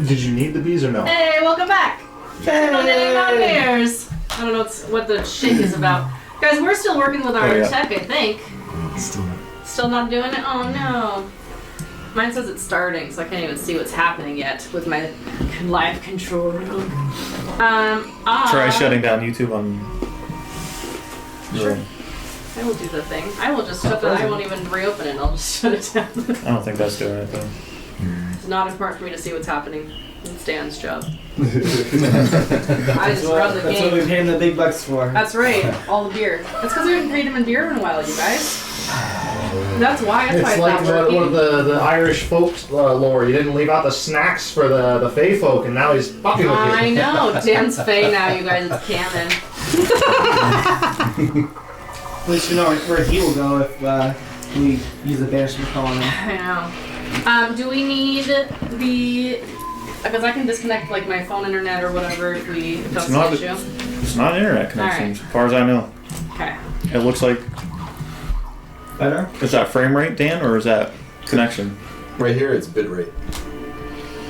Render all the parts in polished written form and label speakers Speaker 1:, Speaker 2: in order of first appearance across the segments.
Speaker 1: Did you need the bees or no?
Speaker 2: Hey, welcome back.
Speaker 1: Hey.
Speaker 2: Mountaineers. I don't know what the shake is about. Guys, we're still working with our tech, I think. Still not doing it? Oh no. Mine says it's starting, so I can't even see what's happening yet with my live control.
Speaker 3: Try shutting down YouTube on.
Speaker 2: Sure. I will do the thing. I will just shut it. I won't even reopen it. I'll just shut it down.
Speaker 3: I don't think that's doing anything.
Speaker 2: It's not important for me to see what's happening. It's Dan's job. I just run the game.
Speaker 4: That's what we pay the big bucks for.
Speaker 2: That's right. All the beer. That's because we haven't paid him in beer in a while, you guys. That's why. That's why
Speaker 1: It's
Speaker 2: it's
Speaker 1: like
Speaker 2: not working.
Speaker 1: one of the Irish folk lore. You didn't leave out the snacks for the Fey folk, and now he's fucking with you.
Speaker 2: I know. Dan's Fey now, you guys. It's canon.
Speaker 4: At least we know where he will go if we use the banishment call on him.
Speaker 2: I know. Do we need the... Because I can disconnect like my phone internet or whatever if that's an issue.
Speaker 3: It's not internet connection, as far as I know.
Speaker 2: Okay.
Speaker 3: It looks like...
Speaker 4: Better?
Speaker 3: Is that frame rate, Dan, or is that connection?
Speaker 5: Right here, it's bit rate.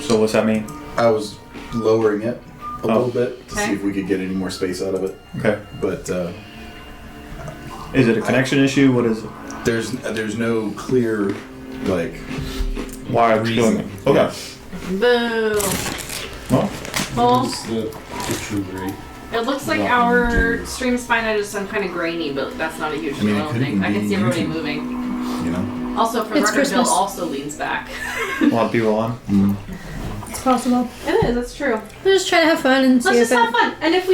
Speaker 3: So what's that mean?
Speaker 5: I was lowering it a little bit to
Speaker 2: Okay.
Speaker 5: see if we could get any more space out of it.
Speaker 3: Okay.
Speaker 5: But
Speaker 3: Is it a connection issue? What is it?
Speaker 5: there's no clear like
Speaker 3: Why are we doing it? Okay.
Speaker 2: Boo.
Speaker 3: Well,
Speaker 2: Well,
Speaker 6: The true rate.
Speaker 2: it looks like our stream's fine. I'm kind of grainy, but that's not a huge deal. I don't think. I can see everybody moving.
Speaker 5: you know.
Speaker 2: Also, for
Speaker 7: It's
Speaker 2: record, Bill
Speaker 7: Christmas.
Speaker 2: also leans back.
Speaker 3: a lot of people on.
Speaker 7: It's possible.
Speaker 2: It is. That's true.
Speaker 7: We'll just try to have fun and see
Speaker 2: Let's
Speaker 7: if
Speaker 2: just have fun. And if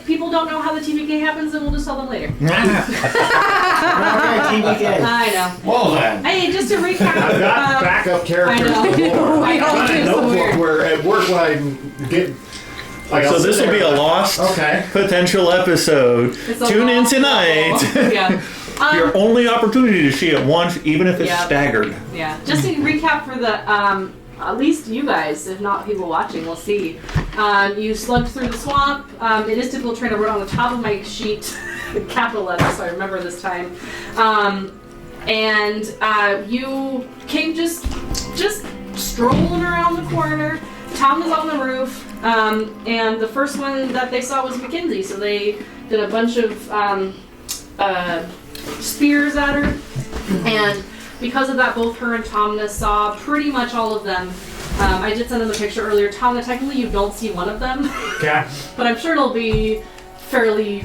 Speaker 2: people don't know how the TVK happens, then we'll just tell them later.
Speaker 4: TBK.
Speaker 2: I know.
Speaker 6: Well then.
Speaker 2: Hey, just to recap.
Speaker 1: I've got backup characters
Speaker 2: I know.
Speaker 1: galore.
Speaker 2: We all
Speaker 1: I've got a
Speaker 2: do, so
Speaker 1: notebook
Speaker 2: weird.
Speaker 1: where at work when I get. Like,
Speaker 3: So
Speaker 1: I'll
Speaker 3: this
Speaker 1: sit
Speaker 3: will be
Speaker 1: there
Speaker 3: a lost
Speaker 1: Okay.
Speaker 3: potential episode.
Speaker 2: It's a
Speaker 3: Tune in
Speaker 2: long
Speaker 3: tonight.
Speaker 2: level. Yeah.
Speaker 3: Your only opportunity to see it once, even if it's
Speaker 2: Yeah.
Speaker 3: staggered.
Speaker 2: Yeah. Just to recap for the at least you guys, if not people watching, will see. You slugged through the swamp. It is difficult trying to write on the top of my sheet, capital letters, so I remember this time. And you came just strolling around the corner. Tom was on the roof, and the first one that they saw was Mackenzie. So they did a bunch of spears at her, and because of that, both her and Tomna saw pretty much all of them. I did send them a picture earlier. Tomna, technically you don't see one of them,
Speaker 1: Okay.
Speaker 2: but I'm sure it'll be fairly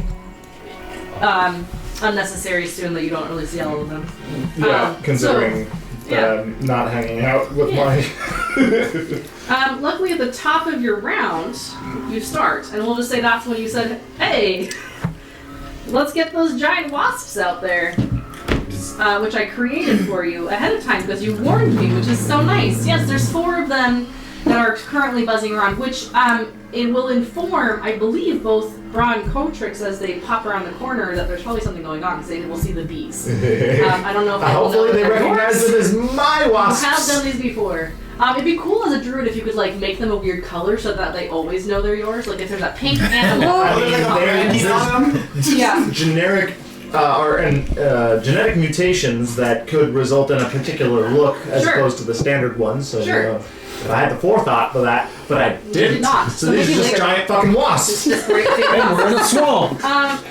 Speaker 2: unnecessary soon that you don't really see all of them.
Speaker 1: Yeah, considering
Speaker 2: yeah.
Speaker 1: not hanging out with
Speaker 2: Yeah.
Speaker 1: my.
Speaker 2: Luckily, at the top of your round, you start, and we'll just say that's when you said, "Hey, let's get those giant wasps out there," which I created for you ahead of time because you warned me, which is so nice. Yes, there's 4 of them that are currently buzzing around, which it will inform, I believe, both Bra and Cotrix as they pop around the corner that there's probably something going on because they will see the bees. I don't know if I will know
Speaker 1: Hopefully they
Speaker 2: that they're
Speaker 1: recognize
Speaker 2: yours.
Speaker 1: it as my wasps.
Speaker 2: I have done these before. It'd be cool as a druid if you could like make them a weird color so that they always know they're yours. Like if there's a pink animal.
Speaker 1: I mean, there's
Speaker 2: Yeah.
Speaker 1: generic genetic mutations that could result in a particular look as
Speaker 2: Sure.
Speaker 1: opposed to the standard ones. So
Speaker 2: Sure.
Speaker 1: I had the forethought for that, but I didn't.
Speaker 2: did not.
Speaker 1: So
Speaker 2: So
Speaker 1: these are
Speaker 2: maybe
Speaker 1: just
Speaker 2: later.
Speaker 1: giant fucking
Speaker 2: It's
Speaker 1: wasps.
Speaker 2: just great big
Speaker 6: And we're in a swamp.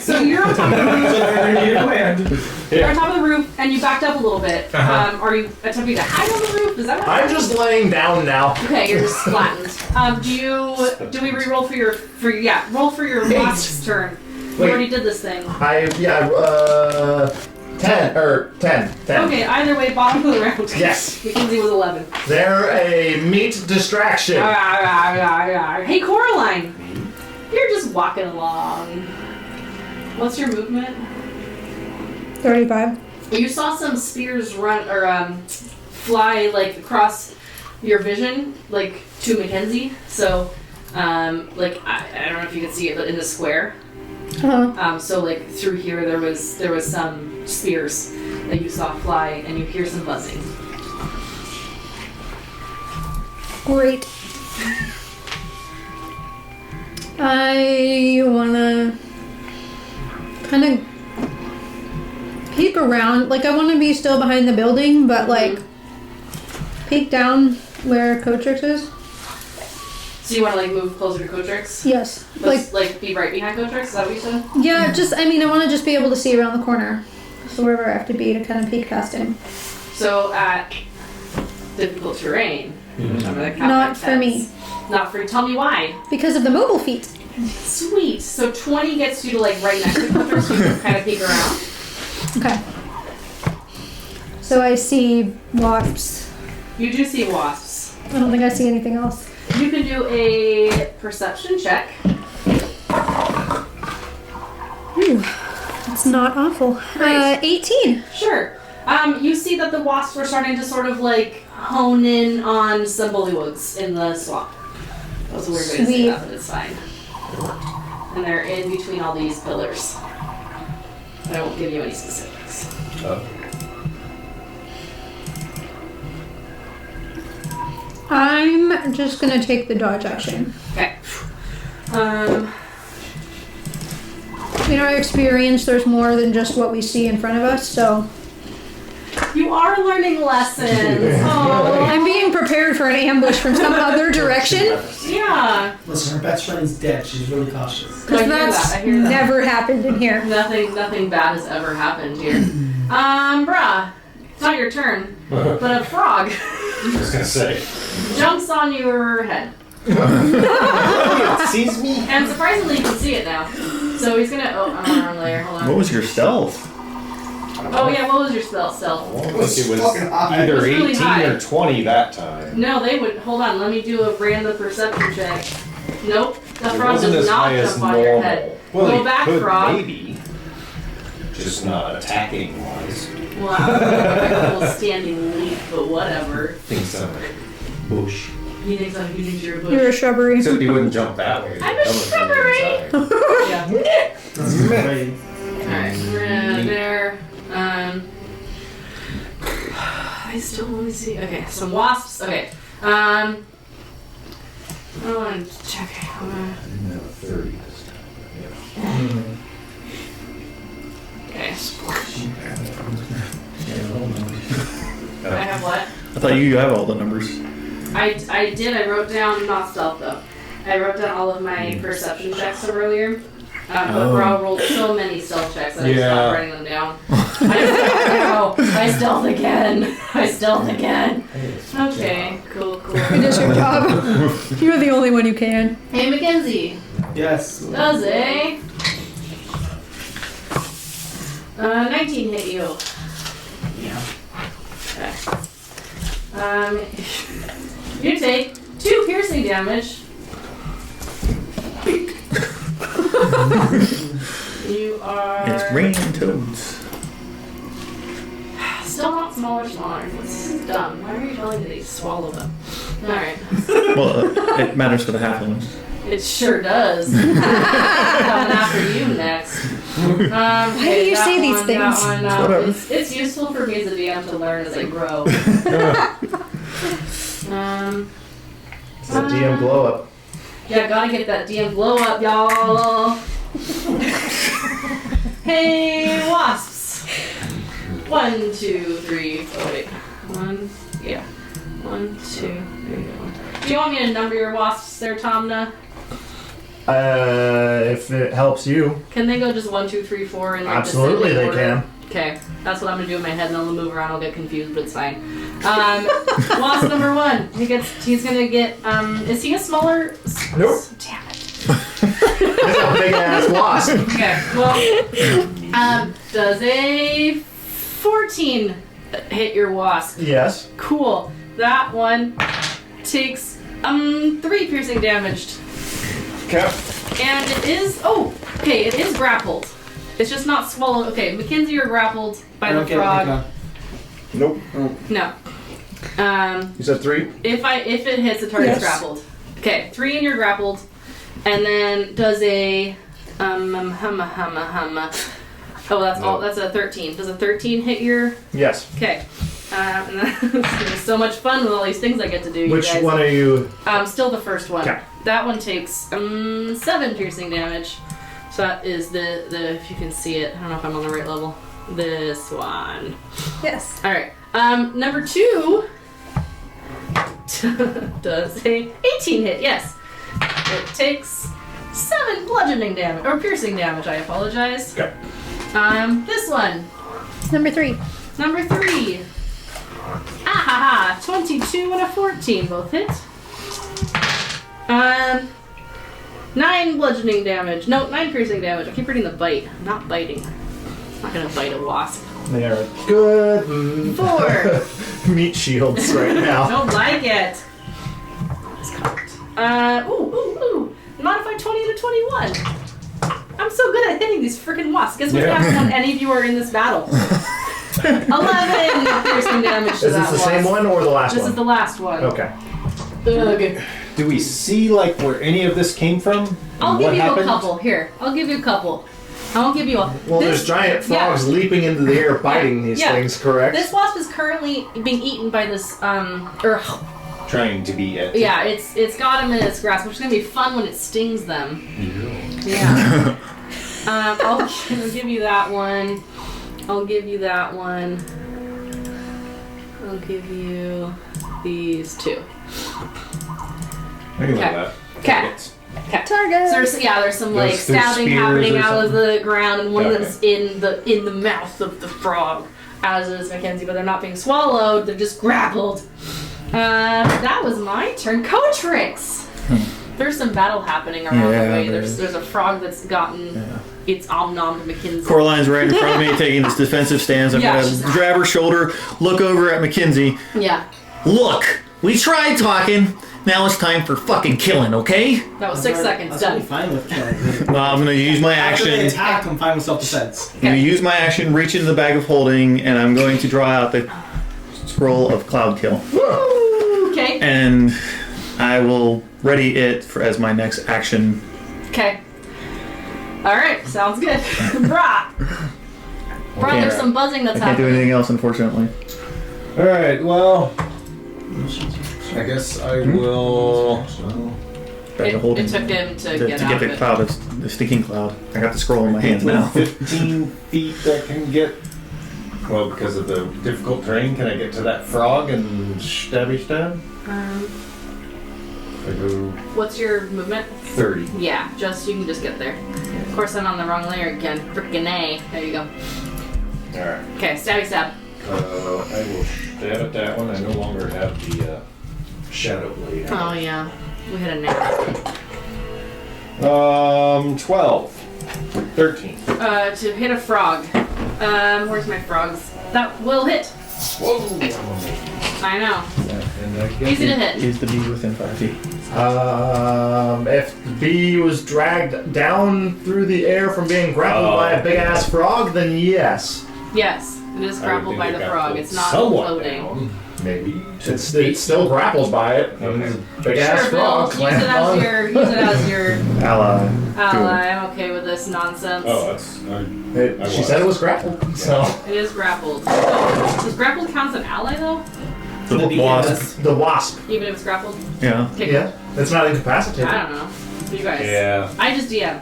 Speaker 2: So you're on top of the roof. You're on top of the roof, and you backed up a little bit. Are you attempting to hide on the roof? Is that what
Speaker 1: I'm just laying down now.
Speaker 2: Okay, you're just flattened. Do we re-roll for your roll for your last turn? You
Speaker 1: Wait.
Speaker 2: already did this thing.
Speaker 1: 10.
Speaker 2: Okay, either way, bottom of the round.
Speaker 1: Yes.
Speaker 2: Mackenzie was 11.
Speaker 1: They're a meat distraction.
Speaker 2: Hey, Coraline! You're just walking along. What's your movement?
Speaker 7: 35.
Speaker 2: You saw some spears run or fly like across your vision, like to Mackenzie. So, like I don't know if you can see it, but in the square. So like through here, there was some spears that you saw fly, and you hear some buzzing.
Speaker 7: Great. I wanna kind of peek around. Like, I wanna be still behind the building, but like peek down where Cotrix is.
Speaker 2: So you want to like move closer to Cotrix?
Speaker 7: Yes.
Speaker 2: Like be right behind Cotrix? Is that what you said?
Speaker 7: Yeah, I want to just be able to see around the corner. So wherever I have to be to kind of peek past him.
Speaker 2: So at difficult terrain.
Speaker 7: Not for me.
Speaker 2: Not for you. Tell me why.
Speaker 7: Because of the mobile feat.
Speaker 2: Sweet. So 20 gets you to like right next to Cotrix, so you can kind of peek around.
Speaker 7: Okay. So I see wasps.
Speaker 2: You do see wasps.
Speaker 7: I don't think I see anything else.
Speaker 2: You can do a perception check.
Speaker 7: Ooh, that's not awful.
Speaker 2: Great.
Speaker 7: 18.
Speaker 2: Sure. You see that the wasps are starting to sort of like hone in on some bullywugs in the swamp. That was a weird way to say that, but it's fine. And they're in between all these pillars. I won't give you any specifics.
Speaker 7: I'm just gonna take the dodge action.
Speaker 2: Okay.
Speaker 7: In our experience, there's more than just what we see in front of us, so
Speaker 2: You are learning lessons. Oh,
Speaker 7: I'm being prepared for an ambush from some other direction.
Speaker 2: yeah.
Speaker 4: Listen, her best friend's dead. She's really cautious.
Speaker 2: I
Speaker 7: Because
Speaker 2: hear
Speaker 7: that's
Speaker 2: that. I hear that.
Speaker 7: never happened in here.
Speaker 2: Nothing bad has ever happened here. Bruh, it's not your turn, but a frog
Speaker 6: I was gonna say.
Speaker 2: jumps on your head.
Speaker 6: It sees me?
Speaker 2: And surprisingly, you can see it now. So he's gonna. Oh, I'm on the wrong layer. Hold on.
Speaker 3: What was your stealth?
Speaker 2: Oh yeah, what was your stealth?
Speaker 6: I think it was
Speaker 5: fucking high.
Speaker 6: either
Speaker 2: It was really
Speaker 6: 18
Speaker 2: high.
Speaker 6: or 20 that time.
Speaker 2: No, they would. Hold on, let me do a random perception check. Nope, the
Speaker 6: It
Speaker 2: frog
Speaker 6: wasn't
Speaker 2: does
Speaker 6: as
Speaker 2: not
Speaker 6: high as
Speaker 2: jump on your
Speaker 6: normal.
Speaker 2: head.
Speaker 6: Well,
Speaker 2: Go
Speaker 6: he
Speaker 2: back,
Speaker 6: could
Speaker 2: frog.
Speaker 6: maybe. Just not attacking wise.
Speaker 2: Wow, cool standing leap, but whatever.
Speaker 6: Thinks I'm a bush.
Speaker 2: He thinks you're a bush.
Speaker 7: You're a shrubbery.
Speaker 6: Except he wouldn't jump that way.
Speaker 2: I'm a
Speaker 6: That was on the other
Speaker 2: shrubbery.
Speaker 6: side.
Speaker 2: Yeah.
Speaker 4: That's great.
Speaker 2: Alright, we're gonna there. I still only see. Okay, some wasps. Okay. I want to check.
Speaker 5: I didn't have a 30 this time.
Speaker 2: Okay. I have what?
Speaker 3: I thought you have all the numbers.
Speaker 2: I did. I wrote down not stealth though. I wrote down all of my perception checks from earlier. But Bro rolled so many stealth checks that I stopped writing them down. I stealth again. I stealth again. Okay, cool.
Speaker 7: It is your job. You're the only one who can.
Speaker 2: Hey, Mackenzie.
Speaker 4: Yes.
Speaker 2: Does a 19 hit you?
Speaker 4: Yeah.
Speaker 2: Okay. You take 2 piercing damage. You are
Speaker 3: It's raining toads.
Speaker 2: still not smaller. That's dumb. Why are you telling me they swallow them? Alright.
Speaker 3: Well, it matters for the halflings.
Speaker 2: It sure does. Coming after you next. Why
Speaker 7: do you say these things?
Speaker 3: Whatever.
Speaker 2: It's useful for me as a DM to learn as I grow.
Speaker 1: It's the DM glow up.
Speaker 2: Yeah, gotta get that DM blow up, y'all. Hey, wasps. 1, 2, 3. Oh wait. 1. Yeah. 1, 2. There you go. Do you want me to number your wasps there, Tomna?
Speaker 1: If it helps you.
Speaker 2: Can they go just 1, 2, 3, 4 in like
Speaker 1: Absolutely they
Speaker 2: descending order?
Speaker 1: can.
Speaker 2: Okay, that's what I'm gonna do in my head, and then I'll move around. I'll get confused, but it's fine. Wasp number 1. He's gonna get. Is he a smaller?
Speaker 1: Nope.
Speaker 2: Damn it.
Speaker 1: It's a big ass wasp.
Speaker 2: Okay. Well, does a 14 hit your wasp?
Speaker 1: Yes.
Speaker 2: Cool. That one takes 3 piercing damage,
Speaker 1: Okay.
Speaker 2: and it is. Oh, okay. It is grappled. It's just not swallowed. Okay, Mackenzie, you're grappled by the frog.
Speaker 5: Nope.
Speaker 2: No.
Speaker 1: You said 3?
Speaker 2: If it hits, the target's
Speaker 7: Yes.
Speaker 2: grappled. Okay, 3 and you're grappled, and then does a Oh, that's all. That's a 13. Does a 13 hit your?
Speaker 1: Yes.
Speaker 2: Okay. And it's so much fun with all these things I get to do. You
Speaker 1: Which
Speaker 2: guys.
Speaker 1: one are you?
Speaker 2: Still the first one.
Speaker 1: Okay.
Speaker 2: That one takes 7 piercing damage. So that is the if you can see it. I don't know if I'm on the right level. This one.
Speaker 7: Yes.
Speaker 2: All right. Number 2 does a 18 hit. Yes. It takes 7 bludgeoning damage, or piercing damage, I apologize.
Speaker 1: Okay.
Speaker 2: This one.
Speaker 7: Number 3.
Speaker 2: Number 3. Ah ha ha! 22 and a 14 both hit. 9 bludgeoning damage. No, 9 piercing damage. I keep reading the bite. I'm not biting. I'm not gonna bite a wasp.
Speaker 1: They are good
Speaker 2: 4.
Speaker 1: meat shields right now.
Speaker 2: Don't like it. It's cocked. Ooh. Modified 20 to 21. I'm so good at hitting these freaking wasps. Guess what happens when any of you are in this battle? 11 piercing damage to
Speaker 1: Is
Speaker 2: that
Speaker 1: this the same
Speaker 2: wasp.
Speaker 1: one or the last
Speaker 2: This
Speaker 1: one?
Speaker 2: is the last one.
Speaker 1: Okay.
Speaker 2: Okay.
Speaker 6: Do we see like where any of this came from?
Speaker 2: I'll
Speaker 6: And
Speaker 2: give
Speaker 6: what
Speaker 2: you
Speaker 6: happened?
Speaker 2: a couple. Here, I'll give you a couple. I won't give you a.
Speaker 1: Well,
Speaker 2: this,
Speaker 1: there's giant frogs leaping into the air, biting these things, correct?
Speaker 2: This wasp is currently being eaten by this
Speaker 6: Trying to be at.
Speaker 2: yeah, it's got him in its grasp, which is gonna be fun when it stings them. Yeah. I'll give you that one. I'll give you that one. I'll give you these 2.
Speaker 6: I can live
Speaker 2: Okay.
Speaker 6: that.
Speaker 2: Okay. Okay.
Speaker 7: Target.
Speaker 2: So there's some like
Speaker 6: There's
Speaker 2: stabbing
Speaker 6: spears
Speaker 2: happening
Speaker 6: or
Speaker 2: out of the ground, and one of
Speaker 6: Okay.
Speaker 2: them's in the mouth of the frog, as is Mackenzie, but they're not being swallowed; they're just grappled. That was my turn. Cotrix. There's some battle happening around the
Speaker 3: Yeah,
Speaker 2: way.
Speaker 3: there
Speaker 2: There's a frog that's gotten its omnom to Mackenzie.
Speaker 3: Coraline's right in front of me, taking this defensive stance. I'm
Speaker 2: Yeah,
Speaker 3: gonna
Speaker 2: she's-
Speaker 3: grab her shoulder, look over at Mackenzie.
Speaker 2: Yeah,
Speaker 3: Look, we tried talking. Now it's time for fucking killing, okay?
Speaker 2: that was 6 seconds.
Speaker 4: I'm
Speaker 2: Done.
Speaker 4: fine with killing.
Speaker 3: Well, I'm gonna use my
Speaker 4: After they
Speaker 3: action.
Speaker 4: attack, I'm fine with self-defense.
Speaker 3: I'm gonna use my action, reach into the bag of holding, and I'm going to draw out the scroll of Cloud Kill.
Speaker 2: Okay.
Speaker 3: And I will ready it for as my next action.
Speaker 2: Okay. All right. Sounds good. Brah. Brah,
Speaker 3: can't-
Speaker 2: there's some buzzing that's
Speaker 3: I can't do
Speaker 2: happening.
Speaker 3: anything else, unfortunately.
Speaker 6: Alright, well. I guess I will.
Speaker 3: Bag of holding.
Speaker 2: It took him to
Speaker 3: to
Speaker 2: get
Speaker 3: get
Speaker 2: out
Speaker 3: the
Speaker 2: of it.
Speaker 3: cloud, the stinking cloud. I got the scroll in my hands now.
Speaker 6: 15 feet that can get. Well, because of the difficult terrain, can I get to that frog and stabby stab? I go
Speaker 2: What's your movement?
Speaker 6: 30.
Speaker 2: Yeah, you can just get there. Of course, I'm on the wrong layer again. Frickin' A. There you go.
Speaker 6: Alright.
Speaker 2: Okay, stabby stab.
Speaker 6: I will stab at that one. I no longer have the shadow blade.
Speaker 2: Oh yeah, we hit a nail.
Speaker 6: 12. 13.
Speaker 2: To hit a frog. Where's my frogs? That will hit.
Speaker 6: Whoa!
Speaker 2: I know.
Speaker 6: And I get
Speaker 2: Easy to hit.
Speaker 3: Is the bee within 5 feet?
Speaker 1: If the bee was dragged down through the air from being grappled by a big ass frog, then yes.
Speaker 2: Yes, it is grappled by the frog. It's not
Speaker 6: somewhat
Speaker 2: floating.
Speaker 6: down, maybe.
Speaker 1: It's still grappled by it. Big ass
Speaker 2: Sure, Bill.
Speaker 1: frog.
Speaker 2: Use
Speaker 1: clamped on.
Speaker 2: it as your
Speaker 3: Ally.
Speaker 2: ally. I'm okay with this nonsense.
Speaker 6: Oh, that's. I
Speaker 1: She
Speaker 6: was.
Speaker 1: said it was grappled. So
Speaker 2: It is grappled. Oh, does grappled count as an ally though?
Speaker 3: The
Speaker 4: The bee
Speaker 3: wasp.
Speaker 4: has-
Speaker 1: the wasp.
Speaker 2: Even if it's grappled?
Speaker 3: Yeah.
Speaker 2: Okay.
Speaker 1: Yeah, it's not incapacitated.
Speaker 2: I don't know. You guys.
Speaker 6: Yeah.
Speaker 2: I just DM.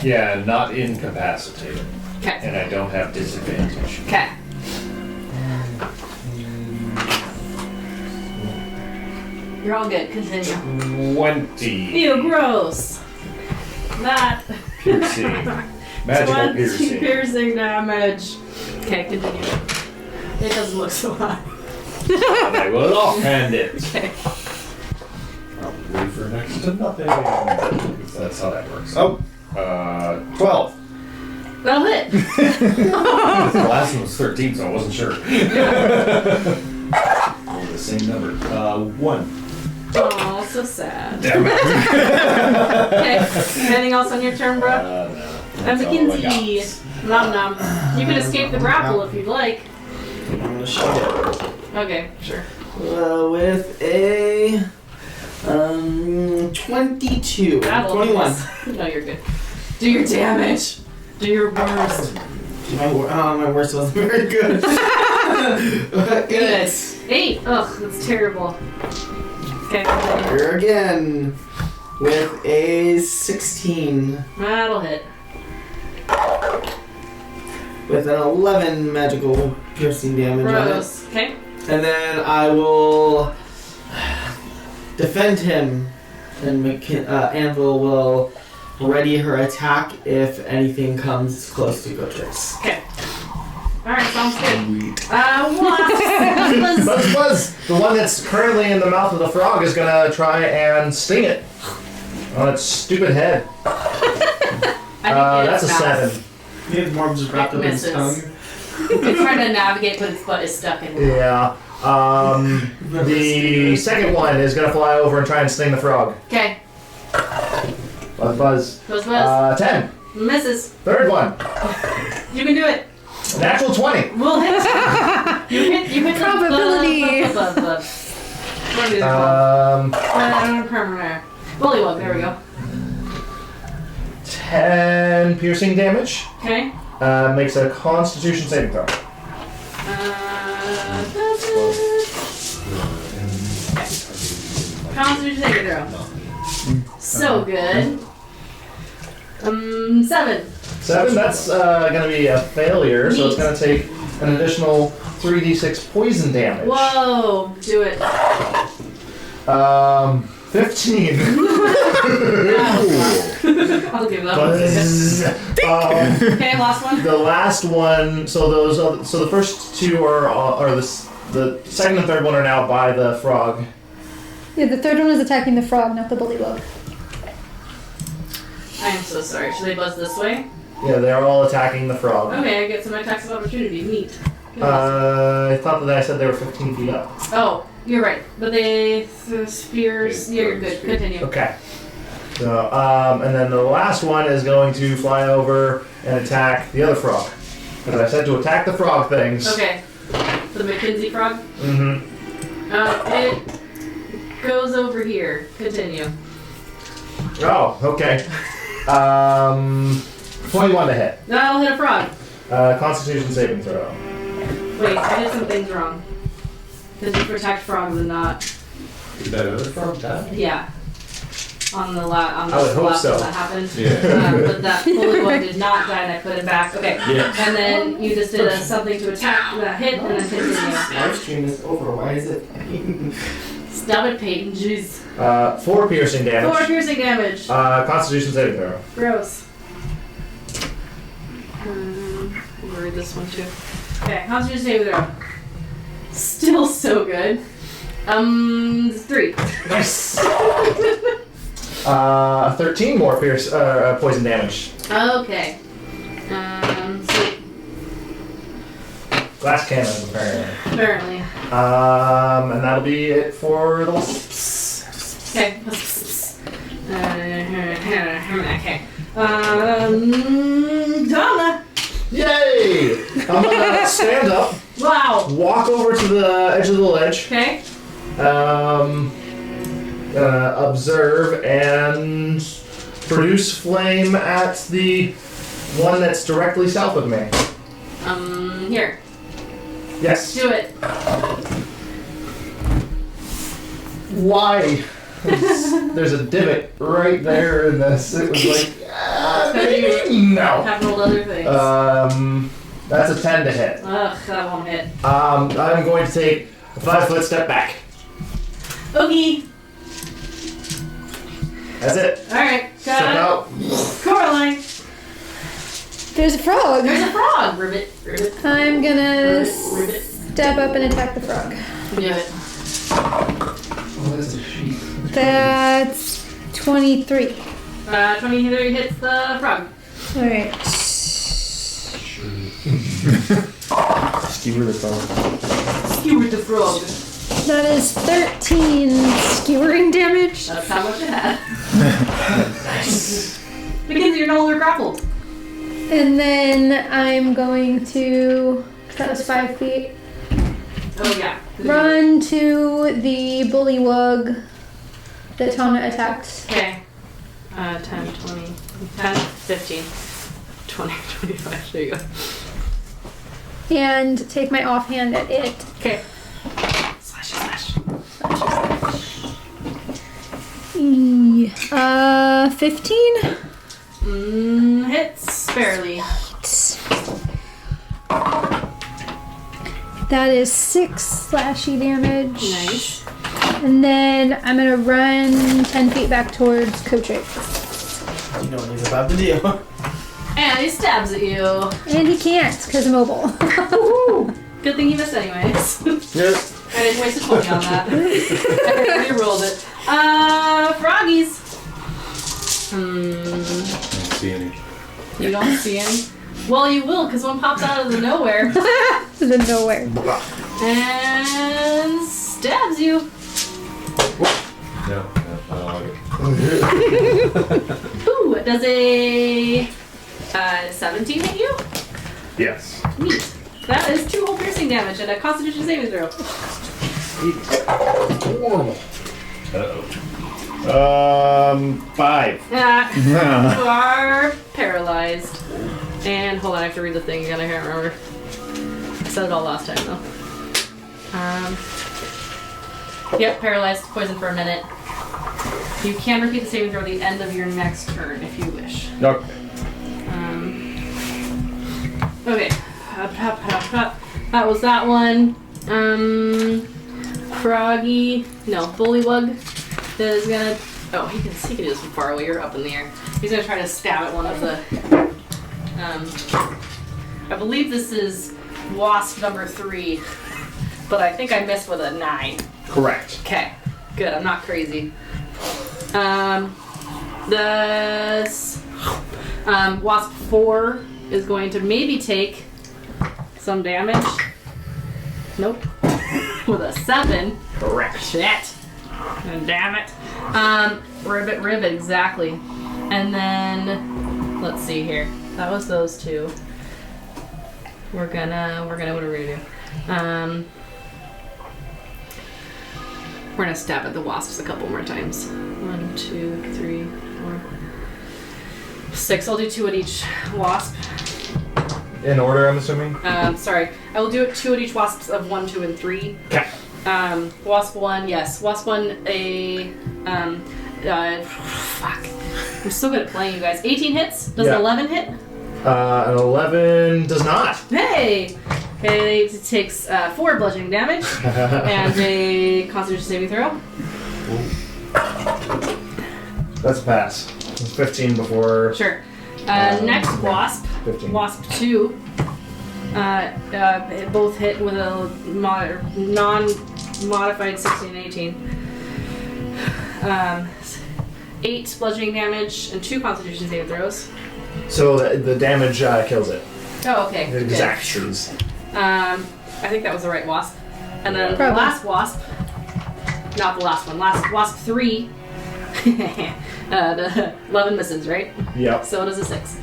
Speaker 6: Yeah, not incapacitated.
Speaker 2: Okay.
Speaker 6: And I don't have disadvantage.
Speaker 2: Okay. You're all good. Continue.
Speaker 6: 20.
Speaker 2: Ew, gross. That.
Speaker 6: Piercing. Magical
Speaker 2: 20
Speaker 6: piercing.
Speaker 2: piercing damage. Okay, continue. It doesn't look so high.
Speaker 6: And I will offhand it.
Speaker 2: Okay.
Speaker 6: Probably for next to nothing. Because that's how that works. Oh, 12.
Speaker 2: That'll hit.
Speaker 6: The last one was 13, so I wasn't sure. Oh, the same number. 1.
Speaker 2: Oh, so sad.
Speaker 6: Damn it.
Speaker 2: Okay. Anything else on your turn, bro?
Speaker 6: No.
Speaker 2: I'm
Speaker 6: That's all I
Speaker 2: Mackenzie.
Speaker 6: got.
Speaker 2: Nom nom. You can escape the grapple if you'd like.
Speaker 4: I'm gonna shoot it.
Speaker 2: Okay, sure.
Speaker 4: With a 22.
Speaker 2: That'll
Speaker 4: 21.
Speaker 2: No, you're good. Do your damage. Do your worst.
Speaker 4: My worst wasn't very good.
Speaker 2: Good. 8. Ugh, that's terrible. Okay, continue.
Speaker 4: Here again. With a 16.
Speaker 2: That'll hit.
Speaker 4: With an 11 magical piercing damage on it.
Speaker 2: Gross. Okay.
Speaker 4: And then I will defend him, and Anvil will ready her attack if anything comes close to Gotrix.
Speaker 2: Okay. Alright, sounds good. Wasp.
Speaker 1: Buzz, the one that's currently in the mouth of the frog, is gonna try and sting it on its stupid head. That's a 7.
Speaker 4: He has more just wrapped up in his
Speaker 2: Misses.
Speaker 4: tongue.
Speaker 2: It's trying to navigate, but its butt is stuck in it.
Speaker 1: Yeah. The second one is gonna fly over and try and sting the frog.
Speaker 2: Okay.
Speaker 1: Buzz.
Speaker 2: Goes Buzz.
Speaker 1: 10.
Speaker 2: Misses.
Speaker 1: Third one.
Speaker 2: You can do it.
Speaker 1: Natural 20.
Speaker 2: We'll hit. You hit
Speaker 7: Probability.
Speaker 2: the what is it called? Bullywug, there we go.
Speaker 1: 10 piercing damage.
Speaker 2: Okay.
Speaker 1: Makes a Constitution saving throw.
Speaker 2: Constitution saving throw. So good. 7.
Speaker 1: 7. That's gonna be a failure, so it's gonna take an additional 3d6 poison damage.
Speaker 2: Whoa, do it.
Speaker 1: 15.
Speaker 2: I'll give that
Speaker 1: Buzz.
Speaker 2: Okay, last one.
Speaker 1: The last one. So the first two are the second and third one are now by the frog.
Speaker 7: Yeah, the third one is attacking the frog, not the bullywug.
Speaker 2: I am so sorry. Should they buzz this way?
Speaker 1: Yeah, they're all attacking the frog.
Speaker 2: Okay, I get some attacks of opportunity. Neat.
Speaker 1: I thought that I said they were 15 feet up.
Speaker 2: Oh, you're right. But the spears. Yeah, you're good. Continue.
Speaker 1: Okay. So, and then the last one is going to fly over and attack the other frog. Because I said to attack the frog things.
Speaker 2: Okay. The McKinsey frog.
Speaker 1: Mm-hmm.
Speaker 2: It goes over here. Continue.
Speaker 1: Oh, okay. 21 to hit.
Speaker 2: That'll hit a frog.
Speaker 1: Constitution saving throw.
Speaker 2: Wait, I did some things wrong. Because you protect frogs and not.
Speaker 6: Did that other frog die?
Speaker 2: Yeah. On the
Speaker 1: I would hope
Speaker 2: last
Speaker 1: so.
Speaker 2: one that happened.
Speaker 6: Yeah.
Speaker 2: But that fully one did not die and I put it back. Okay.
Speaker 6: Yeah.
Speaker 2: And then you just did something to attack that hit and then continue.
Speaker 4: Live stream is over. Why is it?
Speaker 2: Stop it, Peyton. Jeez.
Speaker 1: 4 piercing damage.
Speaker 2: 4 piercing damage.
Speaker 1: Constitution saving throw.
Speaker 2: Gross. We'll read this one too. Okay, Constitution saving throw. Still so good. 3.
Speaker 1: Nice. 13 more poison damage.
Speaker 2: Okay. So
Speaker 1: Glass cannon, apparently.
Speaker 2: apparently.
Speaker 1: And that'll be it for the wasps.
Speaker 2: Okay. Okay. Donna.
Speaker 1: Yay! I'm gonna stand up,
Speaker 2: Wow.
Speaker 1: walk over to the edge of the ledge,
Speaker 2: Okay.
Speaker 1: observe, and produce flame at the one that's directly south of me.
Speaker 2: Here.
Speaker 1: Yes.
Speaker 2: Do it.
Speaker 1: Why? There's a divot right there in this. It was like, no.
Speaker 2: Have rolled other things.
Speaker 1: That's a 10 to hit.
Speaker 2: Ugh, that won't hit.
Speaker 1: I'm going to take a 5-foot step back.
Speaker 2: Okay.
Speaker 1: That's it.
Speaker 2: Alright.
Speaker 1: Step
Speaker 2: Got
Speaker 1: out.
Speaker 2: it. Coraline.
Speaker 7: There's a frog.
Speaker 2: There's a frog. Ribbit. Ribbit.
Speaker 7: I'm gonna
Speaker 2: Ribbit.
Speaker 7: step up and attack the frog.
Speaker 2: Do it.
Speaker 4: Oh, that's a sheep.
Speaker 7: That's 23.
Speaker 2: 23 hits the frog.
Speaker 7: Alright.
Speaker 3: Skewer the frog.
Speaker 2: Skewer the frog.
Speaker 7: That is 13 skewering damage.
Speaker 2: That's how much it had. Because you're no longer grappled.
Speaker 7: And then I'm going to, that was 5 feet,
Speaker 2: Oh yeah.
Speaker 7: run to the bullywug that Tana attacked.
Speaker 2: Okay. 10, 20, 10, 15, 20, 25. There you go.
Speaker 7: And take my offhand at it.
Speaker 2: Okay. Slash, slash.
Speaker 7: 15?
Speaker 2: Hits barely.
Speaker 7: That is 6 slashy damage.
Speaker 2: Nice.
Speaker 7: And then I'm gonna run 10 feet back towards Kotrick.
Speaker 4: You know what he's about to do.
Speaker 2: And he stabs at you.
Speaker 7: And he can't, because I'm mobile.
Speaker 2: Good thing he missed anyways.
Speaker 6: Yep.
Speaker 2: I didn't waste a 20 on that. I re-rolled it. Froggies.
Speaker 6: Don't see any.
Speaker 2: You don't see any? Well, you will, because one pops out of the nowhere
Speaker 7: The nowhere.
Speaker 2: and stabs you.
Speaker 6: No, I don't like it.
Speaker 2: Ooh, does a 17 hit you?
Speaker 1: Yes.
Speaker 2: Neat. That is 2 whole piercing damage and a Constitution saving throw.
Speaker 6: Uh-oh.
Speaker 1: 5.
Speaker 2: You are paralyzed. And hold on, I have to read the thing again. I can't remember. I said it all last time though. Yep, paralyzed, poisoned for a minute. You can repeat the saving throw at the end of your next turn if you wish.
Speaker 1: Okay.
Speaker 2: Okay. That was that one. Froggy. No, Bullywug is gonna. Oh, he can do this from far away. You're up in the air. He's gonna try to stab at one of the. I believe this is wasp number 3, but I think I missed with a 9.
Speaker 1: Correct.
Speaker 2: Okay, good. I'm not crazy. Wasp 4 is going to maybe take some damage. Nope. With a 7.
Speaker 1: Correct.
Speaker 2: Shit. Damn it. Ribbit, exactly. And then, let's see here. That was those 2. What are we gonna do? We're gonna stab at the wasps a couple more times. 1, 2, 3, 4, 6. I'll do 2 at each wasp.
Speaker 1: In order, I'm assuming?
Speaker 2: Sorry. I will do it 2 at each wasps of 1, 2, and 3.
Speaker 1: Okay.
Speaker 2: Wasp 1, yes. Wasp 1, fuck. I'm so good at playing, you guys. 18 hits? Does an 11 hit?
Speaker 1: An 11 does not.
Speaker 2: Hey! Okay, it takes 4 bludgeoning damage and a Constitution saving throw.
Speaker 1: That's a pass. It's 15 before.
Speaker 2: Sure. Next wasp,
Speaker 1: 15.
Speaker 2: Wasp 2, both hit with a non-modified 16 and 18. 8 bludgeoning damage and 2 Constitution saving throws.
Speaker 1: So the damage kills it.
Speaker 2: Oh, okay.
Speaker 1: The
Speaker 2: Good.
Speaker 1: exactions.
Speaker 2: I think that was the right wasp. And then the
Speaker 7: Probably.
Speaker 2: last wasp, not the last one, wasp 3, the 11 misses, right?
Speaker 1: Yep.
Speaker 2: So does a 6.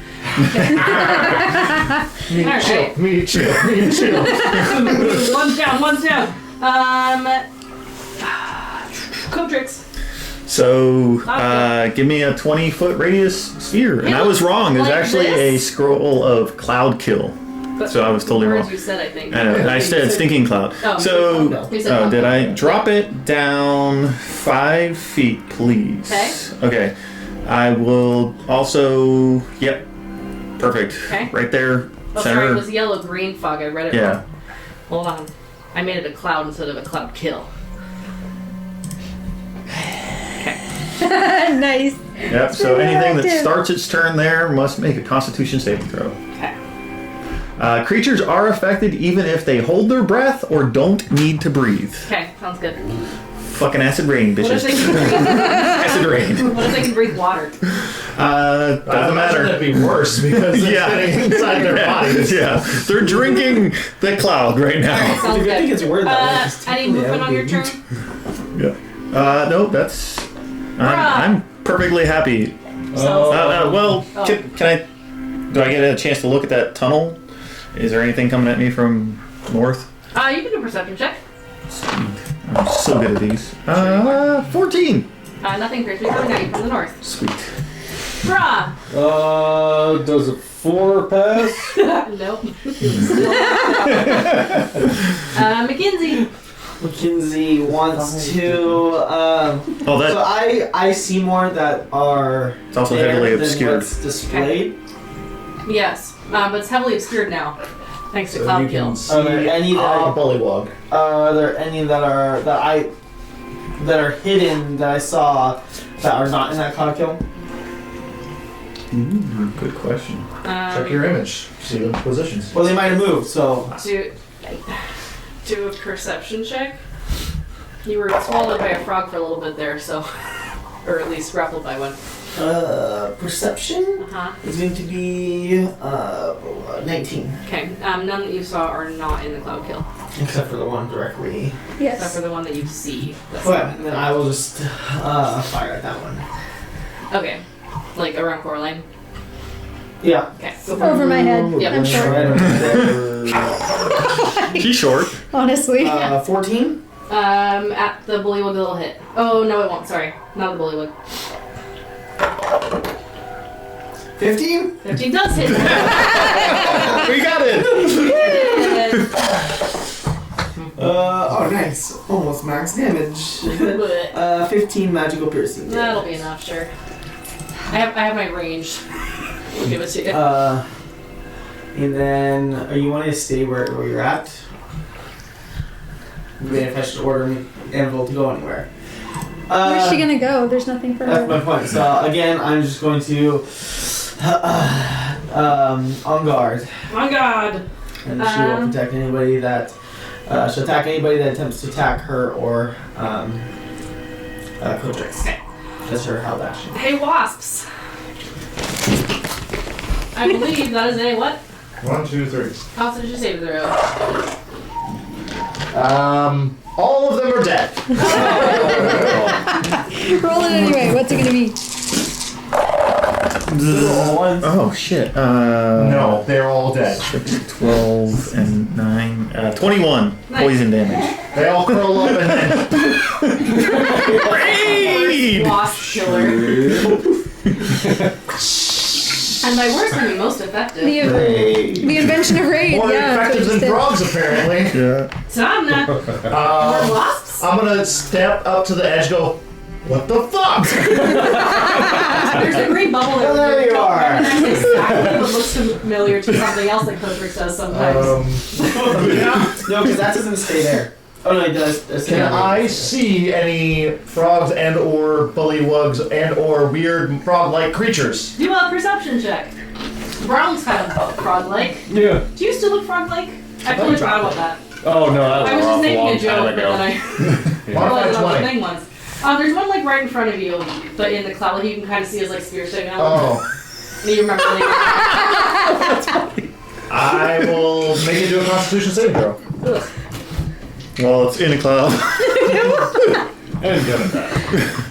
Speaker 1: Me
Speaker 2: All
Speaker 1: chill.
Speaker 2: right.
Speaker 1: Me chill. Me chill.
Speaker 2: One's down. Cotrix.
Speaker 3: So, give me a 20-foot radius sphere. And I was wrong. It was
Speaker 2: Like
Speaker 3: actually a
Speaker 2: this?
Speaker 3: scroll of cloud kill.
Speaker 2: But
Speaker 3: So I was totally
Speaker 2: words
Speaker 3: wrong.
Speaker 2: you said, I think.
Speaker 3: I know. I said stinking cloud.
Speaker 2: Oh,
Speaker 3: So,
Speaker 2: you said
Speaker 3: did I drop it down 5 feet, please? Okay. I will also. Yep. Perfect.
Speaker 2: Okay.
Speaker 3: Right there.
Speaker 2: Oh,
Speaker 3: Center.
Speaker 2: sorry, it was yellow-green fog. I read it
Speaker 3: Yeah.
Speaker 2: wrong. Hold on. I made it a cloud instead of a cloud kill.
Speaker 7: Nice.
Speaker 3: Yep. So anything that starts its turn there must make a Constitution saving throw.
Speaker 2: Okay.
Speaker 3: Creatures are affected even if they hold their breath or don't need to breathe.
Speaker 2: Okay, sounds good.
Speaker 3: Fucking acid rain,
Speaker 2: What if
Speaker 3: bitches.
Speaker 2: they can breathe,
Speaker 3: Acid rain.
Speaker 2: what if they can breathe water?
Speaker 3: Doesn't matter.
Speaker 1: That'd be worse because it's
Speaker 3: Yeah.
Speaker 1: getting inside their bodies.
Speaker 3: Yeah, they're drinking the cloud right now.
Speaker 2: Sounds
Speaker 4: I think
Speaker 2: good.
Speaker 4: it's weird that
Speaker 2: Any movement on your turn?
Speaker 3: Yeah. No, that's. I'm perfectly happy.
Speaker 2: So,
Speaker 3: Well,
Speaker 2: Oh.
Speaker 3: can I? Do I get a chance to look at that tunnel? Is there anything coming at me from north?
Speaker 2: you can do a perception check.
Speaker 3: I'm so good at these. 14.
Speaker 2: Nothing appears to be coming at you from the north.
Speaker 3: Sweet.
Speaker 2: Brah!
Speaker 6: Does a 4 pass?
Speaker 2: Nope. Mackenzie.
Speaker 4: Mackenzie wants to.
Speaker 3: Oh, that.
Speaker 4: So I see more that are.
Speaker 3: It's also
Speaker 4: there
Speaker 3: heavily
Speaker 4: than
Speaker 3: obscured.
Speaker 4: what's displayed.
Speaker 2: Yes, but it's heavily obscured now, thanks to
Speaker 1: So
Speaker 2: Cloud
Speaker 1: you
Speaker 2: Kill.
Speaker 1: can see
Speaker 4: Are there any that
Speaker 1: Bullywug.
Speaker 4: are there any that are that I that are hidden that I saw that are not in that cloud kill?
Speaker 3: Good question.
Speaker 1: Check your image. See the positions.
Speaker 4: Well, they might have moved, so.
Speaker 2: Do a perception check. You were swallowed by a frog for a little bit there, so. Or at least grappled by one.
Speaker 4: Perception is going to be 19.
Speaker 2: Okay, none that you saw are not in the cloud kill.
Speaker 4: Except for the one directly.
Speaker 2: Except
Speaker 7: Yes.
Speaker 2: for the one that you see. That's
Speaker 4: Okay, then I will just fire at that one.
Speaker 2: okay. Like around Coraline.
Speaker 4: Yeah.
Speaker 2: Okay.
Speaker 7: Over my head.
Speaker 2: Yep.
Speaker 7: I'm short.
Speaker 3: She's short.
Speaker 7: Honestly.
Speaker 4: 14?
Speaker 2: At the bullywug it'll hit. Oh no, it won't. Sorry, not the bullywug.
Speaker 4: 15?
Speaker 2: 15 does hit.
Speaker 3: We got it.
Speaker 4: Oh, nice. Almost max damage. 15 magical piercing.
Speaker 2: That'll be enough, sure. I have my range. We'll give it to you.
Speaker 4: And then, are you wanting to stay where you're at? Then if I should order Anvil to go anywhere.
Speaker 7: Where's she gonna go? There's nothing for
Speaker 4: That's my
Speaker 7: her.
Speaker 4: point. So again, I'm just going to on guard,
Speaker 2: On God.
Speaker 4: and she will protect anybody that she'll attack anybody that attempts to attack her or Cotrix.
Speaker 2: Okay.
Speaker 4: That's her held action.
Speaker 2: Hey, wasps. I believe that is a what?
Speaker 1: 1, 2, 3.
Speaker 2: Constitution saving throw.
Speaker 1: All of them are dead.
Speaker 7: Roll it anyway. What's it gonna be?
Speaker 3: Oh shit.
Speaker 1: No, they're all dead.
Speaker 3: 12 and 9. 21
Speaker 2: Nice.
Speaker 3: poison damage.
Speaker 1: They all curl up and then
Speaker 3: Raid!
Speaker 2: Wasp killer. And by worst, I mean most effective.
Speaker 7: The invention of raid.
Speaker 1: more
Speaker 7: Yeah. that's
Speaker 1: effective
Speaker 7: what
Speaker 1: than
Speaker 7: you
Speaker 1: frogs apparently.
Speaker 3: Yeah.
Speaker 2: So I'm not. More wasps?
Speaker 1: I'm gonna step up to the edge. Go. What the fuck?
Speaker 2: There's a green bubble that
Speaker 4: there you are.
Speaker 2: recognizes exactly what looks familiar to something else that Cotrix does sometimes.
Speaker 4: No, because that doesn't stay there. Oh no, it does.
Speaker 1: Can I see any frogs and or bullywugs and or weird frog-like creatures?
Speaker 2: Do a perception check. Brown's kind of frog-like.
Speaker 6: Yeah.
Speaker 2: Do you still look frog-like? I totally forgot about that.
Speaker 6: Oh no, that was,
Speaker 2: I was
Speaker 6: a
Speaker 2: just making a
Speaker 6: long
Speaker 2: joke,
Speaker 6: time
Speaker 2: but
Speaker 6: ago.
Speaker 2: then I
Speaker 1: Modify
Speaker 2: realized what the
Speaker 1: 20.
Speaker 2: thing was. There's one like right in front of you, but in the cloud, like you can kind of see his like spear sticking out.
Speaker 1: Oh,
Speaker 2: And you remember later.
Speaker 1: I will make it do a Constitution saving throw.
Speaker 2: Ugh.
Speaker 3: Well, it's in a cloud.
Speaker 6: And gonna die.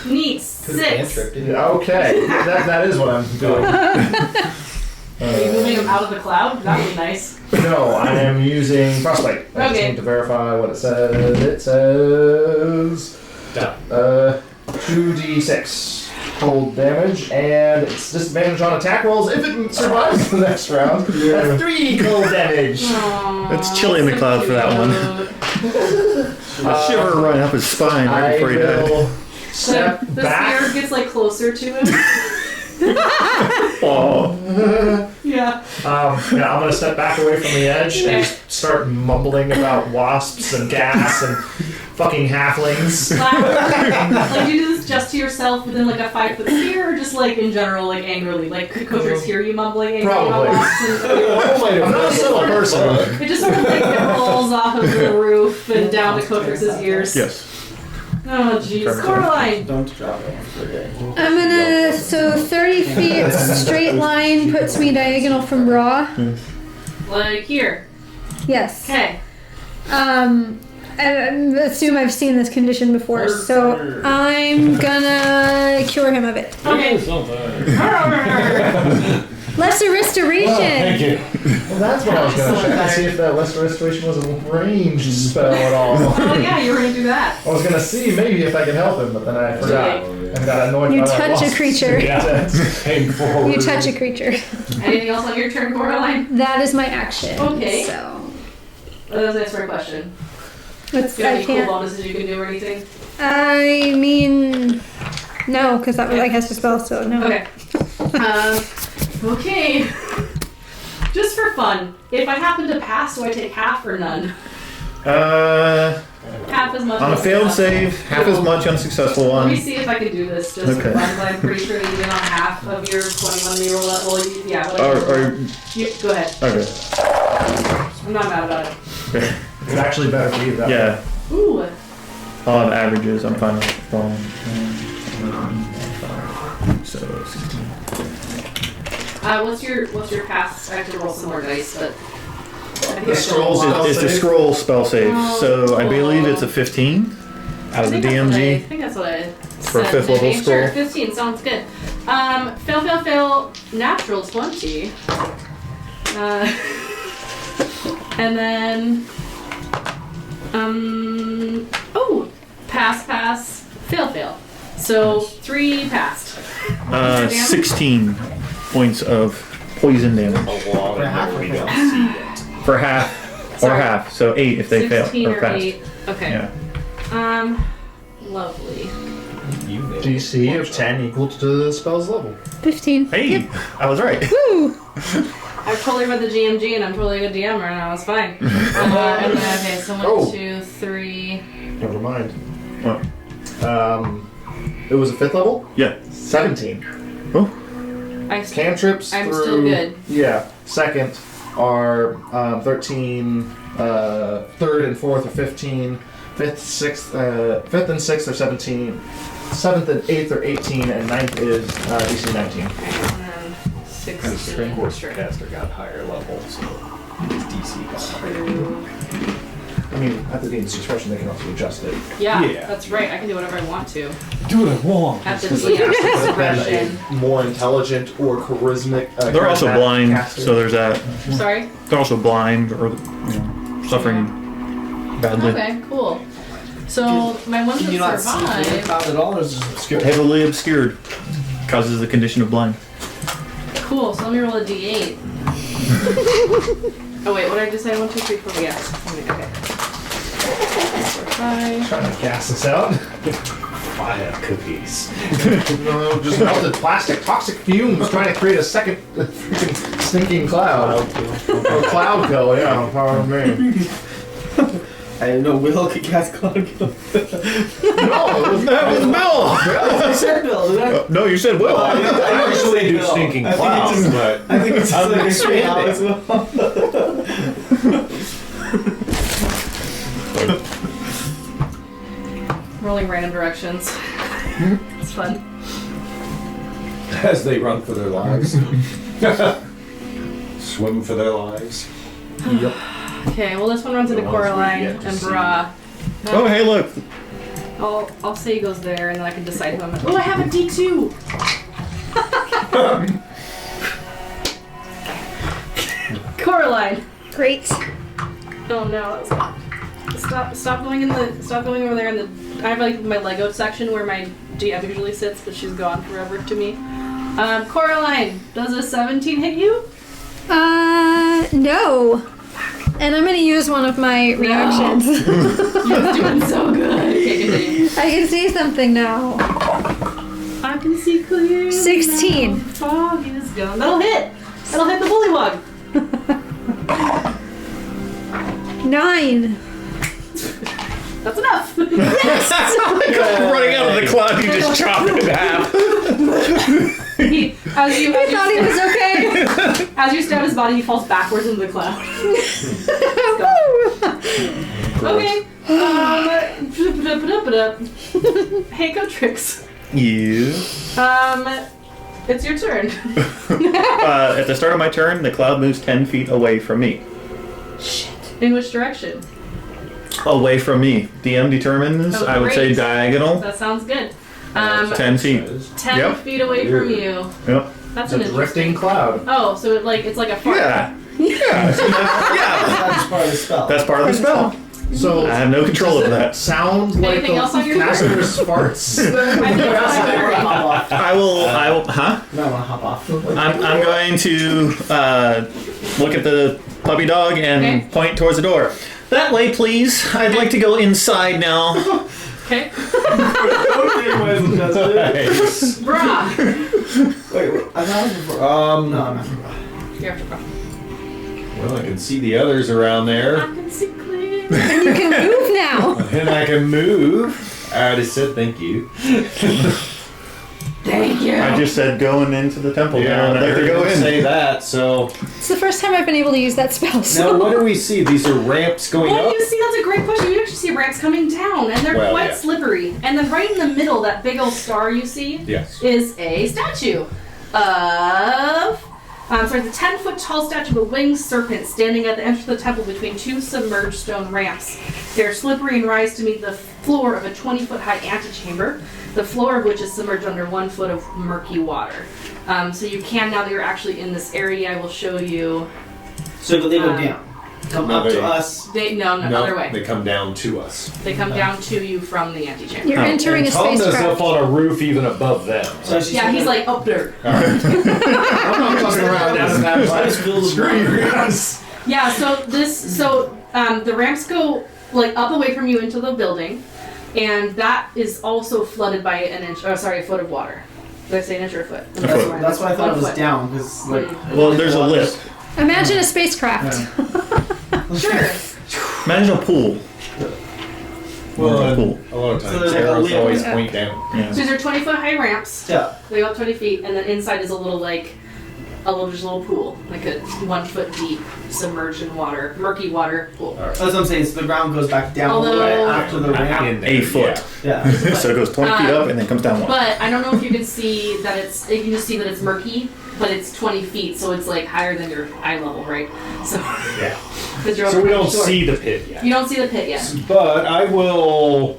Speaker 2: Neat. 6.
Speaker 1: Okay, that is what I'm doing.
Speaker 2: Are you moving him out of the cloud? That would be nice.
Speaker 1: No, I am using Frostbite. I just
Speaker 2: Okay.
Speaker 1: need to verify what it says. It says 2d6 cold damage, and it's disadvantage on attack rolls if it survives the next round. That's 3 cold damage.
Speaker 2: Aww,
Speaker 3: It's chilly in the
Speaker 2: so
Speaker 3: cloud for that one.
Speaker 2: cute.
Speaker 3: Shiver right up his spine right
Speaker 1: I
Speaker 3: before he died.
Speaker 1: will step
Speaker 2: The
Speaker 1: back.
Speaker 2: spear gets like closer to him.
Speaker 3: Oh.
Speaker 2: Yeah.
Speaker 1: Yeah, I'm gonna step back away from the edge and just start mumbling about wasps and gas and fucking halflings.
Speaker 2: Like, do you do this just to yourself within like a 5-foot sphere, or just like in general, like angrily? Like, could Cotrix hear you mumbling angrily
Speaker 1: Probably.
Speaker 2: about wasps and
Speaker 1: I'm not a subtle person.
Speaker 2: it just sort of like rolls off of the roof and down to Cotrix's ears.
Speaker 3: Yes.
Speaker 2: Oh jeez. Coraline.
Speaker 4: Don't drop it.
Speaker 7: I'm gonna. So 30 feet straight line puts me diagonal from Raw.
Speaker 2: Like here.
Speaker 7: Yes.
Speaker 2: Okay.
Speaker 7: I assume I've seen this condition before, so I'm gonna cure him of it.
Speaker 2: Okay.
Speaker 7: Lesser restoration.
Speaker 6: Thank you.
Speaker 1: Well, that's what I was gonna check and see if that Lesser Restoration was a ranged spell at all.
Speaker 2: Oh yeah, you were gonna do that.
Speaker 1: I was gonna see maybe if I could help him, but then I forgot and got annoyed
Speaker 7: You
Speaker 1: by that
Speaker 7: touch a
Speaker 1: wasp.
Speaker 7: creature.
Speaker 6: Yeah. Came forward.
Speaker 7: You touch a creature.
Speaker 2: Anything else on your turn, Coraline?
Speaker 7: That is my action.
Speaker 2: Okay.
Speaker 7: So
Speaker 2: That was an answer my question.
Speaker 7: let's.
Speaker 2: Do you have
Speaker 7: I
Speaker 2: any cool
Speaker 7: can't.
Speaker 2: bonuses you can do or anything?
Speaker 7: I mean, no, because that was I cast a spell, so no.
Speaker 2: Okay. Okay. Just for fun, if I happen to pass, do I take half or none?
Speaker 3: Uh,
Speaker 2: Half half as much.
Speaker 3: On a
Speaker 2: on
Speaker 3: failed
Speaker 2: successful.
Speaker 3: save, half as much on successful
Speaker 2: Let me
Speaker 3: one.
Speaker 2: see if I can do this just
Speaker 3: Okay.
Speaker 2: for fun, but I'm pretty sure that you get on half of your 21 when you roll that. Well, yeah,
Speaker 3: Or,
Speaker 2: whatever. Go ahead.
Speaker 3: okay.
Speaker 2: I'm not mad about it.
Speaker 1: It's actually better for you that way.
Speaker 3: Yeah,
Speaker 2: Ooh.
Speaker 3: I'll have averages. I'm fine with falling. So 16.
Speaker 2: What's your past? I have to roll some more dice, but. I think
Speaker 1: The
Speaker 2: I
Speaker 1: scrolls
Speaker 2: should-
Speaker 1: Spell
Speaker 3: It's a
Speaker 1: save?
Speaker 3: scroll spell save, so I believe it's a 15 out of the
Speaker 2: I
Speaker 3: DMG.
Speaker 2: think that's what I
Speaker 3: For a
Speaker 2: said,
Speaker 3: fifth level
Speaker 2: maybe.
Speaker 3: scroll.
Speaker 2: Sure, 15 sounds good. Fail, natural 20. And then, pass, fail. So 3 passed.
Speaker 3: 16 points of poison damage
Speaker 6: A lot of them we don't see yet.
Speaker 3: for half or
Speaker 2: Sorry.
Speaker 3: half, so 8 if they fail
Speaker 2: 16
Speaker 3: or
Speaker 2: or
Speaker 3: pass.
Speaker 2: 8. Okay.
Speaker 3: Yeah.
Speaker 2: Lovely.
Speaker 6: You nailed
Speaker 1: DC
Speaker 6: it.
Speaker 1: of 10 equal to the spell's level.
Speaker 7: 15.
Speaker 3: Hey, I was right.
Speaker 7: Woo!
Speaker 2: I've totally read the GMG and I'm totally a good DM right now. It's fine. And then, okay, so 1,
Speaker 1: Oh.
Speaker 2: 2, 3.
Speaker 1: Never mind.
Speaker 3: What?
Speaker 1: It was a 5th level?
Speaker 3: Yeah.
Speaker 1: 17. Cantrips
Speaker 2: I'm
Speaker 1: through...
Speaker 2: still good.
Speaker 1: Yeah. Second are 13, 3rd and 4th are 15, 5th, 6th, 5th and 6th are 17, 7th and 8th are 18, and 9th is DC 19.
Speaker 2: Okay, and then 16.
Speaker 6: Of course,
Speaker 2: Sure.
Speaker 6: your caster got higher level, so his DC got higher.
Speaker 1: I mean, at the DM's discretion, they can also adjust it.
Speaker 2: Yeah,
Speaker 6: Yeah.
Speaker 2: that's right. I can do whatever I want to.
Speaker 6: Do what I want.
Speaker 2: At the
Speaker 1: Because the caster
Speaker 2: DM's
Speaker 1: could have been
Speaker 2: discretion.
Speaker 1: a more intelligent or charismatic.
Speaker 3: They're also
Speaker 1: charismatic
Speaker 3: blind,
Speaker 1: caster.
Speaker 3: so there's that.
Speaker 2: Sorry?
Speaker 3: They're also blind or suffering badly.
Speaker 2: Okay, cool. So, my ones
Speaker 4: Can you
Speaker 2: that
Speaker 4: not see the
Speaker 2: survive.
Speaker 4: cloud at all, or is it just obscure?
Speaker 3: Heavily obscured. Causes the condition of blind.
Speaker 2: Cool, so let me roll a d8. Oh, wait, what did I just say? 1, 2, 3, 4. Yes. Okay. 4, 5.
Speaker 1: Trying to gas this out.
Speaker 6: Fire cookies.
Speaker 1: No, just melted plastic, toxic fumes, trying to create a second freaking stinking cloud. Or cloud kill, yeah, pardon me.
Speaker 4: I didn't know Will could cast cloud kill.
Speaker 1: No, it was
Speaker 3: That was Bill!
Speaker 4: I said Bill, did I?
Speaker 3: No, you said Will.
Speaker 6: I actually do stinking
Speaker 4: I think
Speaker 6: clouds,
Speaker 4: it's-
Speaker 6: but
Speaker 4: I think it's just
Speaker 6: I'm
Speaker 4: like a straight out as
Speaker 6: expanding.
Speaker 4: well.
Speaker 2: Rolling random directions. It's fun.
Speaker 6: As they run for their lives. Swim for their lives.
Speaker 2: Okay, well, this one runs into
Speaker 6: The ones we
Speaker 2: Coraline
Speaker 6: yet to
Speaker 2: and
Speaker 6: see.
Speaker 2: Bra.
Speaker 3: Oh, hey, look.
Speaker 2: I'll say he goes there, and then I can decide who I'm gonna. Oh, I have a D2! Coraline!
Speaker 7: Great.
Speaker 2: Oh no, that was bad. Stop going over there in the. I have like my Lego section where my GM usually sits, but she's gone forever to me. Coraline, does a 17 hit you?
Speaker 7: No. And I'm gonna use one of my reactions.
Speaker 2: You're doing so good. Okay, continue.
Speaker 7: I can see something now.
Speaker 2: I can see clearly.
Speaker 7: 16.
Speaker 2: now. Fog is gone. That'll hit. That'll hit the bullywug.
Speaker 7: 9.
Speaker 2: That's enough.
Speaker 3: Running out of the cloud, you just chop it in half.
Speaker 2: As you
Speaker 7: I thought he was okay.
Speaker 2: as you stab his body, he falls backwards into the cloud. Okay. Hey, Tricks.
Speaker 3: You.
Speaker 2: It's your turn.
Speaker 3: At the start of my turn, the cloud moves 10 feet away from me.
Speaker 2: In which direction?
Speaker 3: Away from me. DM determines,
Speaker 2: Oh,
Speaker 3: I would say
Speaker 2: great.
Speaker 3: diagonal.
Speaker 2: That sounds good.
Speaker 3: 10 feet.
Speaker 2: 10
Speaker 3: Yep.
Speaker 2: feet away from you.
Speaker 3: Yep.
Speaker 2: That's
Speaker 1: It's
Speaker 2: an
Speaker 1: a drifting
Speaker 2: interesting.
Speaker 1: cloud.
Speaker 2: Oh, so it's like a fart.
Speaker 3: Yeah. Yeah.
Speaker 4: That's part of the spell.
Speaker 3: That's part of the spell.
Speaker 1: So
Speaker 3: I have no control over that.
Speaker 1: sound like
Speaker 2: Anything else on
Speaker 1: the
Speaker 2: your
Speaker 1: caster's farts.
Speaker 2: I think that's very-
Speaker 4: Hop off.
Speaker 3: I will, huh?
Speaker 4: No, I want to hop off.
Speaker 3: I'm going to look at the puppy dog and
Speaker 2: Okay.
Speaker 3: point towards the door. That way, please. I'd like to go inside now.
Speaker 2: Okay.
Speaker 6: Nice.
Speaker 2: Brah.
Speaker 4: Wait, I thought it was before. No, I'm not.
Speaker 2: You're after Brah.
Speaker 6: Well, I can see the others around there.
Speaker 2: I can see clearly
Speaker 7: And you can move now.
Speaker 6: And I can move. I already said thank you.
Speaker 2: Thank you.
Speaker 3: I just said going into the temple.
Speaker 6: Yeah,
Speaker 3: I'd like to go in.
Speaker 6: say that, so...
Speaker 7: It's the first time I've been able to use that spell. So.
Speaker 6: Now, what do we see? These are ramps going
Speaker 2: Well,
Speaker 6: up?
Speaker 2: you see, that's a great question. You actually see ramps coming down, and they're
Speaker 6: Well,
Speaker 2: quite
Speaker 6: yeah.
Speaker 2: slippery. And then right in the middle, that big old star you see
Speaker 6: Yes.
Speaker 2: is a statue of... it's a 10-foot tall statue of a winged serpent standing at the entrance of the temple between two submerged stone ramps. They are slippery and rise to meet the floor of a 20-foot high antechamber, the floor of which is submerged under 1 foot of murky water. So you can, now that you're actually in this area, I will show you...
Speaker 4: So do they go down? Come
Speaker 6: No,
Speaker 4: up
Speaker 6: they-
Speaker 4: to us.
Speaker 2: No, other way.
Speaker 6: They come down to us.
Speaker 2: They come down to you from the antechamber.
Speaker 7: You're entering a
Speaker 6: And Tom is
Speaker 7: spacecraft.
Speaker 6: up on a roof even above them.
Speaker 4: So she's
Speaker 2: Yeah, he's like up there.
Speaker 1: I'm not fucking around.
Speaker 6: Screw you guys.
Speaker 2: Yeah, so the ramps go like up away from you into the building, and that is also flooded by a foot of water. Did I say an inch or a foot?
Speaker 4: That's why I thought it was
Speaker 2: 1 foot.
Speaker 4: down, because like.
Speaker 3: Well, there's a lip.
Speaker 7: Imagine a spacecraft.
Speaker 2: Sure.
Speaker 3: Imagine a pool.
Speaker 6: Well,
Speaker 3: Cool.
Speaker 6: a lot of
Speaker 4: So
Speaker 6: times
Speaker 4: there's like a
Speaker 6: arrows
Speaker 4: lid.
Speaker 6: always
Speaker 7: Yeah.
Speaker 6: point down.
Speaker 3: Yeah.
Speaker 2: So these are 20-foot high ramps.
Speaker 4: Yeah.
Speaker 2: They go up 20 feet, and then inside is a little just a little pool, like a 1 foot deep, submerged in water, murky water pool.
Speaker 6: All right.
Speaker 4: That's what I'm saying. So the ground goes back down
Speaker 2: Although-
Speaker 4: right after the ramp.
Speaker 6: In there,
Speaker 3: A foot.
Speaker 4: Yeah.
Speaker 3: So it goes 20 feet up and then comes down one.
Speaker 2: But I don't know if you can see that you can just see that it's murky, but it's 20 feet, so it's like higher than your eye level, right? So,
Speaker 6: Yeah.
Speaker 2: because you're
Speaker 6: So we don't
Speaker 2: short.
Speaker 6: see the pit yet.
Speaker 2: You don't see the pit yet.
Speaker 6: But I will.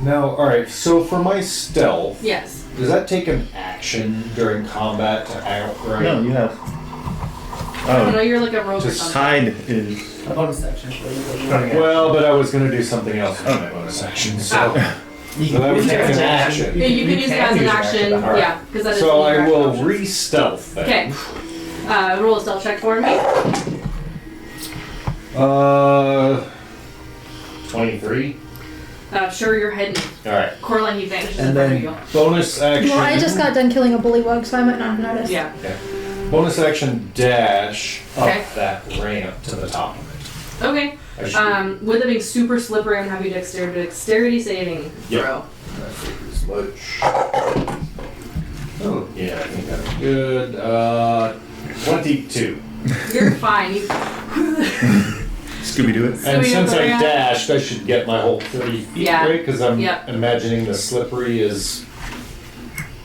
Speaker 6: Now, alright, so for my stealth,
Speaker 2: Yes.
Speaker 6: does that take an action during combat to outright?
Speaker 3: No, you have.
Speaker 2: I don't know,
Speaker 3: Oh,
Speaker 2: you're like a rogue or
Speaker 6: Just
Speaker 2: something.
Speaker 3: hide is.
Speaker 4: A bonus section.
Speaker 6: Well, but I was going to do something else with my bonus action, so. So that would take an action.
Speaker 2: Yeah, you can use it as an action,
Speaker 6: Alright.
Speaker 2: yeah, because that is
Speaker 6: So
Speaker 2: one of
Speaker 6: I
Speaker 2: your
Speaker 6: will
Speaker 2: action options.
Speaker 6: re-stealth then.
Speaker 2: Okay. Roll a stealth check for me.
Speaker 6: 23.
Speaker 2: Sure, you're hidden.
Speaker 6: Alright.
Speaker 2: Coraline, he vanishes
Speaker 6: And
Speaker 2: in front
Speaker 6: then
Speaker 2: of you.
Speaker 6: bonus action.
Speaker 7: Well, I just got done killing a bullywug, so I might not have noticed.
Speaker 2: Yeah.
Speaker 6: Bonus action dash
Speaker 2: Okay.
Speaker 6: up that ramp to the top of it.
Speaker 2: Okay.
Speaker 6: I should
Speaker 2: With it being super slippery, I'm having dexterity saving
Speaker 6: Yep.
Speaker 2: throw.
Speaker 6: That figures much. Oh, yeah, I think that's good. 22.
Speaker 2: You're fine. You,
Speaker 3: Scooby Doo it.
Speaker 6: And
Speaker 2: Scooby-Doo
Speaker 6: since I
Speaker 2: ramp.
Speaker 6: dashed, I should get my whole 30 feet,
Speaker 2: Yeah.
Speaker 6: right? Because I'm
Speaker 2: Yep.
Speaker 6: imagining the slippery is...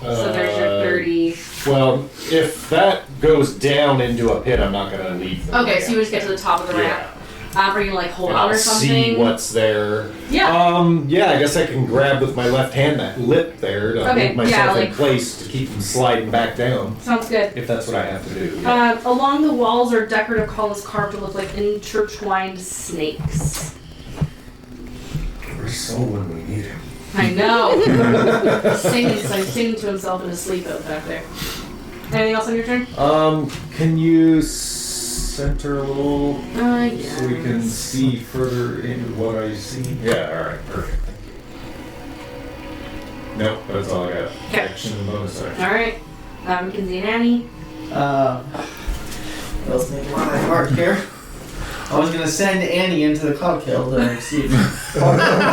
Speaker 2: so there's your 30.
Speaker 6: Well, if that goes down into a pit, I'm not going to leave the
Speaker 2: Okay, so you
Speaker 6: ramp.
Speaker 2: just get to the top of the ramp. Are you gonna like hold
Speaker 6: And
Speaker 2: on
Speaker 6: I'll
Speaker 2: or something?
Speaker 6: see what's there.
Speaker 2: Yeah.
Speaker 6: Yeah, I guess I can grab with my left hand that lip there to
Speaker 2: Okay,
Speaker 6: hold myself
Speaker 2: yeah,
Speaker 6: in
Speaker 2: like-
Speaker 6: place to keep them sliding back down,
Speaker 2: Sounds good.
Speaker 6: if that's what I have to do.
Speaker 2: Along the walls are decorative columns carved to look like intertwined snakes.
Speaker 6: We're so when we need him.
Speaker 2: I know. singing to himself in his sleep out back there. Anything else on your turn?
Speaker 6: Can you center a little
Speaker 2: Yeah.
Speaker 6: so we can see further into what I see? Yeah, alright, perfect. Nope, that's all I got.
Speaker 2: Okay.
Speaker 6: Action and bonus action.
Speaker 2: All right. Mackenzie and Annie.
Speaker 4: What else made my heart here? I was gonna send Annie into the cloud kill to see if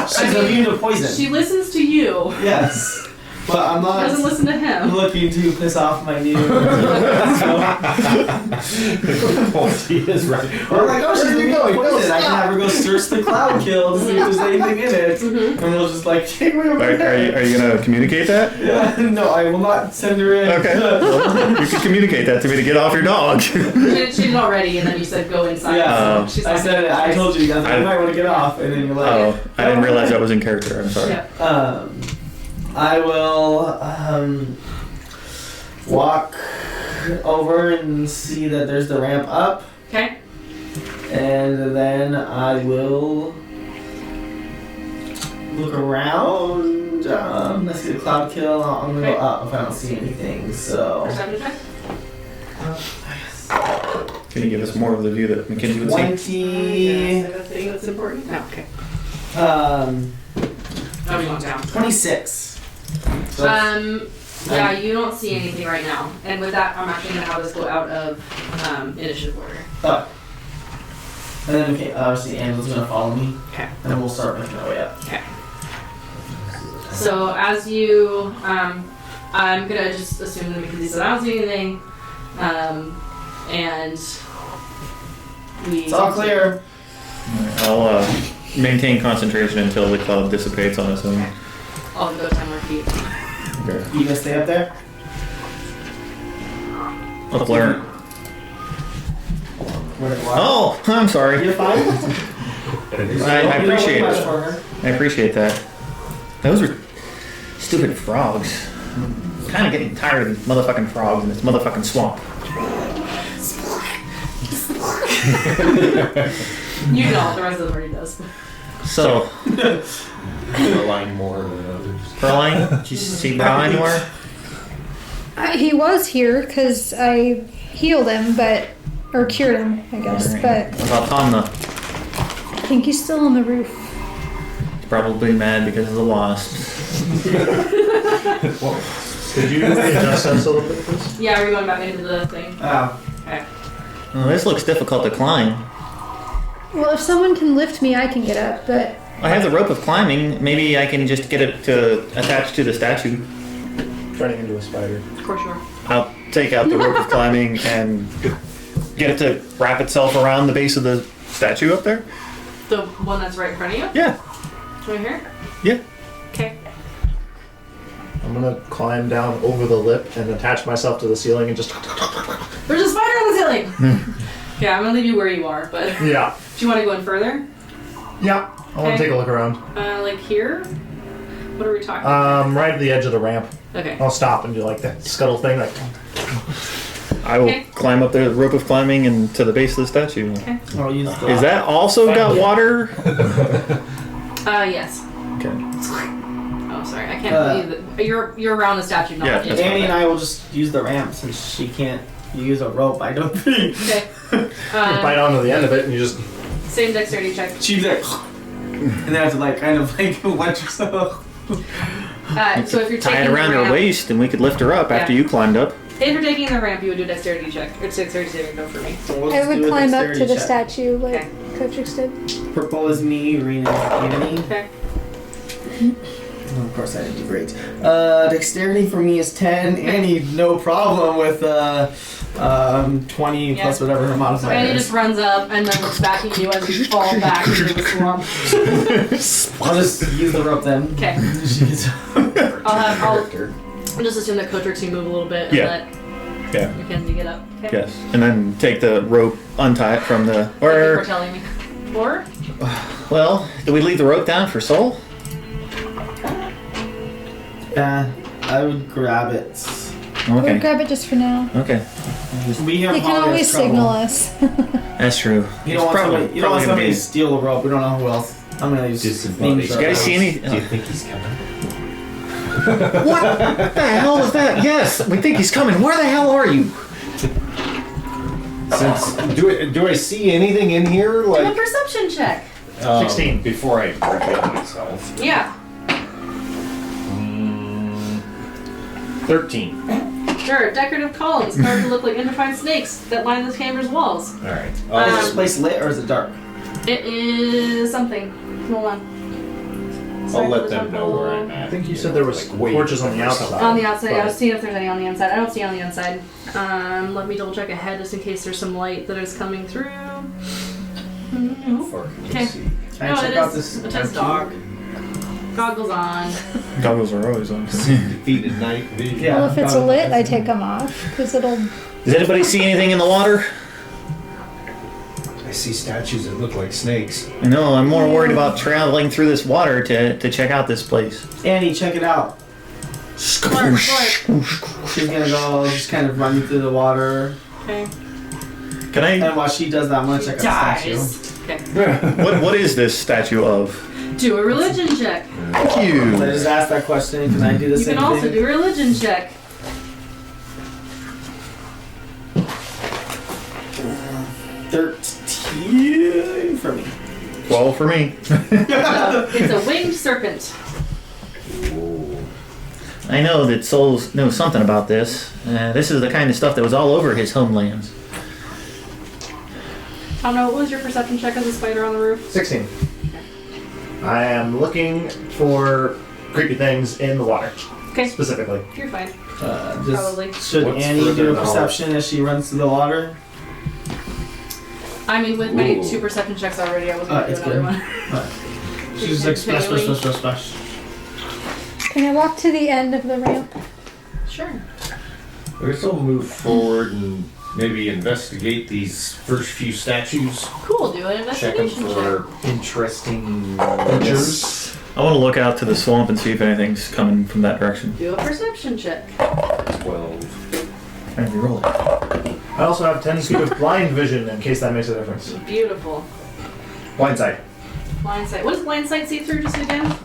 Speaker 4: she's immune to poison.
Speaker 2: She listens to you.
Speaker 4: Yes, but I'm
Speaker 2: She
Speaker 4: not
Speaker 2: doesn't listen to him.
Speaker 4: looking to piss off my new.
Speaker 6: He is right.
Speaker 4: We're like, oh, she's
Speaker 6: Where are you
Speaker 4: immune to
Speaker 6: going?
Speaker 4: poison. I can have her go search the cloud kill to see if there's anything in it,
Speaker 2: Mhm.
Speaker 4: and we'll just like take me over
Speaker 3: Are you gonna communicate that?
Speaker 4: Yeah, no, I will not send her in.
Speaker 3: Okay. Well, you can communicate that to me to get off your dog.
Speaker 2: She did already, and then you said go inside.
Speaker 4: Yeah,
Speaker 2: so she's
Speaker 4: I
Speaker 2: not
Speaker 4: said it. I told you guys I
Speaker 3: I-
Speaker 4: might want to get off, and then you're like,
Speaker 3: Oh, I didn't realize that was in character. I'm sorry.
Speaker 2: Yeah.
Speaker 4: I will walk over and see that there's the ramp up,
Speaker 2: Okay.
Speaker 4: and then I will look around. Let's see the cloud kill. I'm gonna go up if I don't see anything. So
Speaker 2: Perception check.
Speaker 3: Can you give us more of the view that Mackenzie would see?
Speaker 4: 20.
Speaker 2: Is that a thing that's important? No. Okay. Oh, we went down.
Speaker 4: 26. So that's-
Speaker 2: Yeah, you don't see anything right now. And with that, I'm actually gonna have this go out of initiative order.
Speaker 4: Up. And then obviously Angel's gonna follow me.
Speaker 2: Okay.
Speaker 4: And then we'll start making our way up.
Speaker 2: Okay. So as you, I'm gonna just assume that Mackenzie said I don't see anything, and we.
Speaker 4: It's all clear.
Speaker 3: I'll maintain concentration until the cloud dissipates on its own.
Speaker 2: I'll go 10 more feet.
Speaker 3: Okay.
Speaker 4: You gonna stay up there?
Speaker 3: Up where?
Speaker 4: Where?
Speaker 3: Oh, I'm sorry.
Speaker 4: You're fine.
Speaker 3: I appreciate it. I appreciate that. Those were stupid frogs. I'm kind of getting tired of these motherfucking frogs in this motherfucking swamp.
Speaker 2: You know, the rest of the party does.
Speaker 3: So,
Speaker 6: Caroline more than others.
Speaker 3: Caroline, did you see Bra anywhere?
Speaker 7: He was here because I healed him, or cured him, I guess.
Speaker 3: Alright.
Speaker 7: But
Speaker 3: What about Tomna?
Speaker 7: I think he's still on the roof.
Speaker 3: He's probably mad because of the wasps.
Speaker 1: Could you adjust us a little bit, please?
Speaker 2: Yeah, are we going back into the thing?
Speaker 4: Oh.
Speaker 2: Okay.
Speaker 3: Well, this looks difficult to climb.
Speaker 7: Well, if someone can lift me, I can get up. But
Speaker 3: I have the rope of climbing. Maybe I can just get it to attach to the statue.
Speaker 1: Turning into a spider.
Speaker 2: Of course you are.
Speaker 3: I'll take out the rope of climbing and get it to wrap itself around the base of the statue up there.
Speaker 2: The one that's right in front of you?
Speaker 3: Yeah.
Speaker 2: Right here?
Speaker 3: Yeah.
Speaker 2: Okay.
Speaker 1: I'm gonna climb down over the lip and attach myself to the ceiling and just.
Speaker 2: There's a spider on the ceiling! Yeah, I'm gonna leave you where you are, but
Speaker 1: Yeah.
Speaker 2: do you want to go in further?
Speaker 1: Yeah. I want
Speaker 2: Okay.
Speaker 1: to take a look around.
Speaker 2: Like here? What are we talking about?
Speaker 1: Right at the edge of the ramp.
Speaker 2: Okay.
Speaker 1: I'll stop and do like that scuttle thing, like.
Speaker 3: I will
Speaker 2: Okay.
Speaker 3: climb up the rope of climbing and to the base of the statue.
Speaker 2: Okay.
Speaker 4: I'll use the.
Speaker 3: Is that also got water?
Speaker 2: Yes.
Speaker 3: Okay.
Speaker 2: Oh, sorry. I can't believe that. You're around the statue, not
Speaker 3: Yeah,
Speaker 2: in.
Speaker 3: that's
Speaker 4: Annie and I will just use the ramp since she can't use a rope. I don't think.
Speaker 2: Okay.
Speaker 1: Bite onto the end of it and you just.
Speaker 2: Same dexterity check.
Speaker 4: She's like, and then have to like kind of like watch herself.
Speaker 2: So if you're
Speaker 3: Tie
Speaker 2: taking
Speaker 3: it around
Speaker 2: the
Speaker 3: her
Speaker 2: ramp,
Speaker 3: waist and we could lift her up after
Speaker 2: Yeah.
Speaker 3: you climbed up.
Speaker 2: if you're taking the ramp, you would do a dexterity check. Or dexterity saving throw for me.
Speaker 4: So we'll
Speaker 7: I
Speaker 4: just
Speaker 7: would
Speaker 4: do a
Speaker 7: climb up to
Speaker 4: dexterity
Speaker 7: the
Speaker 4: check.
Speaker 7: statue like
Speaker 2: Okay.
Speaker 7: Coachix did.
Speaker 4: Purple is me, green is Annie.
Speaker 2: Okay.
Speaker 4: Well, of course, I didn't do great. Dexterity for me is 10. Annie, no problem with 20
Speaker 2: Yeah.
Speaker 4: plus whatever her
Speaker 2: So
Speaker 4: modifier
Speaker 2: Annie
Speaker 4: is.
Speaker 2: just runs up and then looks back at you as you fall back into the swamp.
Speaker 4: I'll just use the rope then.
Speaker 2: Okay.
Speaker 4: Jeez.
Speaker 2: I'll just assume that Coach can move a little bit and
Speaker 3: Yeah.
Speaker 2: let
Speaker 3: Yeah.
Speaker 2: Mackenzie get up. Okay.
Speaker 3: Yes. And then take the rope, untie it from the.
Speaker 2: Thank you for
Speaker 3: Or,
Speaker 2: telling me. Or?
Speaker 3: well, do we leave the rope down for Soul?
Speaker 4: I would grab it.
Speaker 7: We'll
Speaker 3: Okay.
Speaker 7: grab it just for now.
Speaker 3: Okay.
Speaker 4: We have
Speaker 7: You can always signal us.
Speaker 3: That's true.
Speaker 4: You don't want somebody, you don't want somebody to steal the rope. We don't know who else. I'm gonna use
Speaker 5: Disembodied.
Speaker 4: names.
Speaker 3: You guys see any?
Speaker 5: Do you think he's coming?
Speaker 3: What the hell is that? Yes, we think he's coming. Where the hell are you?
Speaker 6: Since do I see anything in here
Speaker 2: Do a
Speaker 6: like
Speaker 2: perception check.
Speaker 1: 16.
Speaker 6: before I reveal myself?
Speaker 2: Yeah.
Speaker 6: 13.
Speaker 2: Sure. Decorative columns carved to look like intertwined snakes that line the chamber's walls.
Speaker 6: All right.
Speaker 4: Is
Speaker 2: Um,
Speaker 4: this place lit or is it dark?
Speaker 2: It is something. Hold on.
Speaker 6: I'll let them know where I'm at.
Speaker 1: I think you said there was torches on the outside.
Speaker 2: On the outside, I was
Speaker 1: But-
Speaker 2: seeing if there's any on the inside. I don't see on the inside. Let me double check ahead just in case there's some light that is coming through.
Speaker 6: Far can you
Speaker 2: Okay.
Speaker 6: see?
Speaker 4: Can
Speaker 2: No,
Speaker 4: I check
Speaker 2: it
Speaker 4: out
Speaker 2: is.
Speaker 4: this?
Speaker 2: It is dark. Goggles on.
Speaker 3: Goggles are always on.
Speaker 6: Defeated night vision.
Speaker 4: Yeah.
Speaker 7: Well, if it's lit, I take them off because it'll.
Speaker 3: Does anybody see anything in the water?
Speaker 6: I see statues that look like snakes.
Speaker 3: I know, I'm more worried about traveling through this water to check out this place.
Speaker 4: Annie, check it out.
Speaker 2: Clark, Clark.
Speaker 4: She's gonna go just kind of run through the water.
Speaker 2: Okay.
Speaker 3: Can I?
Speaker 4: And while she does that, I'm gonna check out the statue.
Speaker 2: Dies. Okay.
Speaker 3: What is this statue of?
Speaker 2: Do a religion check.
Speaker 3: Thank
Speaker 4: I
Speaker 3: you.
Speaker 4: just asked that question because I do the
Speaker 2: You
Speaker 4: same
Speaker 2: can also
Speaker 4: thing.
Speaker 2: do a religion check.
Speaker 4: 13 for me.
Speaker 3: 12 for me.
Speaker 2: It's a winged serpent.
Speaker 3: I know that Souls knows something about this. This is the kind of stuff that was all over his homelands.
Speaker 2: Oh no, what was your perception check as a spider on the roof?
Speaker 1: 16. I am looking for creepy things in the water,
Speaker 2: Okay,
Speaker 1: specifically.
Speaker 2: you're fine.
Speaker 4: Probably. Should
Speaker 6: What's
Speaker 4: Annie
Speaker 6: further
Speaker 4: do a
Speaker 6: knowledge?
Speaker 4: perception as she runs through the water?
Speaker 2: I mean, with my
Speaker 6: Ooh.
Speaker 2: 2 perception checks already, I wasn't going to
Speaker 4: It's
Speaker 2: do another
Speaker 4: good.
Speaker 2: one.
Speaker 4: She's like splash, splash, splash, splash, splash.
Speaker 7: Can I walk to the end of the ramp?
Speaker 2: Sure.
Speaker 6: I guess I'll move forward and maybe investigate these first few statues.
Speaker 2: Cool, do an
Speaker 6: Check them
Speaker 2: investigation check.
Speaker 6: for interesting
Speaker 1: Pictures.
Speaker 3: I want to look out to the swamp and see if anything's coming from that direction.
Speaker 2: Do a perception check.
Speaker 6: 12.
Speaker 3: And reroll it.
Speaker 1: I also have 10 feet of blind vision in case that makes a difference.
Speaker 2: Beautiful.
Speaker 1: Blind sight.
Speaker 2: Blind sight. What does blind sight see through just again?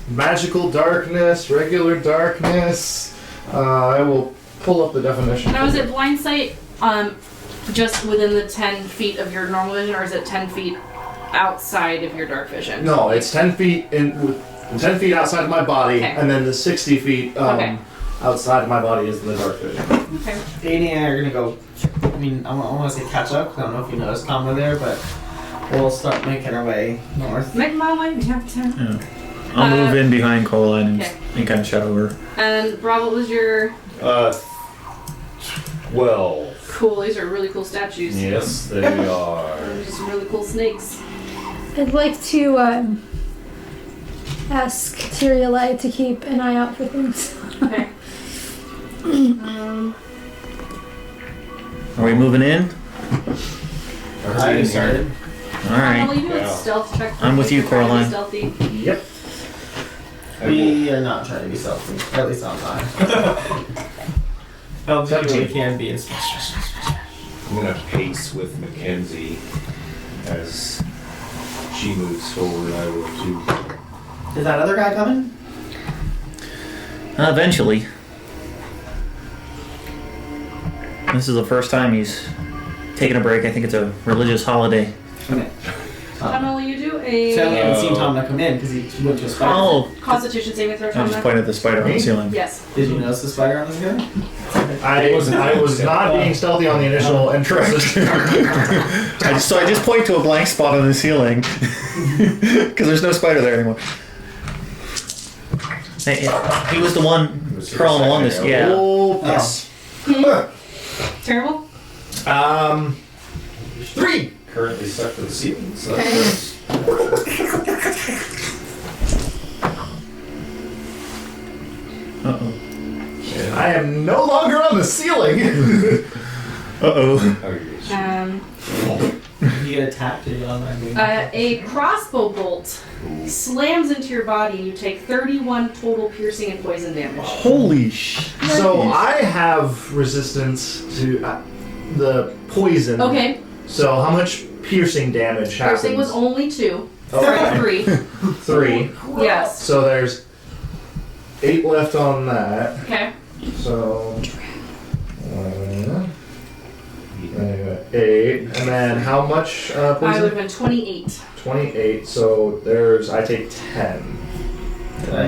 Speaker 1: Magical darkness, regular darkness. I will pull up the definition.
Speaker 2: Now, is it blind sight just within the 10 feet of your normal vision, or is it 10 feet outside of your dark vision?
Speaker 1: No, it's 10 feet 10 feet outside of my body,
Speaker 2: Okay.
Speaker 1: and then the 60 feet
Speaker 2: Okay.
Speaker 1: outside of my body is the dark vision.
Speaker 2: Okay.
Speaker 4: Annie and I are gonna go. I mean, I want to say catch up. 'Cause I don't know if you noticed Kama there, but we'll start making our way north.
Speaker 2: Make my way downtown.
Speaker 3: Yeah. I'll move in behind Coraline and,
Speaker 2: okay.
Speaker 3: and kind of shadow her.
Speaker 2: And Rob, what was your
Speaker 6: 12.
Speaker 2: cool? These are really cool statues.
Speaker 6: Yes, they are.
Speaker 2: They're just really cool snakes.
Speaker 7: I'd like to ask Tyrielai to keep an eye out for things.
Speaker 2: Okay.
Speaker 3: Are we moving in?
Speaker 4: I decided.
Speaker 3: All right.
Speaker 2: Will you do a
Speaker 6: Yeah.
Speaker 2: stealth check?
Speaker 3: I'm with you,
Speaker 2: If you're trying to be
Speaker 3: Coraline.
Speaker 2: Stealthy.
Speaker 1: Yep.
Speaker 4: We are not trying to be stealthy. At least I'm not. How big we
Speaker 1: 17.
Speaker 4: can be in smash, smash, smash, smash.
Speaker 6: I'm gonna pace with Mackenzie as she moves forward. I will too.
Speaker 4: Is that other guy coming?
Speaker 3: Eventually. This is the first time he's taking a break. I think it's a religious holiday.
Speaker 4: Okay.
Speaker 2: Tom, will you do a
Speaker 4: So I haven't seen Tom come in because he went to a spider.
Speaker 3: Oh!
Speaker 2: Constitution saving throw?
Speaker 3: I
Speaker 2: Tom,
Speaker 3: just pointed at the spider on the ceiling.
Speaker 2: Yes.
Speaker 4: Did you notice the spider on this guy?
Speaker 1: I was not being stealthy on the initial entrance.
Speaker 3: So I just point to a blank spot on the ceiling because there's no spider there anymore. Hey, he was the one crawling along this. Yeah.
Speaker 1: Oh, yes.
Speaker 2: Terrible.
Speaker 1: 3.
Speaker 6: Currently stuck to the ceiling. So
Speaker 2: Okay.
Speaker 6: that's
Speaker 3: Uh-oh.
Speaker 1: I am no longer on the ceiling.
Speaker 3: Uh-oh.
Speaker 4: You get attacked or you're on that movie.
Speaker 2: A crossbow bolt slams into your body and you take 31 total piercing and poison damage.
Speaker 3: Holy sh...
Speaker 1: So I have resistance to the poison.
Speaker 2: Okay,
Speaker 1: So how much piercing damage happens?
Speaker 2: piercing was only 2.
Speaker 1: Okay.
Speaker 2: 3.
Speaker 1: 3.
Speaker 2: Yes.
Speaker 1: So there's 8 left on that.
Speaker 2: Okay.
Speaker 1: So 8, and then how much
Speaker 2: I would
Speaker 1: poison?
Speaker 2: have been 28.
Speaker 1: 28. So I take 10. I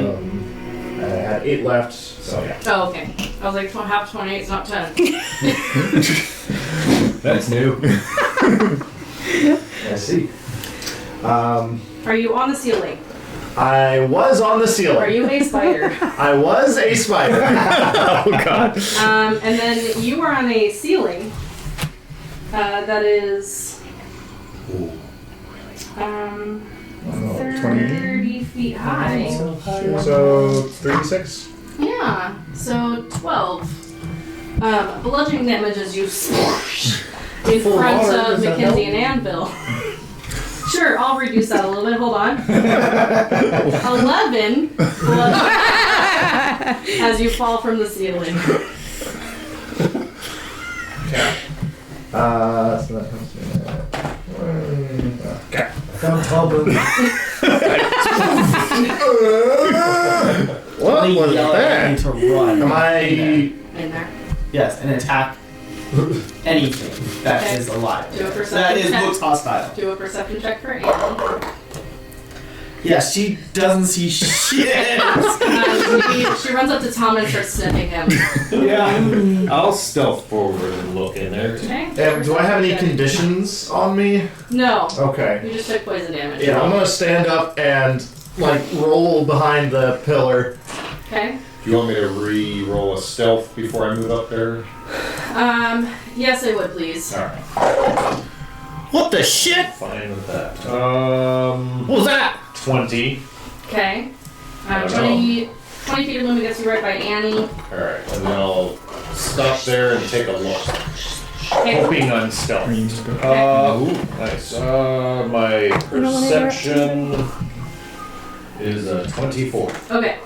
Speaker 1: had 8 left. So yeah.
Speaker 2: Oh, okay. I was like, half 28 is not 10.
Speaker 6: That's new.
Speaker 1: I see.
Speaker 2: Are you on the ceiling?
Speaker 1: I was on the ceiling.
Speaker 2: Are you a spider?
Speaker 1: I was a spider.
Speaker 3: Oh, God.
Speaker 2: And then you are on a ceiling that is 30 feet high.
Speaker 1: So 36.
Speaker 2: Yeah, so 12. Bludgeoning damage as you smash in
Speaker 1: Full
Speaker 2: front
Speaker 1: water,
Speaker 2: of
Speaker 1: does that
Speaker 2: Mackenzie
Speaker 1: help?
Speaker 2: and Anvil. Sure, I'll reduce that a little bit. Hold on. 11 bludgeoning as you fall from the ceiling.
Speaker 1: So that comes to okay. What
Speaker 4: They
Speaker 1: was
Speaker 4: yell at me
Speaker 1: that?
Speaker 4: to run.
Speaker 1: Am I?
Speaker 2: In there.
Speaker 4: Yes, and attack anything that
Speaker 2: Okay.
Speaker 4: is alive.
Speaker 2: Do a perception
Speaker 4: That is
Speaker 2: check.
Speaker 4: looks hostile.
Speaker 2: Do a perception check for Anne.
Speaker 4: Yeah, she doesn't see shit.
Speaker 2: She runs up to Tom and starts sniffing him.
Speaker 6: Yeah. I'll stealth forward and look in there.
Speaker 2: Okay.
Speaker 1: Do I have any conditions on me?
Speaker 2: No.
Speaker 1: Okay.
Speaker 2: You just took poison damage.
Speaker 1: Yeah, I'm gonna stand up and like roll behind the pillar.
Speaker 2: Okay.
Speaker 6: Do you want me to re-roll a stealth before I move up there?
Speaker 2: Yes, I would, please.
Speaker 6: Alright.
Speaker 3: What the shit?
Speaker 6: Fine with that.
Speaker 3: What was that?
Speaker 6: 20.
Speaker 2: Okay.
Speaker 6: I don't
Speaker 2: 20 feet of movement gets you right by Annie.
Speaker 6: Alright, and then I'll stop there and take a look.
Speaker 2: Okay.
Speaker 6: Hoping I'm stealthy. Ooh, nice. My perception is a 24.
Speaker 2: Okay.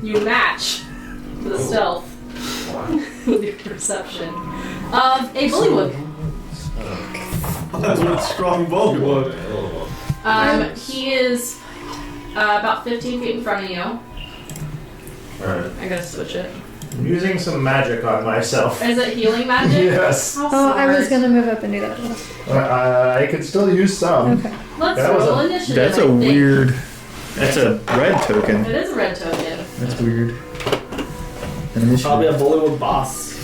Speaker 2: You match the stealth with your perception of a bullywug.
Speaker 4: That's what strong bullywug.
Speaker 2: He is about 15 feet in front of you.
Speaker 6: Alright.
Speaker 2: I gotta switch it.
Speaker 1: I'm using some magic on myself.
Speaker 2: Is it healing magic?
Speaker 1: Yes.
Speaker 2: How
Speaker 7: Oh, I was
Speaker 2: smart.
Speaker 7: gonna move up and do that.
Speaker 1: I could still use some.
Speaker 7: Okay.
Speaker 2: Let's
Speaker 1: That was
Speaker 2: roll
Speaker 1: a-
Speaker 2: initiative.
Speaker 3: That's
Speaker 2: I
Speaker 3: a
Speaker 2: think.
Speaker 3: weird. That's a red token.
Speaker 2: It is a red token.
Speaker 3: That's weird. An
Speaker 4: Probably
Speaker 3: initiative.
Speaker 4: a bullywug boss.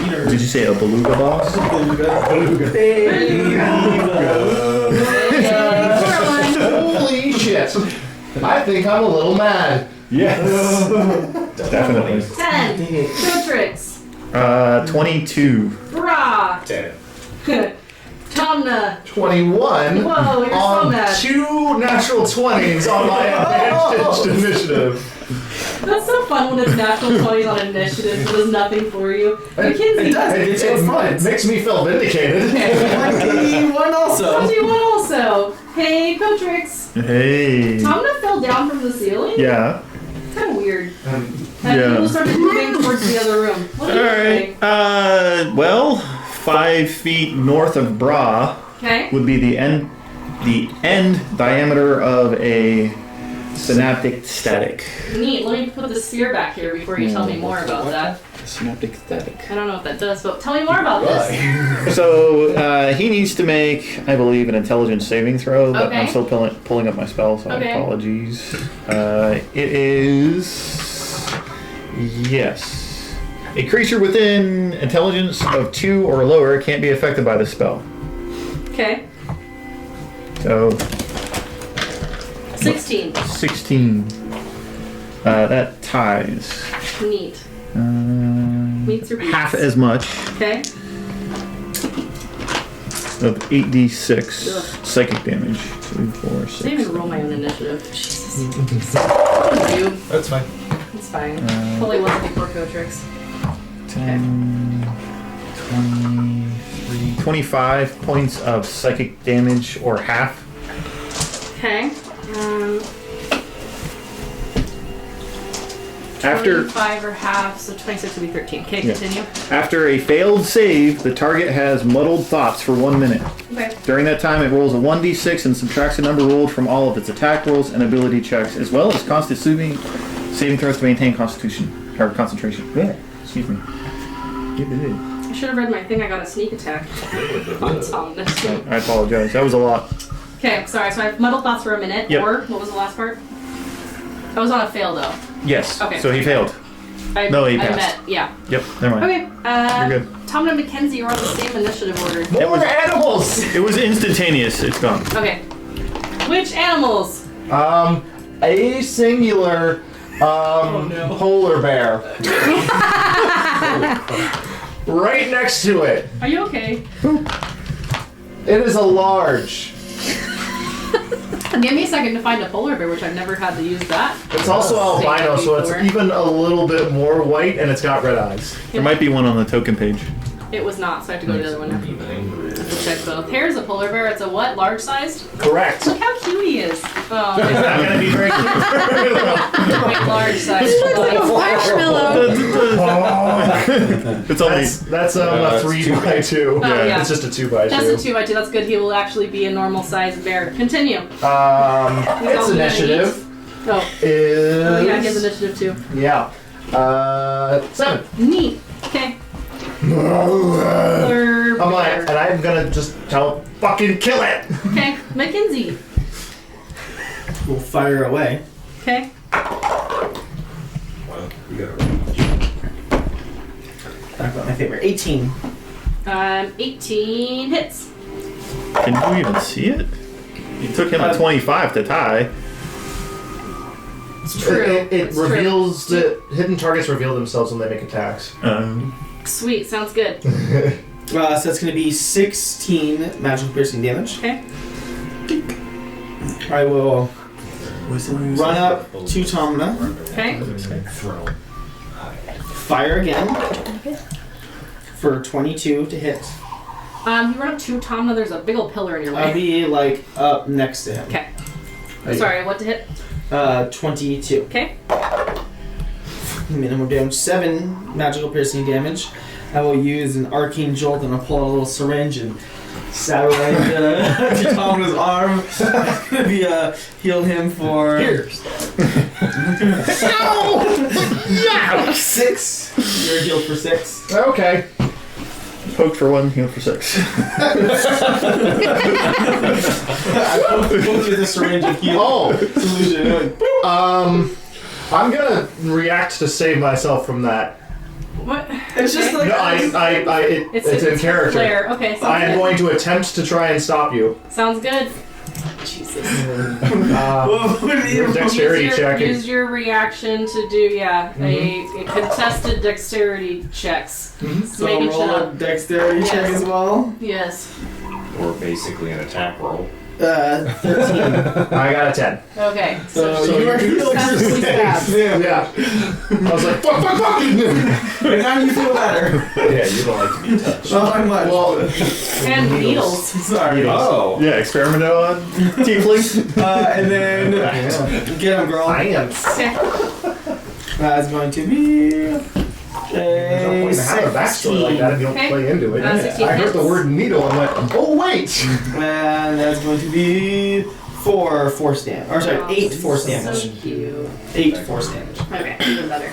Speaker 3: Did you say a beluga boss?
Speaker 1: Holy shit! I think I'm a little mad.
Speaker 3: Yes. Definitely.
Speaker 2: 10. Filtrix.
Speaker 3: 22.
Speaker 2: Brah.
Speaker 6: 10.
Speaker 2: Tomna.
Speaker 1: 21
Speaker 2: Whoa, you're so
Speaker 1: on
Speaker 2: mad.
Speaker 1: 2 natural 20s on my advanced initiative.
Speaker 2: That's so fun when it's natural 20s on initiative and does nothing for you. Mackenzie.
Speaker 4: It does. It gets
Speaker 1: It
Speaker 4: points.
Speaker 1: makes me feel vindicated.
Speaker 4: 21 also.
Speaker 2: 21 also. Hey, Filtrix.
Speaker 3: Hey.
Speaker 2: Tomna fell down from the ceiling?
Speaker 3: Yeah.
Speaker 2: Kind of weird. And
Speaker 3: Yeah.
Speaker 2: people started moving towards the other room. What
Speaker 3: All
Speaker 2: do you
Speaker 3: right.
Speaker 2: think?
Speaker 3: Well, 5 feet north of Bra
Speaker 2: Okay.
Speaker 3: would be the end diameter of a synaptic static.
Speaker 2: Neat. Let me put the spear back here before you tell me more about that.
Speaker 3: Synaptic static.
Speaker 2: I don't know what that does, but tell me more about this.
Speaker 3: So he needs to make, I believe, an intelligence saving throw, but I'm
Speaker 2: Okay.
Speaker 3: still pulling up my spell, so
Speaker 2: Okay.
Speaker 3: apologies. It is yes. A creature within intelligence of 2 or lower can't be affected by this spell.
Speaker 2: Okay.
Speaker 3: So
Speaker 2: 16.
Speaker 3: 16. That ties.
Speaker 2: Neat. Meets your beats.
Speaker 3: Half as much
Speaker 2: Okay.
Speaker 3: of 8d6
Speaker 2: Ugh.
Speaker 3: psychic damage. 2, 4,
Speaker 2: I didn't
Speaker 3: 6.
Speaker 2: even roll my own initiative. Jesus. You.
Speaker 6: That's fine.
Speaker 2: It's fine. Probably wasn't before Cotrix.
Speaker 3: 10, 23, 25 points of psychic damage, or half.
Speaker 2: Okay.
Speaker 3: After
Speaker 2: 5 or half, so 26 would be 13. Okay,
Speaker 3: Yeah.
Speaker 2: continue.
Speaker 3: after a failed save, the target has muddled thoughts for 1 minute.
Speaker 2: Okay.
Speaker 3: During that time, it rolls a 1d6 and subtracts the number rolled from all of its attack rolls and ability checks, as well as constituting saving throws to maintain constitution or concentration. Yeah, excuse me.
Speaker 2: I should have read my thing. I got a sneak attack on Tom.
Speaker 3: I apologize. That was a lot.
Speaker 2: Okay, sorry. So I have muddled thoughts for a minute.
Speaker 3: Yep.
Speaker 2: Or what was the last part? I was on a fail though.
Speaker 3: Yes.
Speaker 2: Okay.
Speaker 3: So he failed.
Speaker 2: No,
Speaker 3: he
Speaker 2: I
Speaker 3: passed.
Speaker 2: met. Yeah.
Speaker 3: Yep. Never mind.
Speaker 2: Okay.
Speaker 3: You're good.
Speaker 2: Tom and Mackenzie are on the same initiative order.
Speaker 1: More animals!
Speaker 3: It was instantaneous. It's gone.
Speaker 2: Okay. Which animals?
Speaker 1: A singular polar bear. Right next to it.
Speaker 2: Are you okay?
Speaker 1: It is a large.
Speaker 2: Give me a second to find a polar bear, which I've never had to use that.
Speaker 1: It's also albino, so it's even a little bit more white, and it's got red eyes.
Speaker 3: There might be one on the token page.
Speaker 2: It was not, so I have to go to the other one now. I have to check both. Here's a polar bear. It's a what? Large sized?
Speaker 1: Correct.
Speaker 2: Look how cute he is. Oh,
Speaker 1: It's not gonna be very cute.
Speaker 2: quite large sized.
Speaker 7: It looks like a marshmallow.
Speaker 3: It's only.
Speaker 1: That's a 3x2.
Speaker 2: Oh, yeah.
Speaker 1: It's just a 2x2.
Speaker 2: That's a 2x2. That's good. He will actually be a normal sized bear. Continue.
Speaker 1: Its
Speaker 2: all
Speaker 1: initiative
Speaker 2: Oh,
Speaker 1: is
Speaker 2: oh yeah, he has initiative too.
Speaker 1: yeah. 7.
Speaker 2: Neat. Okay.
Speaker 1: I'm like, and I'm gonna just tell fucking kill it.
Speaker 2: Okay, Mackenzie.
Speaker 4: We'll fire away.
Speaker 2: Okay.
Speaker 6: Well, we got to
Speaker 4: I've got my favorite. 18.
Speaker 2: 18 hits.
Speaker 3: Can you even see it? You took him at 25 to tie.
Speaker 2: It's true.
Speaker 1: It
Speaker 2: It's true.
Speaker 1: reveals that hidden targets reveal themselves when they make attacks.
Speaker 2: Sweet, sounds good.
Speaker 4: So that's going to be 16 magical piercing damage.
Speaker 2: Okay.
Speaker 4: I will run up to Tomna,
Speaker 2: Okay.
Speaker 4: fire again for 22 to hit.
Speaker 2: You run up to Tomna, there's a big old pillar in your
Speaker 4: I'll
Speaker 2: way.
Speaker 4: be like up next to him.
Speaker 2: Okay. Sorry, what to hit?
Speaker 4: 22.
Speaker 2: Okay.
Speaker 4: Minimum damage, 7 magical piercing damage. I will use an arcane jolt and I'll pull out a little syringe and stab it right to Tomna's arm. It's gonna be heal him for.
Speaker 1: Here.
Speaker 4: 6. You're healed for 6.
Speaker 1: Okay.
Speaker 3: Poke for 1, heal for 6.
Speaker 4: I poked you the syringe and heal
Speaker 1: Oh.
Speaker 4: solution.
Speaker 1: I'm gonna react to save myself from that.
Speaker 2: What?
Speaker 4: It's just like
Speaker 1: No, it's in character.
Speaker 2: Flare. Okay, sounds
Speaker 1: I am
Speaker 2: good.
Speaker 1: going to attempt to try and stop you.
Speaker 2: Sounds good. Jesus.
Speaker 1: Dexterity check.
Speaker 2: Use your reaction to do, a contested dexterity checks.
Speaker 4: So
Speaker 2: Maybe
Speaker 4: roll a dexterity check
Speaker 2: Yes.
Speaker 4: as well.
Speaker 2: Yes.
Speaker 6: Or basically an attack roll.
Speaker 4: 13.
Speaker 1: I got a 10.
Speaker 2: Okay.
Speaker 4: So
Speaker 2: So
Speaker 4: you are healed for 6 stabs.
Speaker 1: Yeah. I was like, fuck.
Speaker 4: And now you feel better.
Speaker 6: Yeah, you don't like to be touched.
Speaker 4: Not much.
Speaker 1: Well,
Speaker 2: and needles.
Speaker 4: Sorry.
Speaker 6: Oh.
Speaker 3: Yeah, experiment on tieflings.
Speaker 4: And then get him, girl.
Speaker 1: I am.
Speaker 2: Okay.
Speaker 4: That's going to be
Speaker 1: I don't have a backstory like that if you don't
Speaker 2: Okay.
Speaker 1: play into it.
Speaker 2: 16
Speaker 1: I heard the
Speaker 2: hits.
Speaker 1: word needle and went, oh wait!
Speaker 4: And that's going to be 4 force damage. Or sorry, 8 force damage.
Speaker 2: So cute.
Speaker 4: 8 force damage.
Speaker 2: Okay, even better.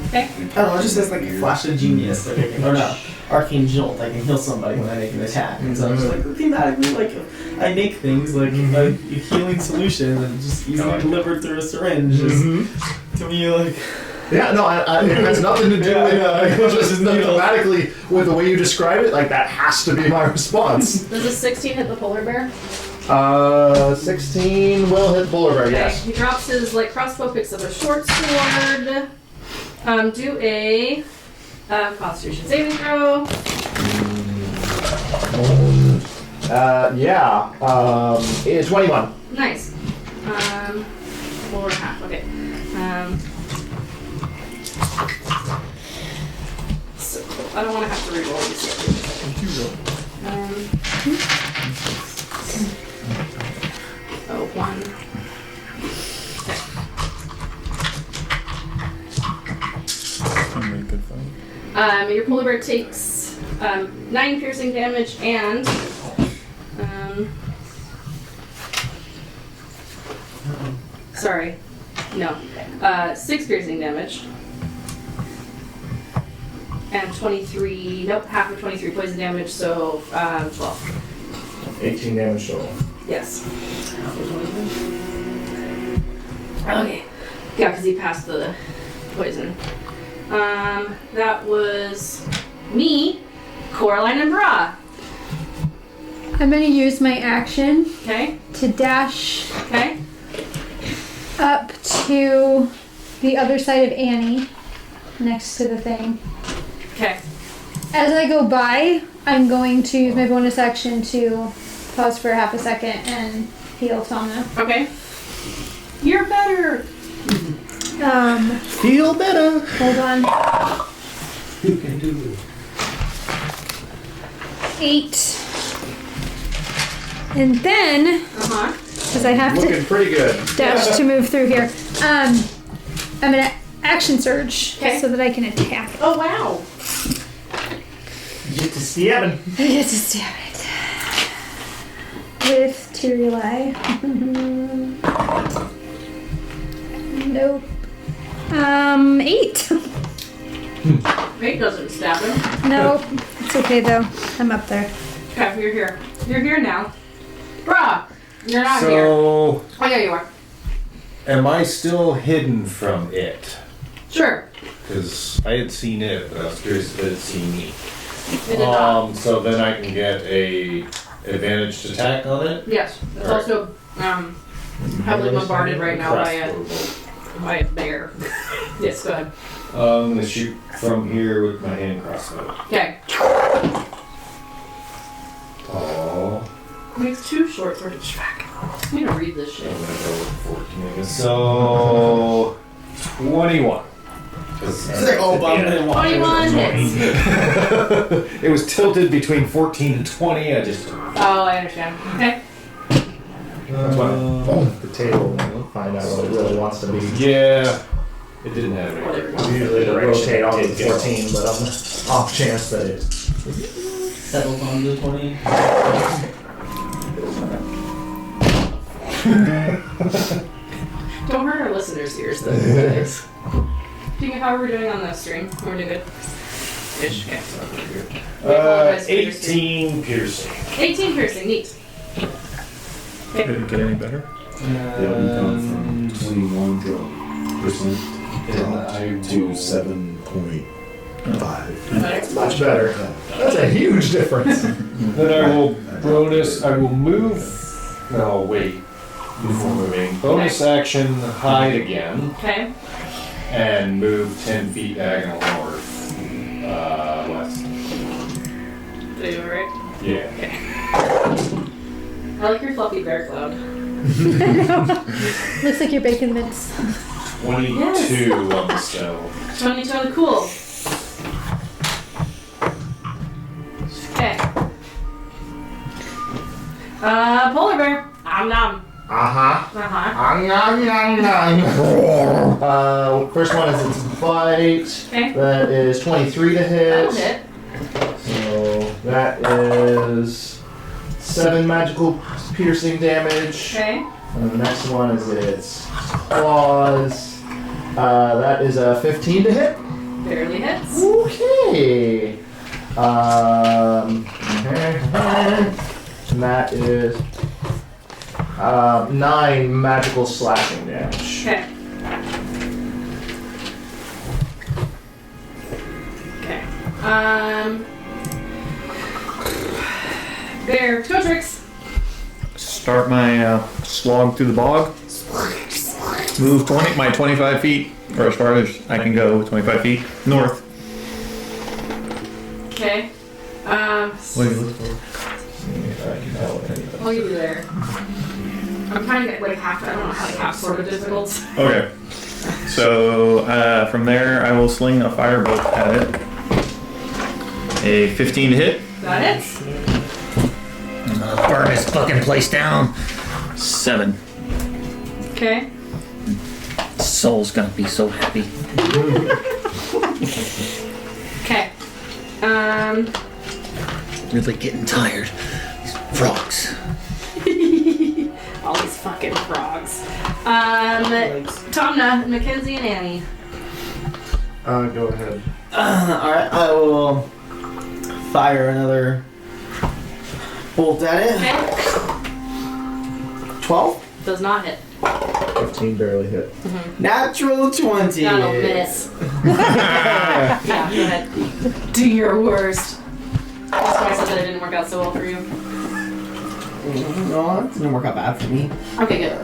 Speaker 2: Okay.
Speaker 4: I don't know, it just says like a flash of genius. Like, or no, arcane jolt. I can heal somebody when I make an attack. And so I'm just like, thematically, like, I make things like a healing solution and just easily delivered through a syringe. Is, to me, like.
Speaker 1: Yeah, no, it has nothing to do with just
Speaker 4: needles.
Speaker 1: thematically with the way you describe it. Like, that has to be my response.
Speaker 2: Does a 16 hit the polar bear?
Speaker 1: 16 will hit polar bear,
Speaker 2: Okay.
Speaker 1: yes.
Speaker 2: He drops his light crossbow, picks up a short sword. Do a Constitution saving throw.
Speaker 1: Yeah. 21.
Speaker 2: Nice. 4.5. Okay. So I don't want to have to reroll these. Oh, 1. Your polar bear takes 9 piercing damage and sorry, no, 6 piercing damage and 23. Nope, half of 23 poison damage, so 12.
Speaker 1: 18 damage total.
Speaker 2: Yes. Okay. Yeah, because he passed the poison. That was me, Coraline, and Bra.
Speaker 7: I'm gonna use my action
Speaker 2: Okay.
Speaker 7: to dash
Speaker 2: Okay.
Speaker 7: up to the other side of Annie, next to the thing.
Speaker 2: Okay.
Speaker 7: As I go by, I'm going to use my bonus action to pause for half a second and heal Tomna.
Speaker 2: Okay. You're better.
Speaker 3: Feel better.
Speaker 7: Hold on.
Speaker 5: You can do it.
Speaker 7: 8. And then, because I have to
Speaker 1: Looking pretty good.
Speaker 7: dash to move through here, I'm gonna action surge
Speaker 2: Okay.
Speaker 7: so that I can attack.
Speaker 2: Oh wow.
Speaker 1: You get to stabbing.
Speaker 7: I get to stab it. With Teary Eye. Nope. 8.
Speaker 2: Fate doesn't stab him.
Speaker 7: No, it's okay though. I'm up there.
Speaker 2: Okay, you're here. You're here now. Bruh! You're not here.
Speaker 6: So,
Speaker 2: Oh, yeah, you are.
Speaker 6: am I still hidden from it?
Speaker 2: Sure.
Speaker 6: Because I had seen it, but I was curious if it had seen me.
Speaker 2: It did not.
Speaker 6: So then I can get a advantaged attack on it?
Speaker 2: Yes. It's
Speaker 6: Alright.
Speaker 2: also heavily bombarded right now by a bear. Yes, go ahead.
Speaker 6: I'm going to shoot from here with my hand crossbow.
Speaker 2: Okay.
Speaker 6: Oh.
Speaker 2: Makes 2 short sword track. I'm gonna read this shit.
Speaker 6: I'm going to go with 14, I guess. So, 21.
Speaker 4: It's like, oh, but I'm gonna watch
Speaker 2: 21 hits.
Speaker 6: It was tilted between 14 and 20. I just.
Speaker 2: Oh, I understand. Okay.
Speaker 1: The table and find out what it really wants to be.
Speaker 6: Yeah. It didn't have any.
Speaker 1: Usually it'll rotate on to 14, but on the off chance that it
Speaker 4: Settles on the 20.
Speaker 2: Don't hurt our listeners' ears, though, guys. Do you know how we're doing on the stream? We're doing good. Ish. Okay.
Speaker 6: 18 piercing.
Speaker 2: 18 piercing. Neat.
Speaker 3: Did it get any better?
Speaker 5: Yeah, we gone from 21% to 7.5.
Speaker 2: Better.
Speaker 1: much better. That's a huge difference.
Speaker 6: Then I will bonus. I will move. No, wait. Before moving. Bonus action, hide again.
Speaker 2: Okay.
Speaker 6: And move 10 feet diagonal north. West.
Speaker 2: Did I do it right?
Speaker 6: Yeah.
Speaker 2: I like your fluffy bear cloud.
Speaker 7: Looks like you're baking mince.
Speaker 6: 22 on the stove.
Speaker 2: 22, cool. Okay. Polar bear. Nom nom.
Speaker 1: First one is its bite.
Speaker 2: Okay.
Speaker 1: That is 23 to hit.
Speaker 2: That'll hit.
Speaker 1: So that is 7 magical piercing damage.
Speaker 2: Okay.
Speaker 1: And the next one is its claws. That is a 15 to hit.
Speaker 2: Barely hits.
Speaker 1: Okay. And that is 9 magical slashing damage.
Speaker 2: Okay. Okay. Bear, go tricks.
Speaker 3: Start my slog through the bog. Move 25 feet, or as far as I can go, 25 feet north.
Speaker 2: Okay.
Speaker 3: What are you looking for?
Speaker 2: I'll give you there. I'm trying to get like half, I don't know how to half sort of difficult.
Speaker 3: Okay. So from there, I will sling a firebolt at it. A 15 to hit.
Speaker 2: That hits.
Speaker 3: I'm gonna burn this fucking place down. 7.
Speaker 2: Okay.
Speaker 3: Soul's gonna be so happy.
Speaker 2: Okay.
Speaker 3: Really getting tired. These frogs.
Speaker 2: All these fucking frogs. Tomna, Mackenzie, and Annie.
Speaker 1: Go ahead.
Speaker 4: Alright, I will fire another bolt at it.
Speaker 2: Okay.
Speaker 4: 12.
Speaker 2: Does not hit.
Speaker 1: 15 barely hit.
Speaker 4: Natural 20.
Speaker 2: That'll miss. Yeah, go ahead. Do your worst. That's why I said that it didn't work out so well for you.
Speaker 4: No, it didn't work out bad for me.
Speaker 2: Okay, good.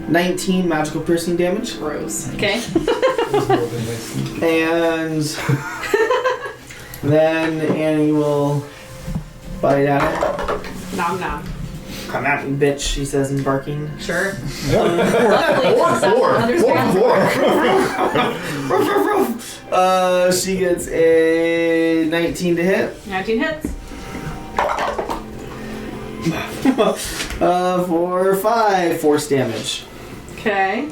Speaker 4: 19 magical piercing damage.
Speaker 2: Gross. Okay.
Speaker 4: And then Annie will bite at it.
Speaker 2: Nom nom.
Speaker 4: Come at me, bitch, she says in barking.
Speaker 2: Sure. Luckily,
Speaker 4: She gets a 19 to hit.
Speaker 2: 19 hits.
Speaker 4: For 5 force damage.
Speaker 2: Okay.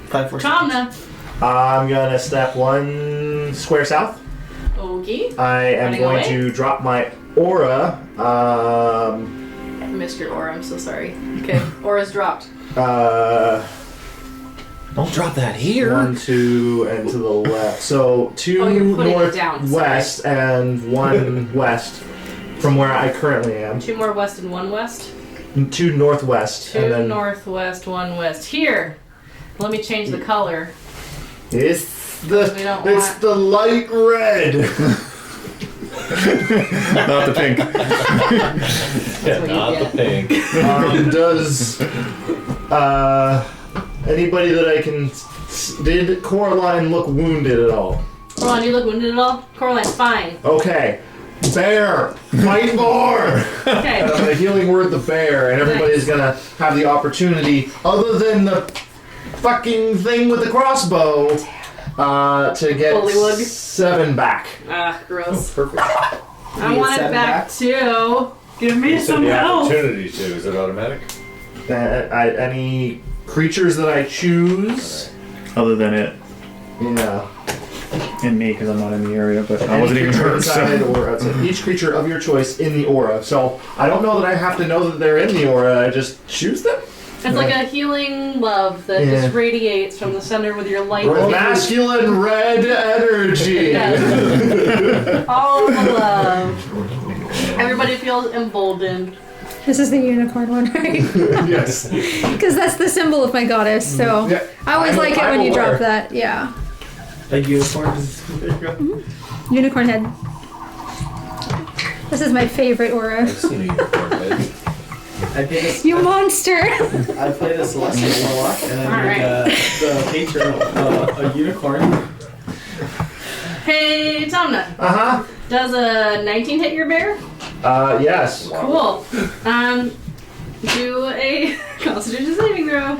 Speaker 4: 5 force damage.
Speaker 2: Tomna.
Speaker 1: I'm gonna step 1 square south.
Speaker 2: Okay.
Speaker 1: I am
Speaker 2: Running
Speaker 1: going
Speaker 2: away?
Speaker 1: to drop my aura
Speaker 2: missed your aura. I'm so sorry. Okay, aura's dropped.
Speaker 3: Don't drop that here.
Speaker 1: 1, 2, and to the left. So 2
Speaker 2: Oh, you're putting it down,
Speaker 1: northwest and 1 west from where I currently am.
Speaker 2: 2 more west and 1 west.
Speaker 1: 2 northwest.
Speaker 2: 2
Speaker 1: and then
Speaker 2: northwest, 1 west. Here. Let me change the color.
Speaker 1: It's
Speaker 2: We don't
Speaker 1: it's
Speaker 2: want-
Speaker 1: the light red.
Speaker 3: Not the pink.
Speaker 6: Yeah,
Speaker 2: what you
Speaker 6: not the
Speaker 2: get.
Speaker 6: pink.
Speaker 1: Does anybody that I can did Coraline look wounded at all?
Speaker 2: Coraline, you look wounded at all? Coraline's fine.
Speaker 1: Okay. Bear, fight more!
Speaker 2: Okay.
Speaker 1: And I'm gonna healing word the bear, and everybody's gonna have the opportunity, other than the fucking thing with the crossbow, to get
Speaker 2: Bullywug.
Speaker 1: 7 back.
Speaker 2: Ah, gross.
Speaker 1: Perfect.
Speaker 2: I
Speaker 4: need
Speaker 2: want it
Speaker 4: 7
Speaker 2: back too. Give me
Speaker 6: You said
Speaker 2: some
Speaker 6: the
Speaker 2: help.
Speaker 6: opportunity to. Is it automatic?
Speaker 1: Any creatures that I choose,
Speaker 3: Other than it
Speaker 1: yeah.
Speaker 3: and me, because I'm not in the area, but I
Speaker 1: Any
Speaker 3: wasn't even
Speaker 1: creature
Speaker 3: hurt.
Speaker 1: inside
Speaker 3: So.
Speaker 1: or outside. Each creature of your choice in the aura. So I don't know that I have to know that they're in the aura. I just choose them.
Speaker 2: It's like a healing love that
Speaker 1: Yeah.
Speaker 2: just radiates from the center with your light.
Speaker 1: With masculine red energy.
Speaker 2: Yes. All the love. Everybody feels emboldened.
Speaker 7: This is the unicorn one, right?
Speaker 1: Yes.
Speaker 7: Because that's the symbol of my goddess. So
Speaker 1: Yeah.
Speaker 7: I always like it
Speaker 1: I'm
Speaker 7: when you
Speaker 1: aware.
Speaker 7: drop that. Yeah.
Speaker 4: A unicorn is there you go.
Speaker 7: Unicorn head. This is my favorite aura.
Speaker 6: I've seen a unicorn head.
Speaker 4: I played a,
Speaker 7: You monster!
Speaker 4: I played a celestial warlock, and I made the patron a unicorn.
Speaker 2: Hey, Tomna,
Speaker 1: Uh
Speaker 2: does a 19 hit your bear?
Speaker 1: huh. Yes.
Speaker 2: Cool. Do a Constitution saving throw.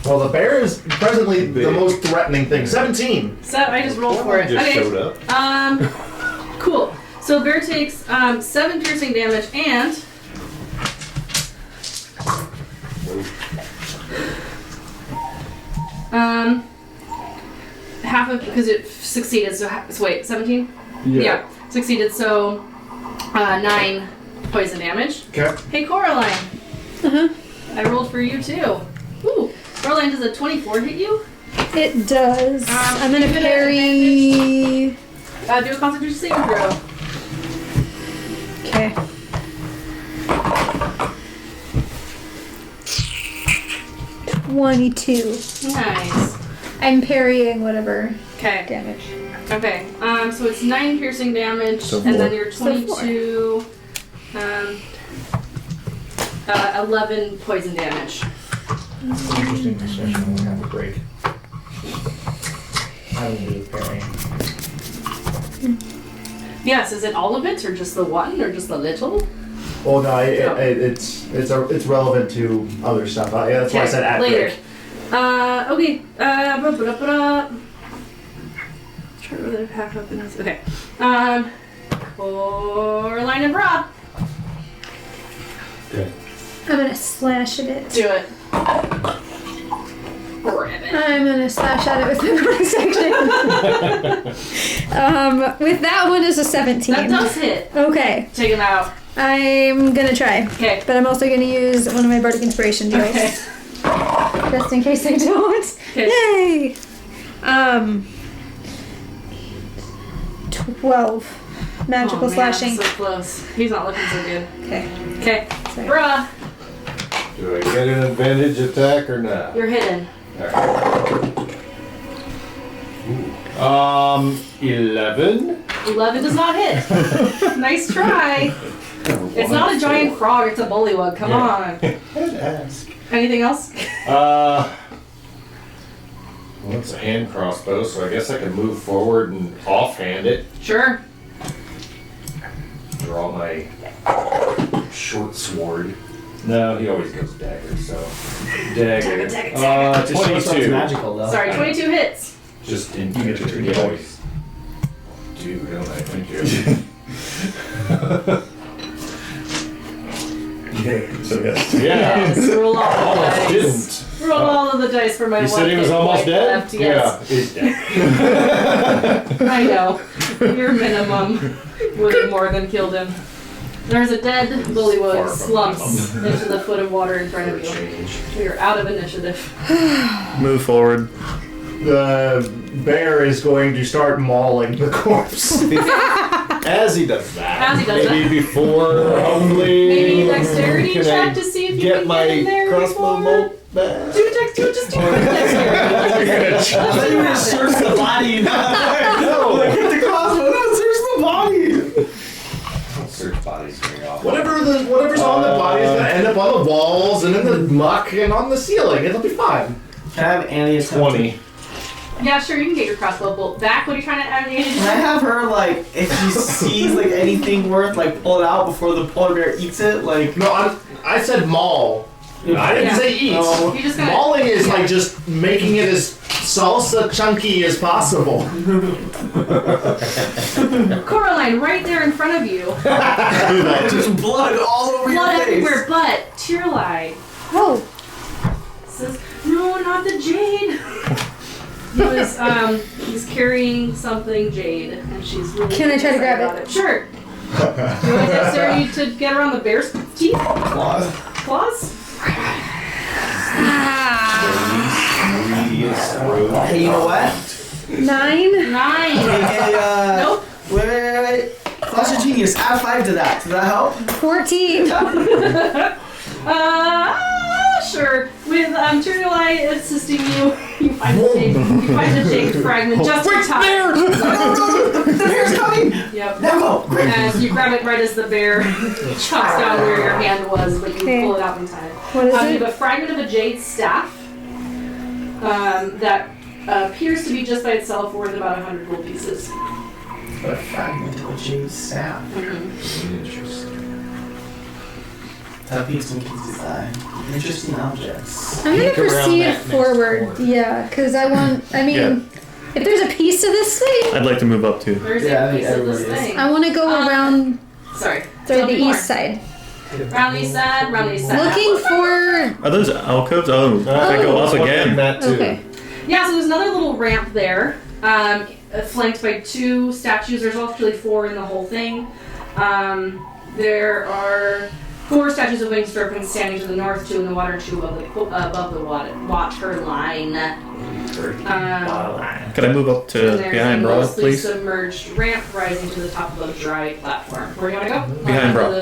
Speaker 1: Well, the bear is presently the most threatening thing. 17.
Speaker 2: So I just rolled for it.
Speaker 6: Just
Speaker 2: Okay.
Speaker 6: showed up.
Speaker 2: Cool. So bear takes 7 piercing damage and half of because it succeeded. So wait, 17. Yeah, succeeded. So 9 poison damage.
Speaker 1: Okay.
Speaker 2: Hey Coraline. I rolled for you too. Ooh, Coraline, does a 24 hit you?
Speaker 7: It does. I'm gonna
Speaker 2: give it an
Speaker 7: parry.
Speaker 2: Do a Constitution saving throw.
Speaker 7: Okay.
Speaker 2: Nice.
Speaker 7: I'm parrying whatever
Speaker 2: Okay.
Speaker 7: damage.
Speaker 2: Okay. So it's 9 piercing damage,
Speaker 6: So
Speaker 2: and then
Speaker 6: four.
Speaker 2: you're
Speaker 7: So
Speaker 2: 22. 11 poison damage.
Speaker 1: Interesting discussion. We'll have a break. I will do parrying.
Speaker 2: Yes. Is it all of it, or just the one, or just the little?
Speaker 1: Well, no, it's relevant to other stuff. Yeah, that's why I said at
Speaker 2: later.
Speaker 1: break.
Speaker 2: Okay. Try to really pack up in this. Okay. Coraline and Bra.
Speaker 6: Okay.
Speaker 7: I'm gonna slash at it.
Speaker 2: Do it. Ribbit.
Speaker 7: I'm gonna slash at it with my bonus action. With that one is a 17.
Speaker 2: That does hit.
Speaker 7: Okay,
Speaker 2: Take him out.
Speaker 7: I'm gonna try.
Speaker 2: Okay.
Speaker 7: But I'm also gonna use one of my bardic inspiration deals.
Speaker 2: Okay.
Speaker 7: Just in case I don't.
Speaker 2: Okay.
Speaker 7: Yay! 12. Magical
Speaker 2: Oh, man,
Speaker 7: slashing.
Speaker 2: So close. He's not looking so good.
Speaker 7: Okay.
Speaker 2: Okay.
Speaker 7: Sorry.
Speaker 2: Bruh,
Speaker 6: Do I get an advantage attack or not?
Speaker 2: you're hidden.
Speaker 6: Alright. 11.
Speaker 2: 11 does not hit. Nice try. It's not a giant frog, it's a bullywug. Come on. Anything else?
Speaker 6: Well, it's a hand crossbow, so I guess I can move forward and offhand it.
Speaker 2: Sure.
Speaker 6: Draw my short sword. No, he always goes dagger, so. Dagger.
Speaker 4: Just show us what's
Speaker 6: 22.
Speaker 4: magical though.
Speaker 2: Sorry, 22 hits.
Speaker 6: Just in
Speaker 3: You get your
Speaker 6: character.
Speaker 3: turn.
Speaker 6: He always do, don't I? Thank you.
Speaker 3: So yes.
Speaker 6: Yeah.
Speaker 2: Yes, roll all the
Speaker 6: Almost
Speaker 2: dice.
Speaker 6: didn't.
Speaker 2: Roll all of the dice for my
Speaker 6: You
Speaker 2: one
Speaker 6: said he was
Speaker 2: hit
Speaker 6: almost
Speaker 2: point
Speaker 6: dead?
Speaker 2: left. Yes.
Speaker 6: Yeah, he's dead.
Speaker 2: I know. Your minimum would have more than killed him. There's a dead bullywug slumps into the foot of water in front of you. We are out of initiative.
Speaker 3: Move forward.
Speaker 1: The bear is going to start mauling the corpse.
Speaker 6: As he does that.
Speaker 2: As he does
Speaker 6: maybe
Speaker 2: that.
Speaker 6: before, hopefully.
Speaker 2: Maybe a dexterity
Speaker 6: can
Speaker 2: check
Speaker 6: I
Speaker 2: to see if you
Speaker 6: get
Speaker 2: can
Speaker 6: my
Speaker 2: get in there
Speaker 6: crossbow
Speaker 2: before.
Speaker 6: bolt back.
Speaker 2: Do just do a quick dexterity.
Speaker 4: I thought you were gonna search the body. No. Like, hit the crossbow. No, search the body.
Speaker 5: Don't search bodies very often.
Speaker 1: Whatever's on the body is gonna end up on the walls and in the muck and on the ceiling. It'll be fine.
Speaker 4: Can I have Annie attempt
Speaker 6: 20.
Speaker 2: Yeah, sure, you can get your crossbow bolt back. What are you trying to add?
Speaker 4: Can I have her, like, if she sees, like, anything worth, like, pull it out before the polar bear eats it? Like,
Speaker 1: No, I said maul. I didn't
Speaker 2: Yeah.
Speaker 1: say eat.
Speaker 4: Oh.
Speaker 2: You just gotta,
Speaker 1: Mauling is
Speaker 2: yeah.
Speaker 1: like just making it as salsa chunky as possible.
Speaker 2: Coraline, right there in front of you.
Speaker 4: just blood all over
Speaker 2: Blood
Speaker 4: your face.
Speaker 2: everywhere, but Tearlight
Speaker 7: Oh,
Speaker 2: says, no, not the jade. He's carrying something jade, and she's really
Speaker 7: Can I try to grab
Speaker 2: excited
Speaker 7: it?
Speaker 2: about Sure. Do you want dexterity to get around the bear's teeth?
Speaker 4: Claws.
Speaker 2: Claws?
Speaker 4: Hey, you know what?
Speaker 7: 9.
Speaker 2: 9.
Speaker 4: Hey,
Speaker 2: Nope.
Speaker 4: wait. Flash of Genius, add 5 to that. Does that help?
Speaker 7: 14.
Speaker 2: Sure. With Tearlight assisting you, you find the jade fragment just in time.
Speaker 4: No, the bear's coming!
Speaker 2: Yep.
Speaker 4: Now go! Quick!
Speaker 2: And you grab it right as the bear chomps down where your hand was, but you
Speaker 7: Okay.
Speaker 2: pull it out in time.
Speaker 7: What is
Speaker 2: You
Speaker 7: it?
Speaker 2: have a fragment of a jade staff that appears to be just by itself worth about 100 gold pieces.
Speaker 4: A fragment of a jade staff.
Speaker 5: Interesting.
Speaker 4: That piece will keep his eye. Interesting objects.
Speaker 7: I'm gonna
Speaker 6: Peek around
Speaker 7: proceed
Speaker 6: that next
Speaker 7: forward.
Speaker 6: corner.
Speaker 7: Yeah, because I mean,
Speaker 3: Yeah.
Speaker 7: if there's a piece to this thing,
Speaker 3: I'd like to move up too.
Speaker 2: There's
Speaker 4: Yeah, I
Speaker 2: a
Speaker 4: think
Speaker 2: piece of this
Speaker 4: everybody is.
Speaker 2: thing.
Speaker 7: I want to go around
Speaker 2: Sorry.
Speaker 7: the
Speaker 2: Tell me more.
Speaker 7: east side.
Speaker 2: Round the east side, round the east side.
Speaker 7: Looking for.
Speaker 3: Are those alcoves? Oh, they go up again.
Speaker 6: That too.
Speaker 7: Okay.
Speaker 2: Yeah, so there's another little ramp there, flanked by 2 statues. There's actually 4 in the whole thing. There are 4 statues of winged serpents standing to the north, 2 in the water, and 2 above the water line.
Speaker 3: Could I move up
Speaker 2: And
Speaker 3: to
Speaker 2: there's
Speaker 3: behind
Speaker 2: a
Speaker 3: Bra,
Speaker 2: mostly
Speaker 3: please?
Speaker 2: submerged ramp rising to the top of a dry platform. Where do you want to go?
Speaker 3: Behind Bra.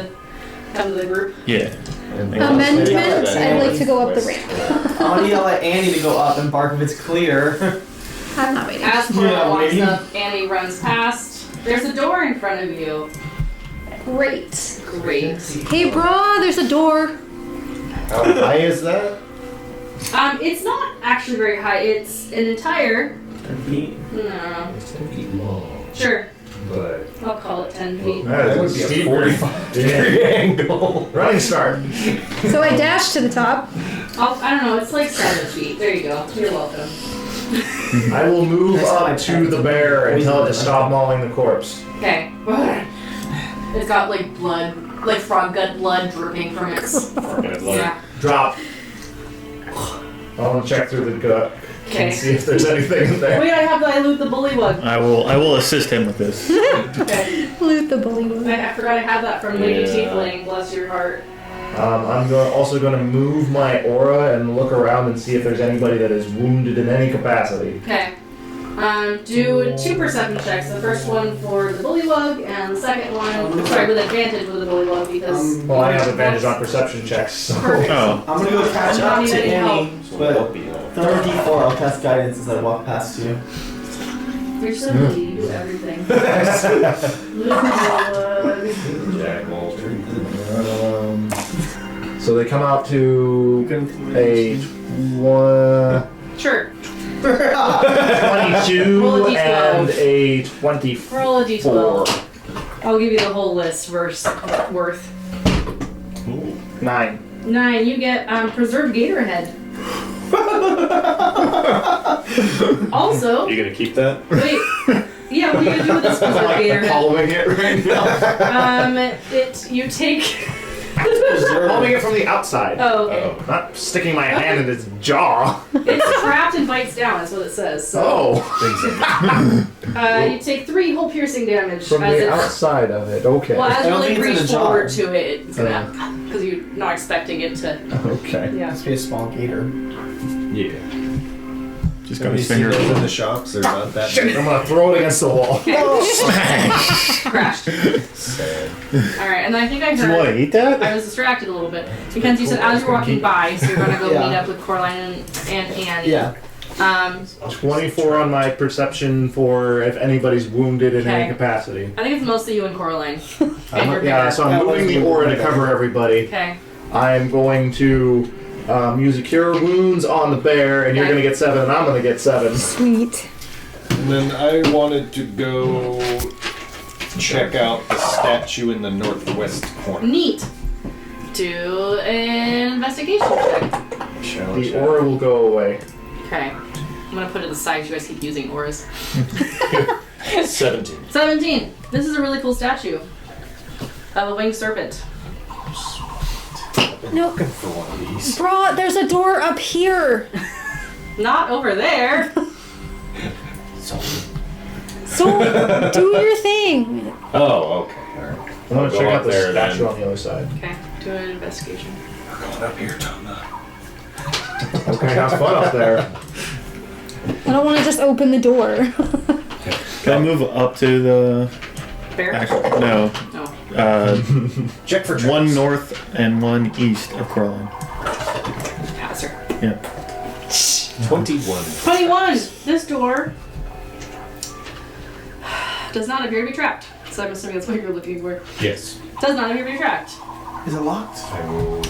Speaker 2: Come to the group.
Speaker 3: Yeah.
Speaker 7: Amendment, I'd like to go up the ramp.
Speaker 4: I want to yell at Annie to go up and bark if it's clear.
Speaker 7: I'm not waiting.
Speaker 2: As Cora
Speaker 4: Yeah,
Speaker 2: walks
Speaker 4: maybe.
Speaker 2: up, Annie runs past. There's a door in front of you.
Speaker 7: Great.
Speaker 2: Great.
Speaker 7: Hey, bra, there's a door.
Speaker 6: How high is that?
Speaker 2: It's not actually very high. It's an entire.
Speaker 4: 10 feet.
Speaker 2: No.
Speaker 5: It's 10 feet long,
Speaker 2: Sure.
Speaker 5: but
Speaker 2: I'll call it 10 feet.
Speaker 6: That would be a 45-degree angle.
Speaker 1: Running start.
Speaker 7: So I dash to the top.
Speaker 2: I don't know. It's like 7 feet. There you go. You're welcome.
Speaker 1: I will move up to the bear and tell it to stop mauling the corpse.
Speaker 2: Okay. It's got like blood, like frog gut blood dripping from its. Yeah.
Speaker 1: Drop. I want to check through the gut
Speaker 2: Okay.
Speaker 1: and see if there's anything in there.
Speaker 2: Wait, I loot the bullywug.
Speaker 3: I will assist him with this.
Speaker 2: Okay.
Speaker 7: Loot the bullywug.
Speaker 2: I forgot I had that from Lady
Speaker 6: Yeah.
Speaker 2: Tiefling. Bless your heart.
Speaker 1: I'm also going to move my aura and look around and see if there's anybody that is wounded in any capacity.
Speaker 2: Okay. Do 2 perception checks. The first one for the bullywug, and the second one, sorry, with advantage with the bullywug because.
Speaker 1: Well, I have advantage on perception checks, so.
Speaker 2: Perfect.
Speaker 3: Oh.
Speaker 4: I'm gonna go catch
Speaker 2: Don't
Speaker 4: up
Speaker 2: need
Speaker 4: to
Speaker 2: any
Speaker 4: Annie, but
Speaker 6: That'll be all.
Speaker 4: throw a d4. I'll cast guidance as I walk past you.
Speaker 2: You're so needy. You do everything. Loot the bullywug.
Speaker 6: Jack Walter.
Speaker 1: So they come out to a
Speaker 2: Sure.
Speaker 1: 22
Speaker 2: Roll a d12.
Speaker 1: and a 24.
Speaker 2: Roll a d12. I'll give you the whole list worth.
Speaker 1: 9.
Speaker 2: 9. You get preserved gator head. Also,
Speaker 6: You gonna keep that?
Speaker 2: wait. Yeah, what are you gonna do with this preserved gator head?
Speaker 6: Following it right now.
Speaker 2: You take
Speaker 1: Holding it from the outside.
Speaker 2: Oh, okay.
Speaker 1: Not sticking my hand in its jaw.
Speaker 2: It's trapped and bites down, is what it says. So, you take 3 hole piercing damage
Speaker 1: From
Speaker 2: as
Speaker 1: the
Speaker 2: it.
Speaker 1: outside of it. Okay.
Speaker 2: Well, as
Speaker 4: I
Speaker 2: you
Speaker 4: don't
Speaker 2: like
Speaker 4: think it's in
Speaker 2: reach
Speaker 4: the jar.
Speaker 2: forward to it, it's gonna because you're not expecting it to.
Speaker 1: Okay.
Speaker 2: Yeah.
Speaker 4: Must be a small gator.
Speaker 6: Yeah.
Speaker 3: Just
Speaker 6: Have
Speaker 3: got
Speaker 6: you
Speaker 3: his
Speaker 6: seen
Speaker 3: finger.
Speaker 6: those in the shops? They're not that big.
Speaker 1: I'm gonna throw it against the wall.
Speaker 2: Crashed.
Speaker 6: Sad.
Speaker 2: All right, and I think I
Speaker 3: Do you want to
Speaker 2: heard.
Speaker 3: eat that?
Speaker 2: I was distracted a little bit. Mackenzie said as you're walking by, so you're gonna go
Speaker 4: Yeah.
Speaker 2: meet up with Coraline and Annie.
Speaker 4: Yeah.
Speaker 1: 24 on my perception for if anybody's wounded in any
Speaker 2: Okay.
Speaker 1: capacity.
Speaker 2: I think it's mostly you and Coraline. And your
Speaker 1: Yeah,
Speaker 2: bear.
Speaker 1: so I'm
Speaker 4: That
Speaker 1: moving
Speaker 4: was
Speaker 1: the
Speaker 4: the
Speaker 1: aura to
Speaker 4: one.
Speaker 1: cover everybody.
Speaker 2: Okay.
Speaker 1: I'm going to use a cure wounds on the bear, and you're
Speaker 2: Okay.
Speaker 1: gonna get 7, and I'm gonna get 7.
Speaker 7: Sweet.
Speaker 6: And then I wanted to go check out the statue in the northwest corner.
Speaker 2: Neat. Do an investigation check.
Speaker 6: Challenge
Speaker 1: The aura will go away.
Speaker 2: Okay. I'm gonna put it aside. You guys keep using auras.
Speaker 6: 17.
Speaker 2: 17. This is a really cool statue of a winged serpent.
Speaker 7: No.
Speaker 6: Looking for one of these.
Speaker 7: Bro, there's a door up here.
Speaker 2: Not over there.
Speaker 7: So do your thing.
Speaker 6: Oh, okay. Alright.
Speaker 1: I'm gonna
Speaker 6: Go
Speaker 1: check
Speaker 6: up
Speaker 1: out the
Speaker 6: there
Speaker 1: statue
Speaker 6: then.
Speaker 1: on the other side.
Speaker 2: Okay. Do an investigation.
Speaker 6: We're going up here, Tama.
Speaker 1: Okay, have fun up there.
Speaker 7: I don't want to just open the door.
Speaker 3: Can I move up to the?
Speaker 2: Bear.
Speaker 3: Actually, no.
Speaker 2: No.
Speaker 6: Check for traps.
Speaker 3: One north and one east of Coraline.
Speaker 2: Pass her.
Speaker 3: Yeah.
Speaker 6: 21.
Speaker 2: 21. This door does not appear to be trapped. So I'm assuming that's what you're looking for.
Speaker 6: Yes.
Speaker 2: Does not appear to be trapped.
Speaker 4: Is it locked?
Speaker 6: I will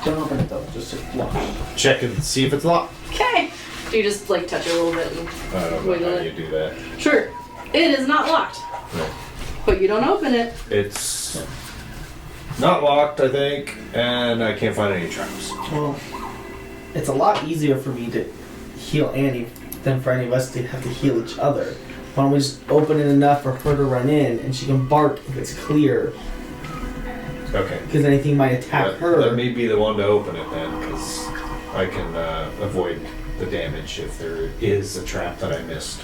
Speaker 4: Don't open it though. Just lock.
Speaker 6: check and see if it's locked.
Speaker 2: Okay. Do you just like touch it a little bit and
Speaker 6: I don't know
Speaker 2: wiggle
Speaker 6: how
Speaker 2: it?
Speaker 6: you do that.
Speaker 2: Sure. It is not locked.
Speaker 6: No.
Speaker 2: But you don't open it.
Speaker 6: It's not locked, I think, and I can't find any traps.
Speaker 4: Well, it's a lot easier for me to heal Annie than for any of us to have to heal each other. Why don't we just open it enough for her to run in and she can bark if it's clear,
Speaker 6: Okay.
Speaker 4: because anything might attack her.
Speaker 6: Let me be the one to open it then, because I can avoid the damage if there is a trap that I missed.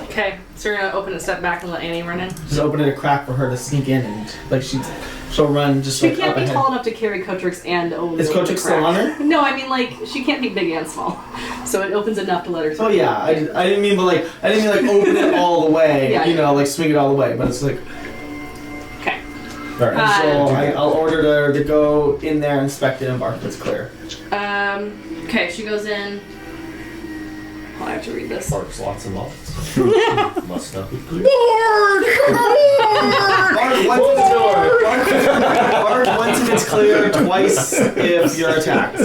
Speaker 2: Okay. So you're gonna open it, step back, and let Annie run in.
Speaker 4: Just open it a crack for her to sneak in and like she'll run just
Speaker 2: She
Speaker 4: like
Speaker 2: can't
Speaker 4: up
Speaker 2: be
Speaker 4: ahead.
Speaker 2: tall enough to carry Kotrix and own
Speaker 4: Is
Speaker 2: the
Speaker 4: Kotrix still on
Speaker 2: crack.
Speaker 4: her?
Speaker 2: No, I mean like she can't be big and small. So it opens enough to let her through.
Speaker 4: Oh yeah, I didn't mean like open it all the way,
Speaker 2: Yeah,
Speaker 4: you
Speaker 2: yeah.
Speaker 4: know, like swing it all the way, but it's like.
Speaker 2: Okay.
Speaker 6: Alright.
Speaker 4: And so I'll order her to go in there, inspect it, and bark if it's clear.
Speaker 2: Okay, she goes in. Oh, I have to read this.
Speaker 6: Barks lots and lots. Must not be clear.
Speaker 4: Bark once if it's bark once if it's clear, twice if you're attacked.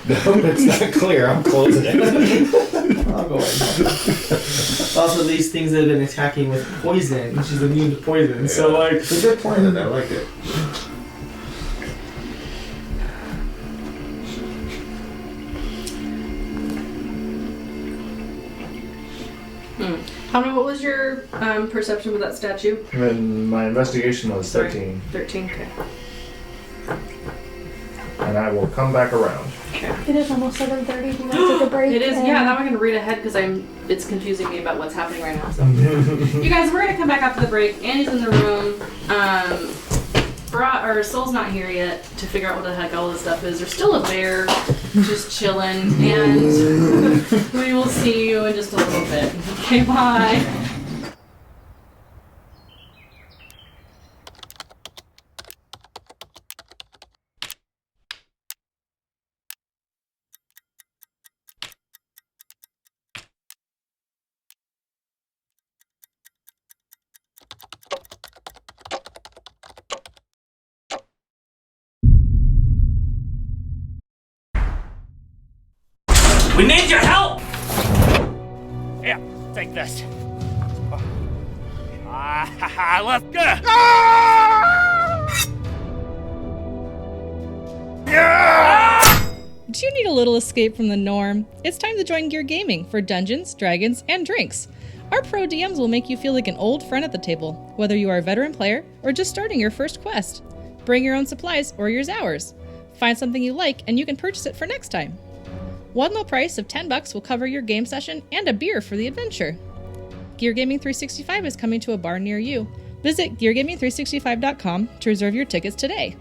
Speaker 6: No, it's not clear. I'm closing it.
Speaker 4: I'll go in. Also, these things that have been attacking with poison, she's immune to poison, so like.
Speaker 6: It's a good plan, I like it.
Speaker 2: How many? What was your perception with that statue?
Speaker 1: And my investigation was 13,
Speaker 2: 13. Okay.
Speaker 1: and I will come back around.
Speaker 2: Okay.
Speaker 7: It is almost 7:30. Do you want to take a break?
Speaker 2: It is.
Speaker 7: and-
Speaker 2: Yeah. Now I'm gonna read ahead because it's confusing me about what's happening right now. So, you guys, we're gonna come back after the break. Annie's in the room. Soul's not here yet to figure out what the heck all this stuff is. There's still a bear just chilling, and we will see you in just a little bit. Okay, bye.
Speaker 8: We need your help! Here, take this. Let's go!
Speaker 9: Do you need a little escape from the norm? It's time to join Gear Gaming for Dungeons, Dragons, and Drinks. Our pro DMs will make you feel like an old friend at the table, whether you are a veteran player or just starting your first quest. Bring your own supplies or use ours. Find something you like and you can purchase it for next time. One low price of $10 will cover your game session and a beer for the adventure. Gear Gaming 365 is coming to a bar near you. Visit geargaming365.com to reserve your tickets today.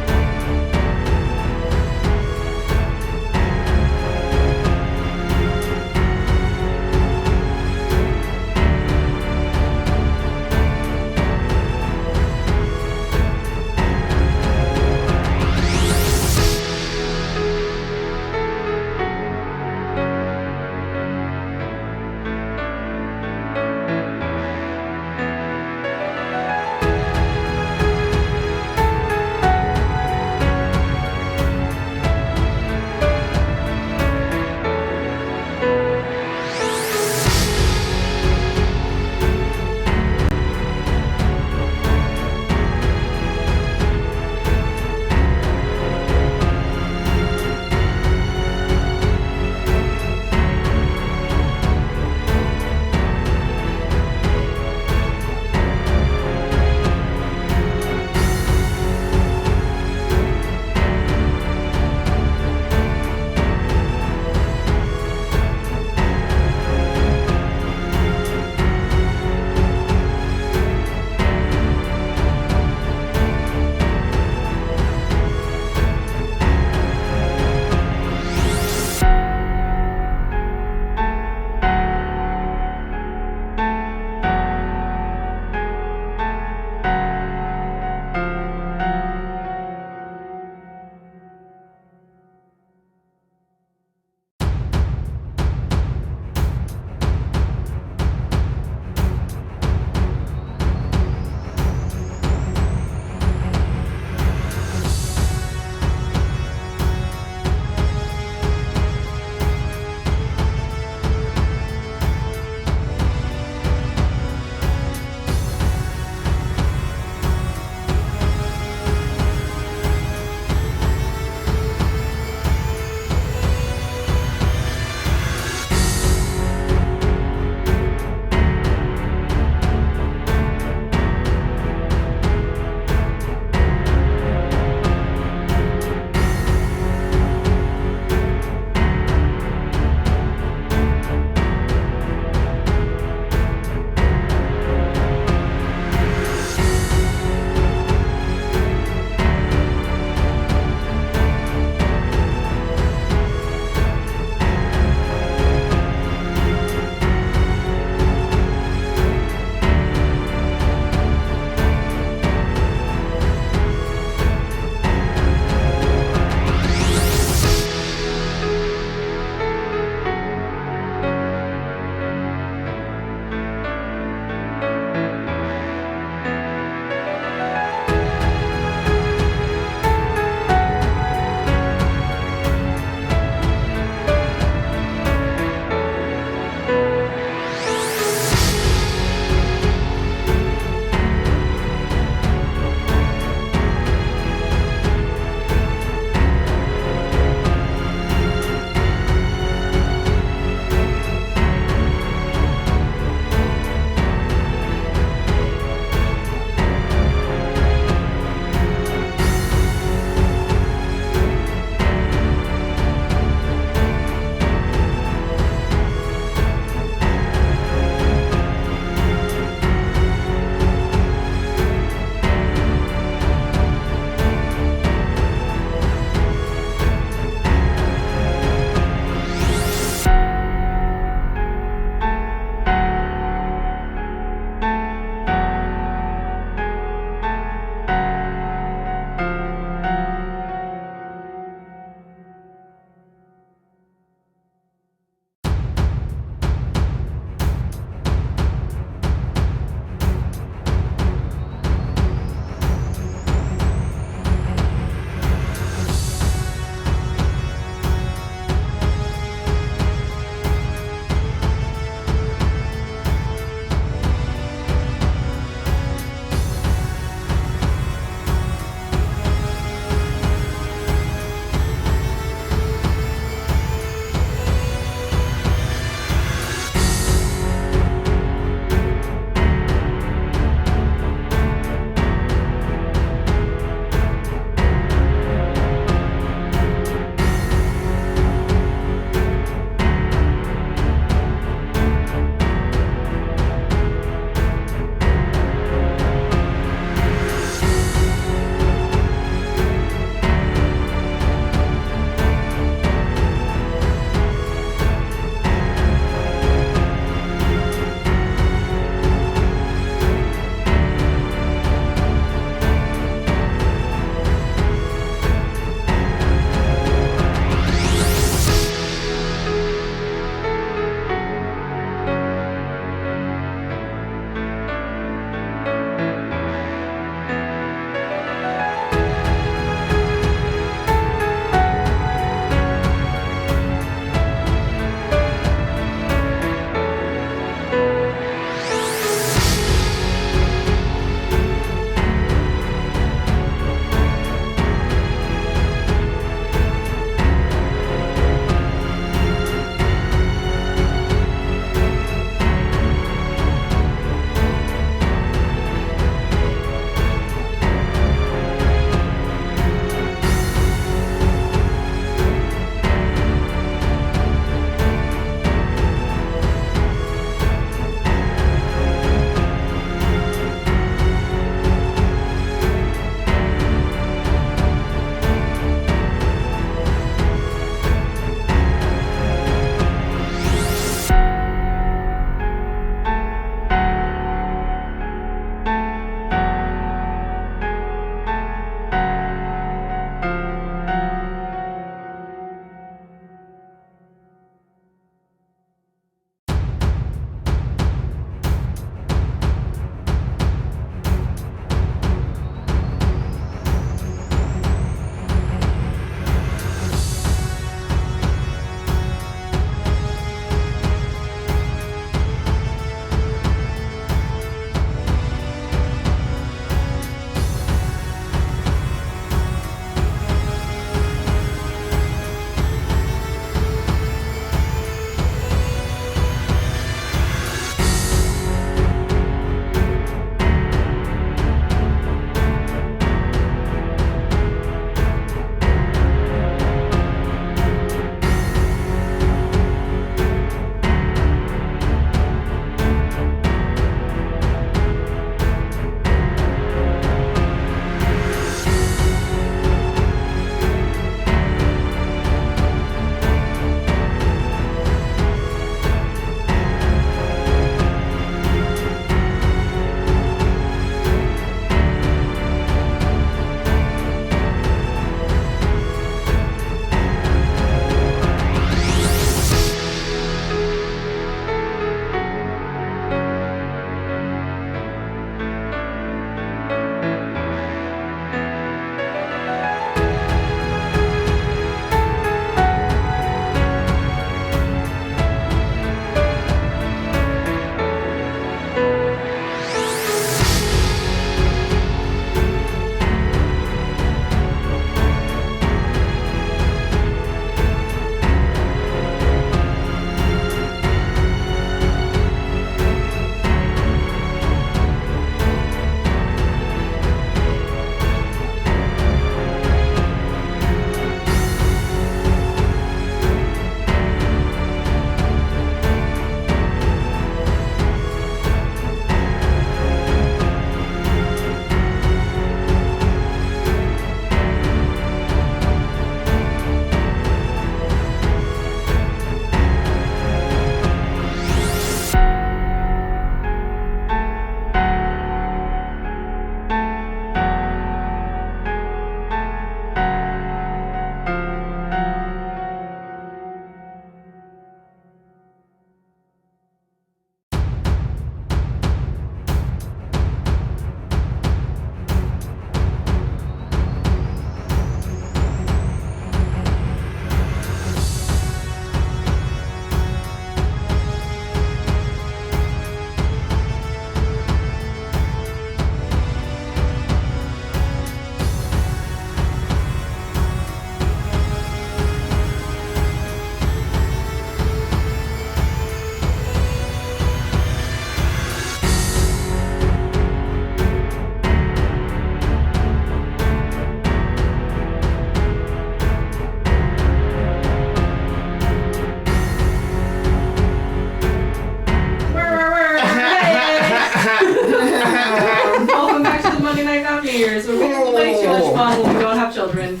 Speaker 2: Good night, Mountaineers. We're having way too much fun when we don't have children.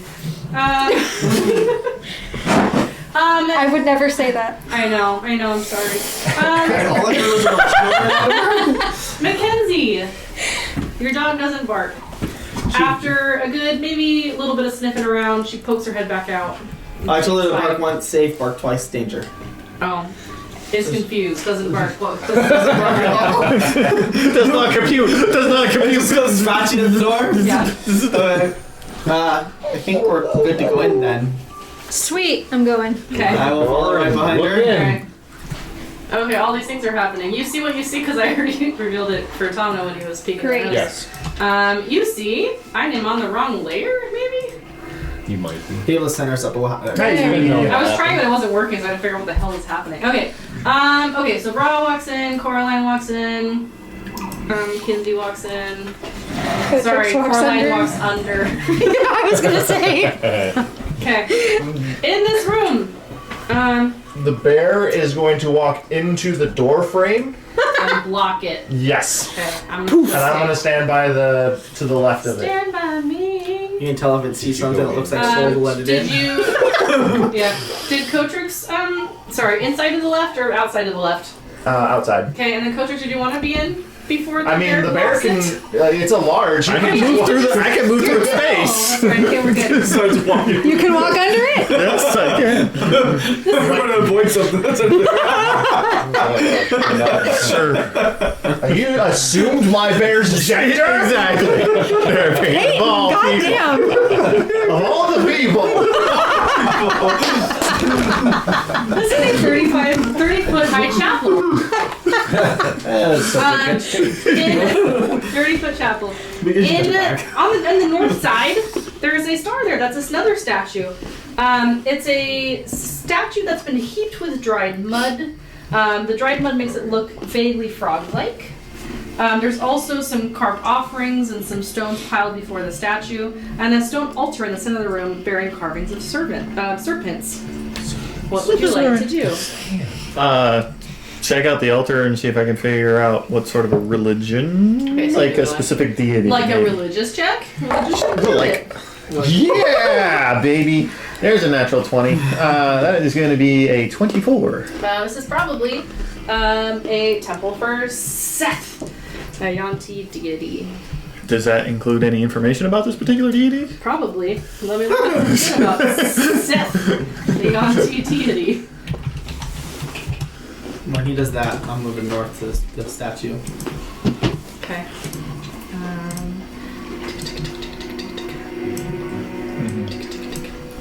Speaker 7: I would never say that.
Speaker 2: I know, I'm sorry. Mackenzie, your dog doesn't bark. After a good, maybe a little bit of sniffing around, she pokes her head back out.
Speaker 4: I told her to bark once, safe, bark twice, danger.
Speaker 2: Oh. Is confused, doesn't bark. Well,
Speaker 3: Does not compute.
Speaker 4: Just go scratching at the door?
Speaker 2: Yeah.
Speaker 4: Okay. I think we're good to go in then.
Speaker 7: Sweet, I'm going.
Speaker 2: Okay.
Speaker 4: I will follow right behind her.
Speaker 2: Okay. Okay, all these things are happening. You see what you see because I already revealed it for Tomno when he was peeking.
Speaker 7: Great.
Speaker 2: at us.
Speaker 6: Yes.
Speaker 2: You see, I am on the wrong layer, maybe?
Speaker 6: You might be.
Speaker 4: Be able to send us up a while.
Speaker 2: I was trying, but it wasn't working, so I had to figure out what the hell is happening. Okay. Okay, so Bra walks in, Coraline walks in, Kinsey walks in. Sorry, Coraline walks under.
Speaker 7: I was gonna say.
Speaker 2: Okay. In this room,
Speaker 1: The bear is going to walk into the door frame.
Speaker 2: and block it.
Speaker 1: Yes.
Speaker 2: Okay, I'm
Speaker 1: And I'm gonna stand by to the left of it.
Speaker 2: Stand by me.
Speaker 4: You can tell if it sees something that looks like soul to let it
Speaker 2: Did
Speaker 4: in.
Speaker 2: you? Yeah. Did Kotrix? Sorry, inside of the left or outside of the left?
Speaker 1: Outside.
Speaker 2: Okay, and then Kotrix, did you want to be in before the
Speaker 1: I mean,
Speaker 2: bear
Speaker 1: the bear
Speaker 2: blocks
Speaker 1: can.
Speaker 2: it?
Speaker 1: It's a large.
Speaker 3: I can move through its
Speaker 2: Oh,
Speaker 3: space.
Speaker 2: that's right. Okay, we're good.
Speaker 6: Starts walking.
Speaker 7: You can walk under it.
Speaker 3: Yes, I can.
Speaker 6: I'm going to avoid something. That's
Speaker 3: Sure.
Speaker 1: You assumed my bear's gender?
Speaker 3: Exactly. They're
Speaker 7: Hey,
Speaker 3: paintball people.
Speaker 7: goddamn.
Speaker 1: Of all the people.
Speaker 2: This is a 30-foot high chapel. 30-foot chapel. On the north side, there is a star there. That's another statue. It's a statue that's been heaped with dried mud. The dried mud makes it look vaguely frog-like. There's also some carved offerings and some stones piled before the statue, and a stone altar in the center of the room bearing carvings of serpents. What would you like to do?
Speaker 3: Check out the altar and see if I can figure out what sort of a religion,
Speaker 2: Okay, so
Speaker 3: like
Speaker 2: you
Speaker 3: a
Speaker 2: do
Speaker 3: specific deity.
Speaker 2: Like a
Speaker 3: maybe.
Speaker 2: religious check? Religious check? Do
Speaker 3: Like-
Speaker 2: it.
Speaker 3: Yeah, baby. There's a natural 20. That is going to be a 24.
Speaker 2: This is probably a temple for Seth, a Yuan-Ti deity.
Speaker 3: Does that include any information about this particular deity?
Speaker 2: Probably. Let me look up a bit about Seth, the Yuan-Ti deity.
Speaker 4: When he does that, I'm moving north to the statue.
Speaker 2: Okay.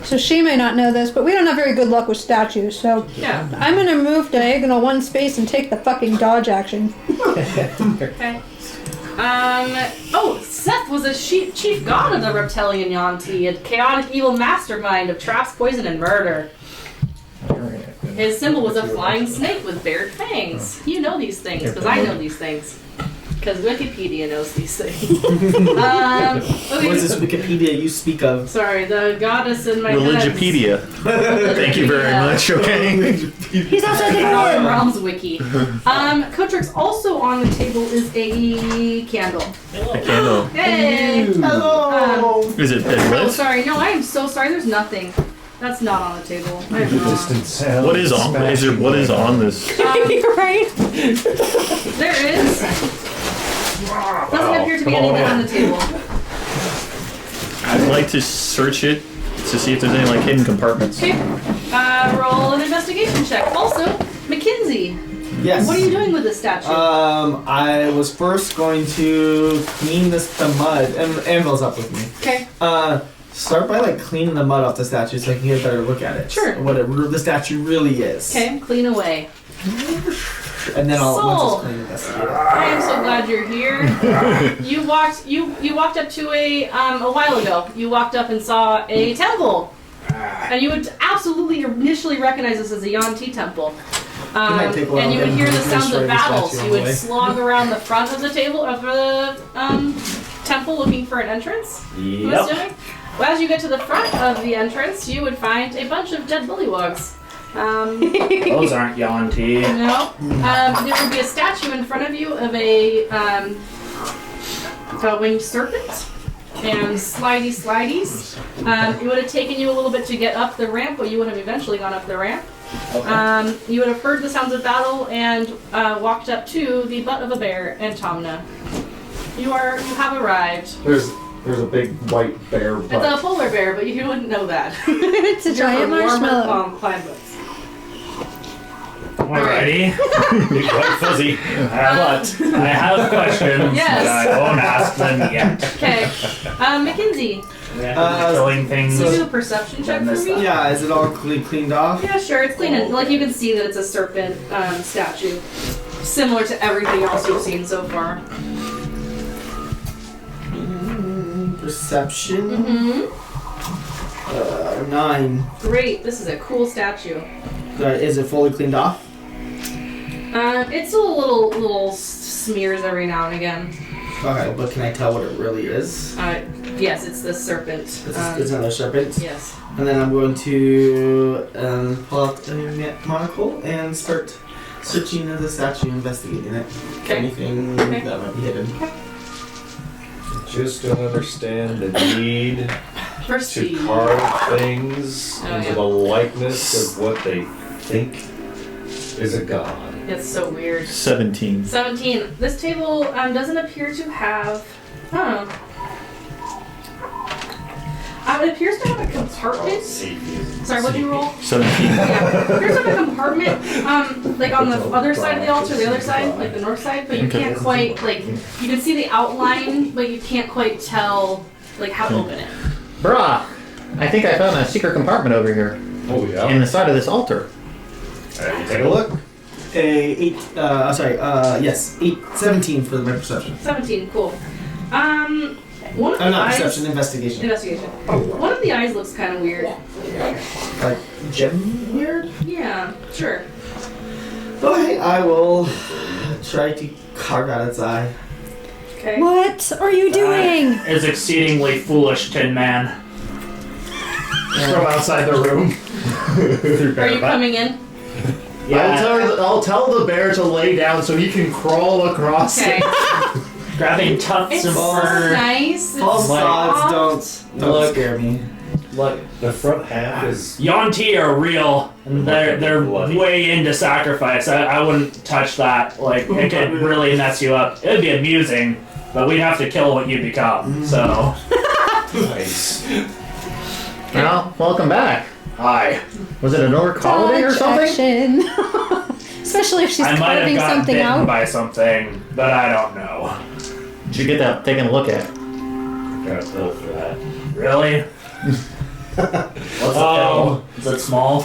Speaker 7: So she may not know this, but we don't have very good luck with statues, so
Speaker 2: Yeah.
Speaker 7: I'm gonna move diagonal one space and take the fucking dodge action.
Speaker 2: Okay. Seth was a chief god of the reptilian Yuan-Ti, a chaotic evil mastermind of traps, poison, and murder. His symbol was a flying snake with bared fangs. You know these things, because I know these things. Because Wikipedia knows these things. Okay.
Speaker 4: What is this Wikipedia you speak of?
Speaker 2: Sorry, the goddess in my
Speaker 3: Religipedia. Thank you very much, okay?
Speaker 7: He's outside the
Speaker 2: Northern
Speaker 7: door!
Speaker 2: Realms Wiki. Kotrix, also on the table is a candle.
Speaker 3: A candle.
Speaker 2: Hey!
Speaker 4: Hello!
Speaker 3: Is it
Speaker 2: Oh,
Speaker 3: lit?
Speaker 2: sorry. No, I am so sorry. There's nothing. That's not on the table. I am wrong.
Speaker 3: What is on? What is on this?
Speaker 7: You're right.
Speaker 2: There is. Doesn't appear to be anything on the table.
Speaker 3: I'd like to search it to see if there's any like hidden compartments.
Speaker 2: Okay. Roll an investigation check. Also, Mackenzie,
Speaker 4: Yes.
Speaker 2: what are you doing with this statue?
Speaker 4: I was first going to clean the mud. Anvil's up with me.
Speaker 2: Okay.
Speaker 4: Start by like cleaning the mud off the statue so I can get a better look at it.
Speaker 2: Sure.
Speaker 4: What the statue really is.
Speaker 2: Okay. Clean away.
Speaker 4: And then I'll once
Speaker 2: Sold.
Speaker 4: it's clean, investigate it.
Speaker 2: I am so glad you're here. You walked up to a while ago. You walked up and saw a temple, and you would absolutely initially recognize this as a Yuan-Ti Temple.
Speaker 4: might take a while
Speaker 2: And you would
Speaker 4: to
Speaker 2: hear the sounds
Speaker 4: destroy
Speaker 2: of
Speaker 4: the
Speaker 2: battles.
Speaker 4: statue
Speaker 2: You
Speaker 4: on the
Speaker 2: would
Speaker 4: way.
Speaker 2: slog around the front of the table of the temple looking for an entrance. I'm assuming. Well, as you get to the front of the entrance, you would find a bunch of dead bullywugs.
Speaker 10: Those aren't Yuan-Ti.
Speaker 2: No. There would be a statue in front of you of a winged serpent and slidies. It would have taken you a little bit to get up the ramp, but you would have eventually gone up the ramp.
Speaker 1: Okay.
Speaker 2: You would have heard the sounds of battle and walked up to the butt of a bear and Tomna. You have arrived.
Speaker 6: There's a big white bear butt.
Speaker 2: It's a polar bear, but you wouldn't know that.
Speaker 7: It's a giant marshmallow.
Speaker 2: Climates.
Speaker 10: Alrighty.
Speaker 6: Big white fuzzy.
Speaker 10: But I have questions,
Speaker 2: Yes.
Speaker 10: but I won't ask them yet.
Speaker 2: Okay. Mackenzie,
Speaker 10: Killing things.
Speaker 2: can you do a perception check for me?
Speaker 4: Yeah, is it all cleaned off?
Speaker 2: Yeah, sure. It's clean. And, like, you can see that it's a serpent statue. Similar to everything else you've seen so far.
Speaker 4: Perception.
Speaker 2: Mm-hmm.
Speaker 4: 9.
Speaker 2: Great. This is a cool statue.
Speaker 4: Is it fully cleaned off?
Speaker 2: It's a little smears every now and again.
Speaker 4: Okay, but can I tell what it really is?
Speaker 2: Yes, it's the serpent.
Speaker 4: It's another serpent.
Speaker 2: Yes.
Speaker 4: And then I'm going to pull out a monocle and start searching the statue, investigating it.
Speaker 2: Okay.
Speaker 4: Anything
Speaker 2: Okay.
Speaker 4: that might be hidden.
Speaker 6: Just don't understand the need
Speaker 2: First
Speaker 6: to carve things
Speaker 2: Oh,
Speaker 6: into
Speaker 2: yeah.
Speaker 6: the likeness of what they think is a god.
Speaker 2: It's so weird.
Speaker 3: 17.
Speaker 2: 17. This table doesn't appear to have. It appears to have a compartment. Sorry, what did you roll?
Speaker 3: 17.
Speaker 2: Yeah. It appears to have a compartment, like on the other side of the altar, the other side, like the north side, but you
Speaker 3: Okay.
Speaker 2: can't quite, like, you can see the outline, but you can't quite tell, like, how to open it.
Speaker 3: Brah! I think I found a secret compartment over here.
Speaker 6: Oh yeah.
Speaker 3: In the side of this altar.
Speaker 6: Take a look.
Speaker 4: 17 for my perception.
Speaker 2: 17, cool. One of the
Speaker 4: Not
Speaker 2: eyes.
Speaker 4: perception, investigation.
Speaker 2: Investigation. One of the eyes looks kind of weird.
Speaker 4: Like, gem weird?
Speaker 2: Yeah, sure.
Speaker 4: Okay, I will try to carve out its eye.
Speaker 2: Okay.
Speaker 7: What are you doing?
Speaker 10: Is exceedingly foolish, Tin Man.
Speaker 1: From outside the room.
Speaker 2: Are you coming in?
Speaker 1: I'll tell the bear to lay down so he can crawl across
Speaker 2: Okay.
Speaker 1: it.
Speaker 10: Grabbing tufts
Speaker 2: It's
Speaker 10: of
Speaker 2: so
Speaker 10: fur.
Speaker 2: nice.
Speaker 4: False
Speaker 10: like-
Speaker 4: odds don't
Speaker 10: Look.
Speaker 4: scare me.
Speaker 6: Look, the front half is
Speaker 10: Yuan-Ti are real, and they're
Speaker 6: Bloody.
Speaker 10: way into sacrifice. I wouldn't touch that. Like, it could really mess you up. It would be amusing, but we'd have to kill what you become. So,
Speaker 6: nice.
Speaker 3: Well, welcome back.
Speaker 10: hi.
Speaker 3: Was it an orc holiday or
Speaker 7: Dodge
Speaker 3: something?
Speaker 7: action. Especially if she's
Speaker 10: I might have
Speaker 7: carving
Speaker 10: gotten
Speaker 7: something
Speaker 10: bitten
Speaker 7: out.
Speaker 10: by something, but I don't know.
Speaker 3: Did you get that taken a look at?
Speaker 6: Got a pill for that.
Speaker 10: Really? What's the pill? Is it small?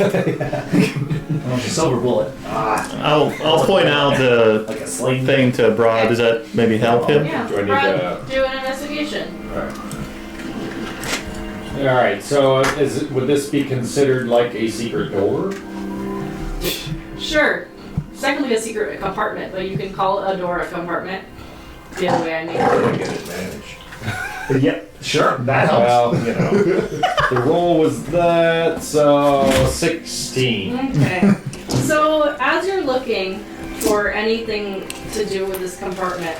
Speaker 2: Silver bullet.
Speaker 3: I'll point out the
Speaker 10: Like a sling.
Speaker 3: thing to Broad. Does that maybe help him?
Speaker 2: Yeah.
Speaker 6: Do I need
Speaker 2: Brad,
Speaker 6: to-
Speaker 2: do an investigation.
Speaker 6: All right. So, would this be considered like a secret door?
Speaker 2: Sure. It's technically a secret compartment, but you can call a door a compartment. The other way I mean.
Speaker 6: I get advantage.
Speaker 1: Yep, sure, that helps.
Speaker 6: Well, you know, the roll was that, so 16.
Speaker 2: Okay. So as you're looking for anything to do with this compartment,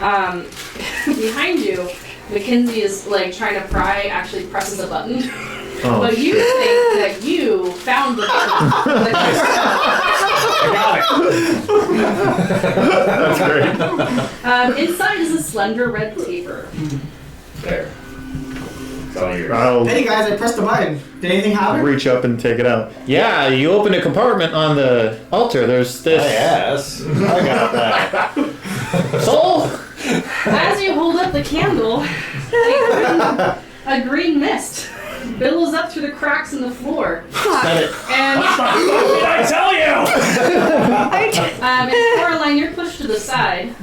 Speaker 2: behind you, Mackenzie is like trying to pry, actually presses a button.
Speaker 3: Oh,
Speaker 2: But you
Speaker 3: shit.
Speaker 2: think that you found the button.
Speaker 3: That's great.
Speaker 2: Inside is a slender red paper.
Speaker 6: There. It's all yours.
Speaker 3: I'll
Speaker 4: Hey guys, I pressed the button. Did anything happen?
Speaker 3: reach up and take it out. Yeah, you open a compartment on the altar. There's this
Speaker 6: Yes. I got that.
Speaker 3: soul.
Speaker 2: As you hold up the candle, a green mist billows up through the cracks in the floor. And
Speaker 10: What did I tell you?
Speaker 2: in Coraline, you're pushed to the side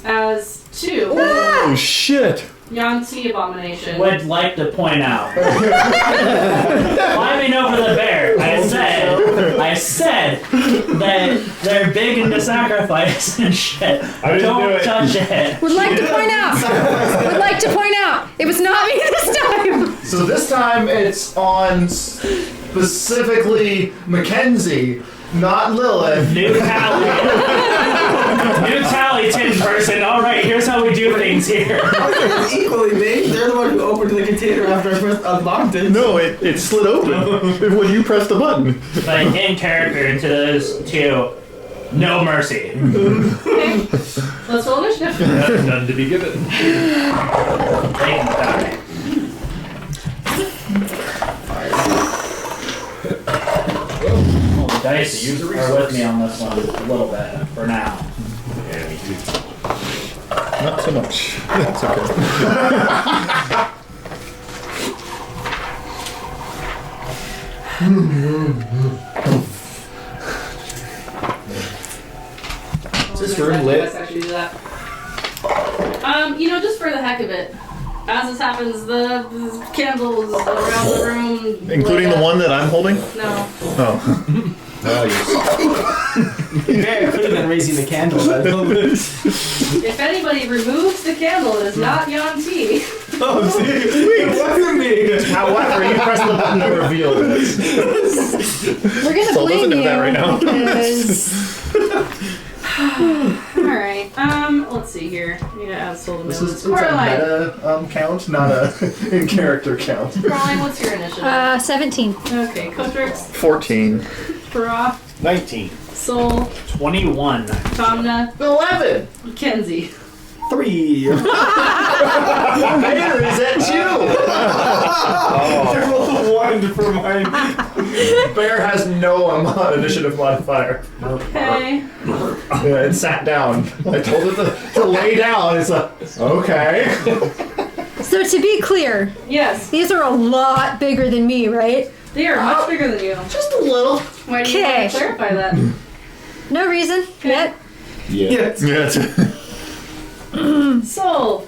Speaker 2: as two
Speaker 3: Oh shit!
Speaker 2: Yuan-Ti abomination.
Speaker 10: Would like to point out. Climbing over the bear, I said that they're big into sacrifice and shit.
Speaker 6: I didn't
Speaker 10: Don't
Speaker 6: do it.
Speaker 10: touch it.
Speaker 7: Would like to point out. It was not me this time.
Speaker 1: So this time it's on specifically Mackenzie, not Lilith.
Speaker 10: New tally. New tally, tin person. All right, here Here's how we do things here.
Speaker 4: Equally, they're the one who opened the container after I first unlocked it.
Speaker 3: No, it slid open when you pressed the button.
Speaker 10: But in character to those two, no mercy.
Speaker 2: Okay. Let's roll initiative.
Speaker 6: None to be given.
Speaker 10: They can die. Well, the dice are with me on this one a little bit for now.
Speaker 6: Yeah, me too.
Speaker 3: Not so much. That's okay.
Speaker 1: Is this room lit?
Speaker 2: Let's actually do that. Just for the heck of it. As this happens, the candles around the room.
Speaker 3: Including the one that I'm holding?
Speaker 2: No.
Speaker 3: Oh.
Speaker 4: Yeah, I could have been raising the candle.
Speaker 2: If anybody removes the candle, it is not Yuan-Ti.
Speaker 4: Oh, see? It wasn't me.
Speaker 1: However, you press the button to reveal this.
Speaker 7: We're gonna
Speaker 3: Soul
Speaker 7: blame
Speaker 3: doesn't know
Speaker 7: you
Speaker 3: that right now.
Speaker 7: because
Speaker 2: Alright, let's see here. Yeah, add Soul to
Speaker 1: This
Speaker 2: Moon.
Speaker 1: is a
Speaker 2: Coraline.
Speaker 1: meta count, not a in-character count.
Speaker 2: Coraline, what's your initiative?
Speaker 7: 17.
Speaker 2: Okay, Kotrix,
Speaker 3: 14.
Speaker 2: Farah,
Speaker 6: 19.
Speaker 2: Soul,
Speaker 10: 21.
Speaker 2: Tomna,
Speaker 1: 11!
Speaker 2: Kenzie.
Speaker 4: 3.
Speaker 1: Bear, is that
Speaker 4: I rolled a 1 for mine.
Speaker 1: you? Bear has no initiative modifier.
Speaker 2: Okay.
Speaker 1: Yeah, it sat down. I told it to lay down. It's like, okay.
Speaker 7: So to be clear,
Speaker 2: Yes,
Speaker 7: these are a lot bigger than me, right?
Speaker 2: they are much bigger than you.
Speaker 1: Just a little.
Speaker 2: Why do you want
Speaker 7: Okay.
Speaker 2: to clarify that?
Speaker 7: No reason yet.
Speaker 4: Yes.
Speaker 3: Yeah,
Speaker 2: Soul.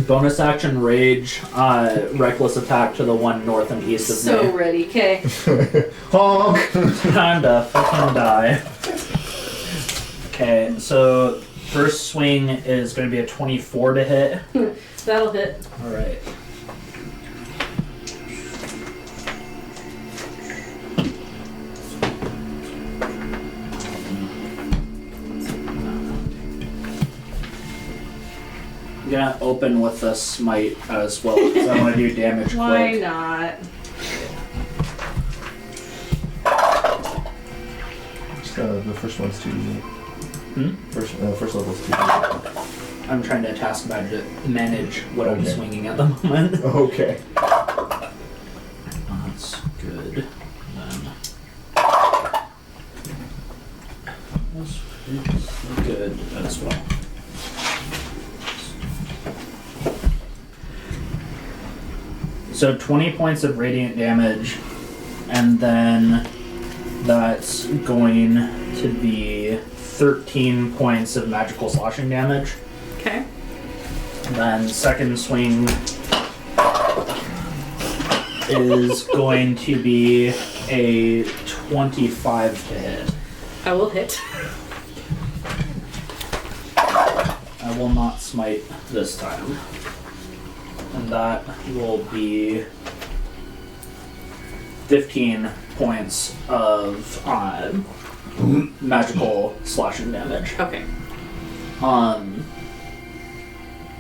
Speaker 10: Bonus action rage, reckless attack to the one north and east of
Speaker 2: So
Speaker 10: me.
Speaker 2: ready, okay.
Speaker 1: Honk.
Speaker 10: Time to fucking die. Okay, so first swing is going to be a 24 to hit.
Speaker 2: That'll hit.
Speaker 10: Alright. I'm gonna open with the smite as well because I want to do damage
Speaker 2: Why
Speaker 10: quick.
Speaker 2: not?
Speaker 1: The first one's 2D. First level's 2D.
Speaker 10: I'm trying to task manage what I'm
Speaker 1: Okay.
Speaker 10: swinging at the moment.
Speaker 1: Okay.
Speaker 10: That's good. Then that's good as well. So 20 points of radiant damage, and then that's going to be 13 points of magical slashing damage.
Speaker 2: Okay.
Speaker 10: Then second swing is going to be a 25 to hit.
Speaker 2: I will hit.
Speaker 10: I will not smite this time. And that will be 15 points of magical slashing damage.
Speaker 2: Okay.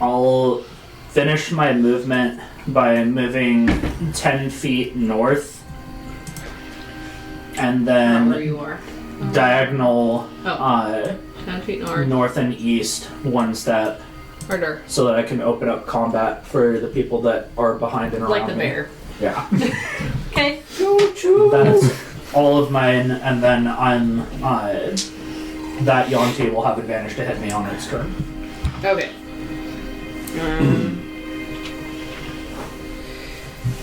Speaker 10: I'll finish my movement by moving 10 feet north and
Speaker 2: Not where
Speaker 10: then
Speaker 2: you are.
Speaker 10: diagonal
Speaker 2: 10 feet north.
Speaker 10: north and east one step
Speaker 2: Harder.
Speaker 10: so that I can open up combat for the people that are behind and around
Speaker 2: Like the
Speaker 10: me.
Speaker 2: bear.
Speaker 10: Yeah.
Speaker 2: Okay.
Speaker 10: That's all of mine, and then I'm that Yuan-Ti will have advantage to hit me on its turn.
Speaker 2: Okay.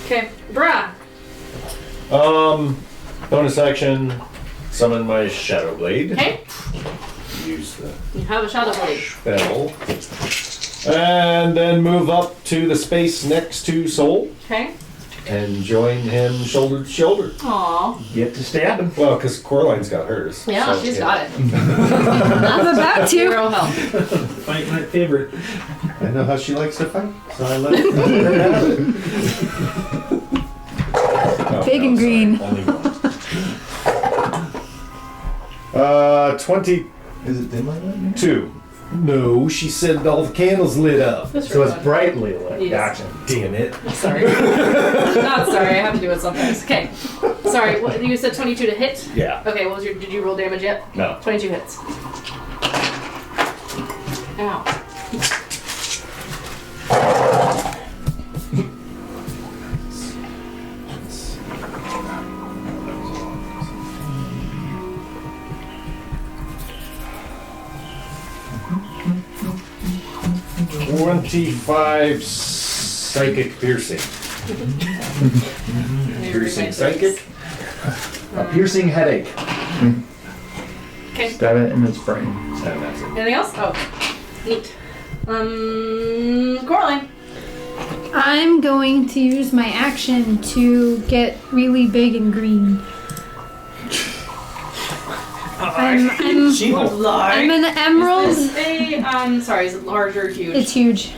Speaker 2: Okay. Bruh.
Speaker 6: Bonus action, summon my Shadow Blade.
Speaker 2: Okay.
Speaker 6: Use the
Speaker 2: You have a shadow blade.
Speaker 6: spell. And then move up to the space next to Soul
Speaker 2: Okay.
Speaker 6: and join him shoulder to shoulder.
Speaker 2: Aww.
Speaker 6: Get to stab him. Well, because Coraline's got hers.
Speaker 2: Yeah,
Speaker 6: so,
Speaker 2: she's
Speaker 6: yeah.
Speaker 2: got it.
Speaker 7: I'm about to.
Speaker 2: Zero health.
Speaker 10: Fight my favorite.
Speaker 6: I know how she likes to fight, so I let her have it. Oh,
Speaker 7: Big and
Speaker 6: sorry,
Speaker 7: green.
Speaker 6: Only one. 20.
Speaker 1: Is it dim like that?
Speaker 6: 2. No, she said all the candles lit up.
Speaker 2: That's
Speaker 1: So
Speaker 2: really
Speaker 1: it's
Speaker 2: fun.
Speaker 1: brightly lit.
Speaker 2: Yes.
Speaker 1: Gotcha.
Speaker 6: Damn it.
Speaker 2: Sorry. Not sorry, I have to do it sometimes. Okay. Sorry, what, you said 22 to hit?
Speaker 6: Yeah.
Speaker 2: Okay, what was your, did you roll damage yet?
Speaker 6: No.
Speaker 2: 22 hits. Ow.
Speaker 6: $25 psychic piercing. Piercing psychic?
Speaker 1: A piercing headache.
Speaker 2: Okay.
Speaker 3: Stab it in its brain.
Speaker 6: And that's it.
Speaker 2: Anything else? Oh, neat. Coraline.
Speaker 7: I'm going to use my action to get really big and green. I'm an emerald.
Speaker 2: Is this a, sorry, is it large or huge?
Speaker 7: It's huge.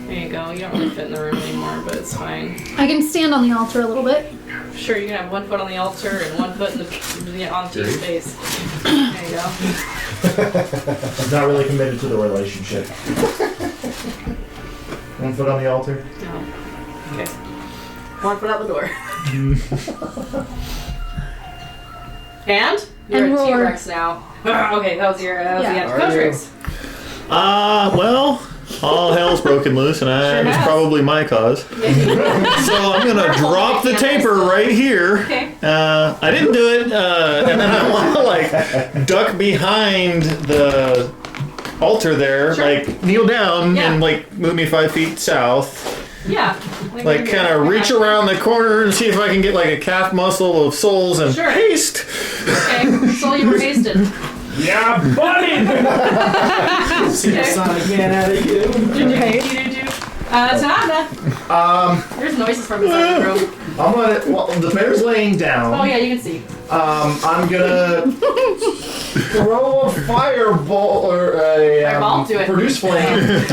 Speaker 2: There you go. You don't really fit in the room anymore, but it's fine.
Speaker 7: I can stand on the altar a little bit.
Speaker 2: Sure, you can have 1 foot on the altar and 1 foot in the on your space. There you go.
Speaker 1: I'm not really committed to the relationship. 1 foot on the altar.
Speaker 2: No. Okay. 1 foot out the door. And? You're
Speaker 7: And
Speaker 2: a
Speaker 7: roar.
Speaker 2: T-Rex now. Okay, that was your the end.
Speaker 1: Are
Speaker 2: Coach
Speaker 1: you?
Speaker 2: Rex.
Speaker 3: Well, all hell's broken loose, and
Speaker 2: Sure
Speaker 3: it's
Speaker 2: has.
Speaker 3: probably my cause. So I'm gonna drop the taper right here.
Speaker 2: Okay.
Speaker 3: I didn't do it, and then I want to like duck behind the altar there,
Speaker 2: Sure.
Speaker 3: like kneel down
Speaker 2: Yeah.
Speaker 3: and like move me 5 feet south.
Speaker 2: Yeah.
Speaker 3: Like kind of reach around the corner and see if I can get like a calf muscle of souls and
Speaker 2: Sure.
Speaker 3: haste.
Speaker 2: Okay, so you were hasted.
Speaker 6: Yeah, buddy!
Speaker 4: Supersonic man out of you.
Speaker 2: Tananda. There's noises from inside the room.
Speaker 1: I'm gonna. Well, the bear's laying down.
Speaker 2: Oh yeah, you can see.
Speaker 1: I'm gonna throw a fireball or a
Speaker 2: Fireball? Do it.
Speaker 1: produce flame at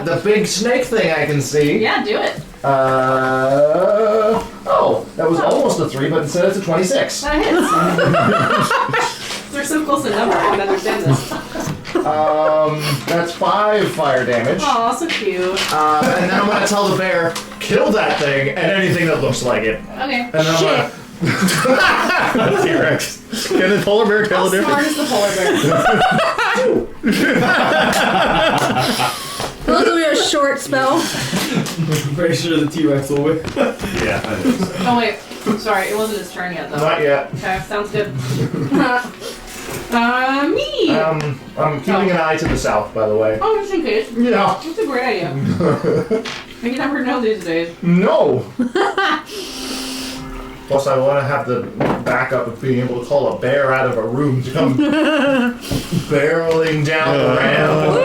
Speaker 1: the big snake thing I can see.
Speaker 2: Yeah, do it.
Speaker 1: Oh, that was almost a 3, but instead it's a 26.
Speaker 2: That hits. They're so close in number. I can understand this.
Speaker 1: That's 5 fire damage.
Speaker 2: Aw, so cute.
Speaker 1: And then I'm gonna tell the bear, kill that thing and anything that looks like it.
Speaker 2: Okay.
Speaker 1: And then I'm gonna.
Speaker 3: T-Rex. Can the polar bear tell
Speaker 2: How
Speaker 3: the
Speaker 2: smart
Speaker 3: difference?
Speaker 2: is the polar bear?
Speaker 7: That'll be a short spell.
Speaker 4: I'm pretty sure the T-Rex will win.
Speaker 6: Yeah, I know.
Speaker 2: Oh wait, sorry, it wasn't his turn yet though.
Speaker 1: Not yet.
Speaker 2: Okay, sounds good. Me.
Speaker 1: I'm keeping an eye to the south, by the way.
Speaker 2: Oh, just in case.
Speaker 1: Yeah.
Speaker 2: That's a great idea. You never know these days.
Speaker 1: No. Plus, I want to have the backup of being able to call a bear out of a room to come barreling down the ramp.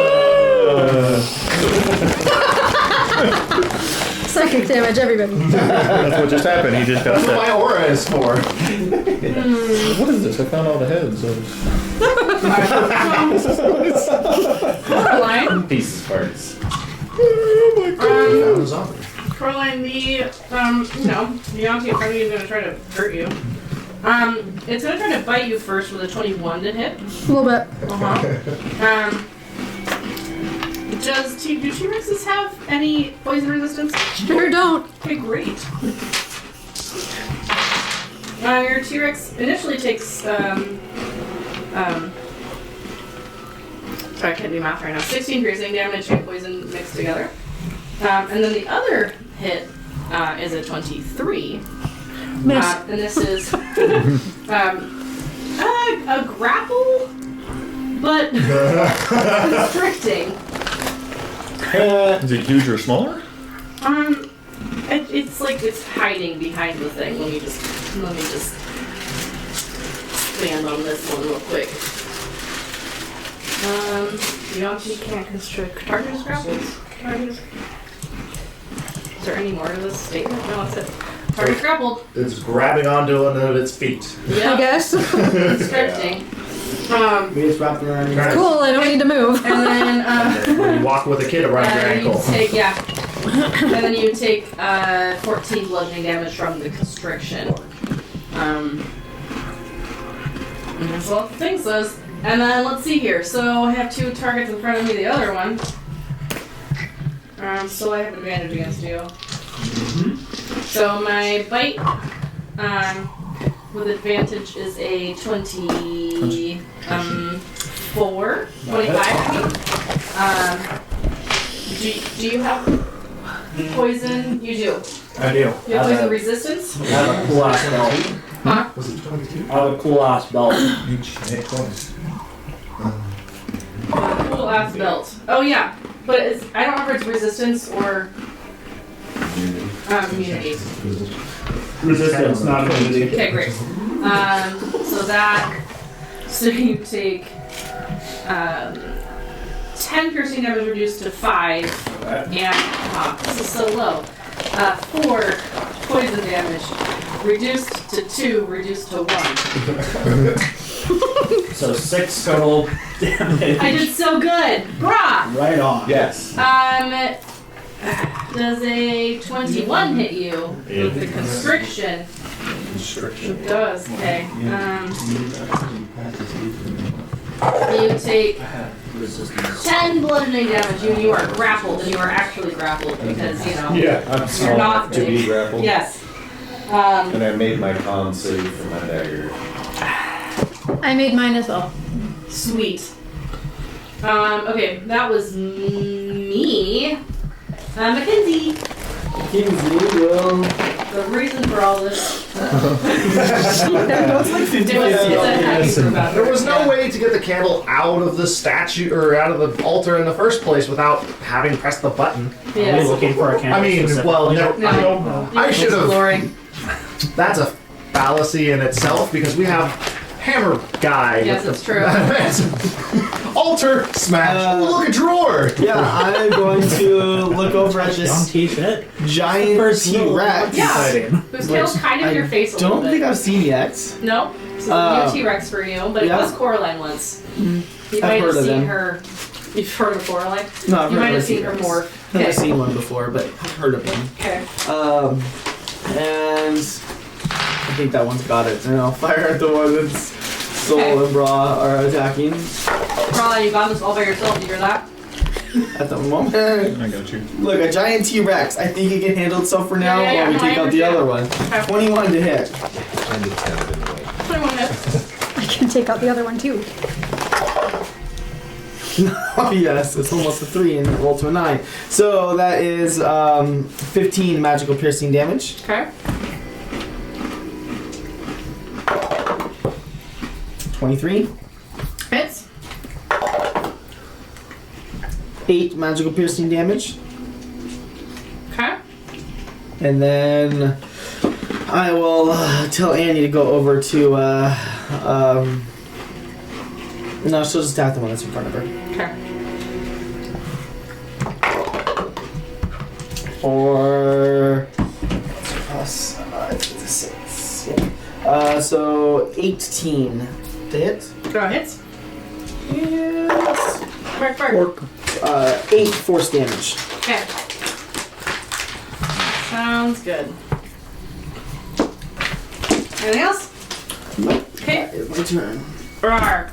Speaker 7: Psychic damage, everybody.
Speaker 3: That's what just happened. He just got
Speaker 1: That's what
Speaker 3: that.
Speaker 1: my aura is for.
Speaker 3: What is this? I found all the heads.
Speaker 2: Coraline.
Speaker 6: Pieces parts.
Speaker 1: Found a zombie.
Speaker 2: Coraline, the Yuan-Ti in front of you is going to try to hurt you. It's going to try to bite you first with a 21 to hit.
Speaker 7: A little bit.
Speaker 2: Do T-Rexes have any poison resistance?
Speaker 7: Sure don't.
Speaker 2: Okay, great. Your T-Rex initially takes, sorry, I can't do math right now, 16 piercing damage and poison mixed together. And then the other hit is a 23.
Speaker 7: Miss.
Speaker 2: And this is a grapple, but constricting.
Speaker 3: Is it huge or smaller?
Speaker 2: It's like it's hiding behind the thing. Let me just expand on this one real quick. You can't constrict target grapples. Is there any more to this statement? No, that's it. Target grappled.
Speaker 1: It's grabbing onto one of its feet.
Speaker 2: Yeah.
Speaker 7: I guess.
Speaker 2: Constricting.
Speaker 4: We just wrapped around your
Speaker 7: Cool, I don't need to move.
Speaker 2: And then
Speaker 1: When you walk with a kid around your ankle.
Speaker 2: and then you take 14 bludgeoning damage from the constriction. And that's all the thing says. And then let's see here. So I have 2 targets in front of me. The other one. So I have advantage against you. So my bite with advantage is a 25. Do you have poison? You do.
Speaker 10: I do.
Speaker 2: You have poison resistance?
Speaker 10: I have a cool ass belt.
Speaker 2: Huh?
Speaker 1: Was it 22?
Speaker 10: I have a cool ass belt.
Speaker 1: Each hit twice.
Speaker 2: Cool ass belt. Oh yeah, but I don't remember if it's resistance or immunity.
Speaker 10: Resistance, not immunity.
Speaker 2: Okay, great. So you take 10 piercing damage reduced to 5, and this is so low. 4 poison damage reduced to 2, reduced to 1.
Speaker 10: So 6 total damage.
Speaker 2: I did so good, brah.
Speaker 10: Right on.
Speaker 6: Yes.
Speaker 2: Does a 21 hit you with the constriction? It does. Okay. You take 10 bludgeoning damage. You are grappled, and you are actually grappled because
Speaker 6: I'm
Speaker 2: you're
Speaker 6: small
Speaker 2: not
Speaker 6: to
Speaker 2: big.
Speaker 6: be grappled.
Speaker 2: Yes.
Speaker 6: And I made my con save for my dagger.
Speaker 7: I made mine as well.
Speaker 2: Sweet. Okay, that was me. Mackenzie.
Speaker 4: Kingsley will.
Speaker 2: The reason for all this.
Speaker 4: That's like 50
Speaker 1: There was no way to get the candle out of the statue or out of the altar in the first place without having pressed the button.
Speaker 10: Are we
Speaker 2: Yes.
Speaker 10: looking for a candle?
Speaker 1: I mean,
Speaker 10: specifically?
Speaker 1: well,
Speaker 2: No.
Speaker 1: I should have.
Speaker 2: Exploring.
Speaker 1: That's a fallacy in itself because we have hammer guy.
Speaker 2: Yes,
Speaker 1: with
Speaker 2: it's true.
Speaker 1: Altar smash. Ooh, look, a drawer.
Speaker 4: Yeah, I'm going to look over at this
Speaker 10: Yuan-Ti shit.
Speaker 4: giant T-Rex.
Speaker 2: Yeah. Whose tail's kind of
Speaker 4: I
Speaker 2: your face a little
Speaker 4: don't
Speaker 2: bit.
Speaker 4: think I've seen yet.
Speaker 2: No. It's a new T-Rex for you, but
Speaker 4: yeah.
Speaker 2: it was Coraline once. You
Speaker 4: I've
Speaker 2: might
Speaker 4: heard
Speaker 2: have
Speaker 4: of
Speaker 2: seen
Speaker 4: them.
Speaker 2: her. You've heard of Coraline?
Speaker 4: No, I've
Speaker 2: You
Speaker 4: heard
Speaker 2: might
Speaker 4: of
Speaker 2: have seen her
Speaker 4: T-Rex.
Speaker 2: morph.
Speaker 4: Never
Speaker 2: Okay.
Speaker 4: seen one before, but I've heard of them.
Speaker 2: Okay.
Speaker 4: And I think that one's got it. And I'll fire at the one that's Soul and Bra are attacking
Speaker 2: Coraline, you got this all by yourself. You hear that?
Speaker 4: at the moment.
Speaker 3: I got you.
Speaker 4: Look, a giant T-Rex. I think it can handle itself for now
Speaker 2: Yeah,
Speaker 4: while we
Speaker 2: no,
Speaker 4: take
Speaker 2: I
Speaker 4: out the other
Speaker 2: understand.
Speaker 4: one.
Speaker 2: Okay.
Speaker 4: 21 to hit.
Speaker 5: I did 10 anyway.
Speaker 2: 21 hits.
Speaker 7: I can take out the other one too.
Speaker 4: Oh yes, it's almost a 3 and roll to a 9. So that is 15 magical piercing damage.
Speaker 2: Okay.
Speaker 4: 23.
Speaker 2: Hits.
Speaker 4: 8 magical piercing damage.
Speaker 2: Okay.
Speaker 4: And then I will tell Annie to go over to no, she'll just attack the one that's in front of her.
Speaker 2: Okay.
Speaker 4: For plus 6. Yeah. So 18 to hit.
Speaker 2: Go hits.
Speaker 4: Yes.
Speaker 2: Mark.
Speaker 4: 8 force damage.
Speaker 2: Okay. Sounds good. Anything else? Okay.
Speaker 4: That is my turn.
Speaker 2: Rawr.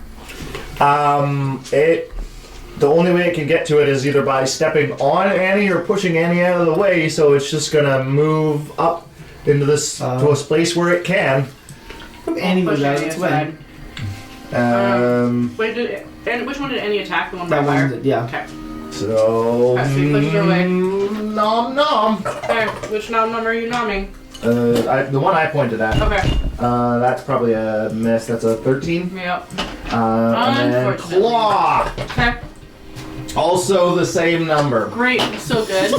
Speaker 1: The only way it can get to it is either by stepping on Annie or pushing Annie out of the way, so it's just gonna move up into this to a place where it can.
Speaker 4: Annie moves out of its way.
Speaker 2: Wait, and which one did any attack? The one by
Speaker 4: That
Speaker 2: fire?
Speaker 4: one, yeah.
Speaker 2: Okay.
Speaker 1: So.
Speaker 2: Okay, so you push it away.
Speaker 1: Nom nom.
Speaker 2: Okay, which nom are you nomming?
Speaker 1: The one I pointed at.
Speaker 2: Okay.
Speaker 1: That's probably a miss. That's a 13.
Speaker 2: Yep.
Speaker 1: And then
Speaker 2: Unfortunately.
Speaker 1: claw.
Speaker 2: Okay.
Speaker 1: Also the same number.
Speaker 2: Great. So good.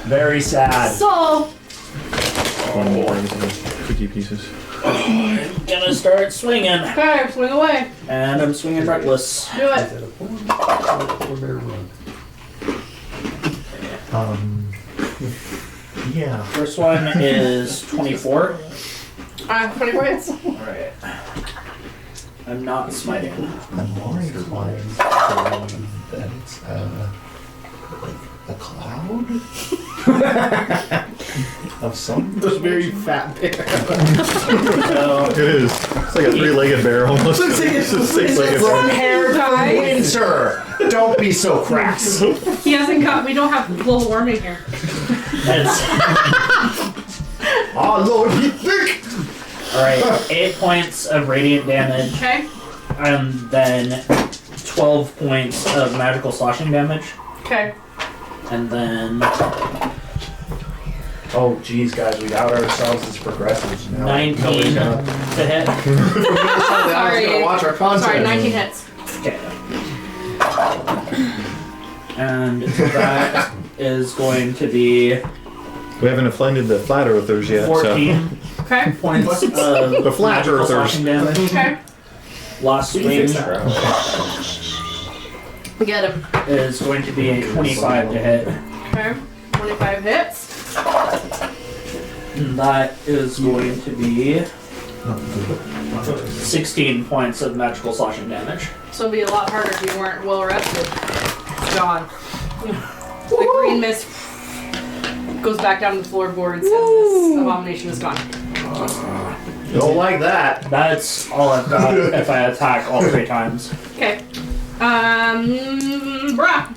Speaker 1: Very sad.
Speaker 2: So.
Speaker 3: Cookie pieces.
Speaker 10: I'm gonna start swinging.
Speaker 2: Okay, swing away.
Speaker 10: And I'm swinging reckless.
Speaker 2: Do it.
Speaker 1: Yeah.
Speaker 10: First one is 24.
Speaker 2: 24 hits.
Speaker 10: Alright. I'm not smiting.
Speaker 1: I'm more inclined that it's a cloud of some.
Speaker 4: Those very fat bear.
Speaker 10: So
Speaker 3: It is. It's like a three-legged bear almost. It's a six-legged bear.
Speaker 1: Prepare for winter. Don't be so crass.
Speaker 2: He hasn't got. We don't have global warming here.
Speaker 1: Oh Lord, he thick.
Speaker 10: Alright, 8 points of radiant damage,
Speaker 2: Okay.
Speaker 10: and then 12 points of magical slashing damage,
Speaker 2: Okay.
Speaker 10: and then
Speaker 1: Oh geez, guys, we out ourselves as progressives now.
Speaker 10: 19
Speaker 1: No, we
Speaker 10: to
Speaker 1: don't.
Speaker 10: hit.
Speaker 1: I was gonna watch our content.
Speaker 2: Sorry, 19 hits.
Speaker 10: Okay. And that is going to be
Speaker 3: We haven't offended the flat earthers yet.
Speaker 10: 14
Speaker 2: Okay.
Speaker 10: points of
Speaker 3: The flat
Speaker 10: magical
Speaker 3: earthers.
Speaker 10: slashing damage.
Speaker 2: Okay.
Speaker 10: Last range
Speaker 2: Get him.
Speaker 10: is going to be a 25 to hit.
Speaker 2: Okay. 25 hits.
Speaker 10: And that is going to be 16 points of magical slashing damage.
Speaker 2: So it'd be a lot harder if you weren't well rested. It's gone. The green mist goes back down to the floorboards and this abomination is gone.
Speaker 1: Don't like that.
Speaker 10: That's all I've got if I attack all 3 times.
Speaker 2: Okay. Bruh.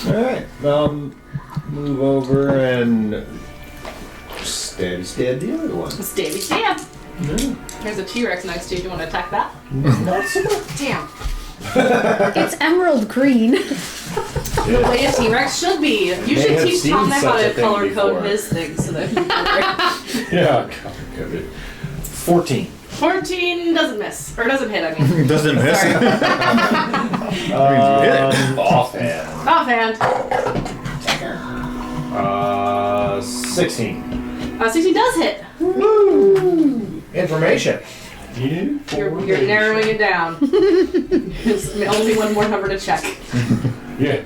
Speaker 6: Alright, move over and stab the other one.
Speaker 2: Stabby stab. There's a T-Rex next to you. Do you want to attack that? Damn.
Speaker 7: It's emerald green.
Speaker 2: The way a T-Rex should be. You
Speaker 6: May
Speaker 2: should
Speaker 6: have
Speaker 2: teach
Speaker 6: seen
Speaker 2: Tom how
Speaker 6: such a
Speaker 2: to
Speaker 6: thing
Speaker 2: color code
Speaker 6: before.
Speaker 2: his things so that he can
Speaker 6: Yeah, color-coded. 14.
Speaker 2: 14 doesn't miss. Or doesn't hit, I mean.
Speaker 3: Doesn't miss.
Speaker 2: Sorry.
Speaker 6: Offhand.
Speaker 2: Offhand.
Speaker 6: 16.
Speaker 2: 16 does hit.
Speaker 1: Information.
Speaker 2: You're narrowing it down. There's only one more number to check.
Speaker 6: Yeah.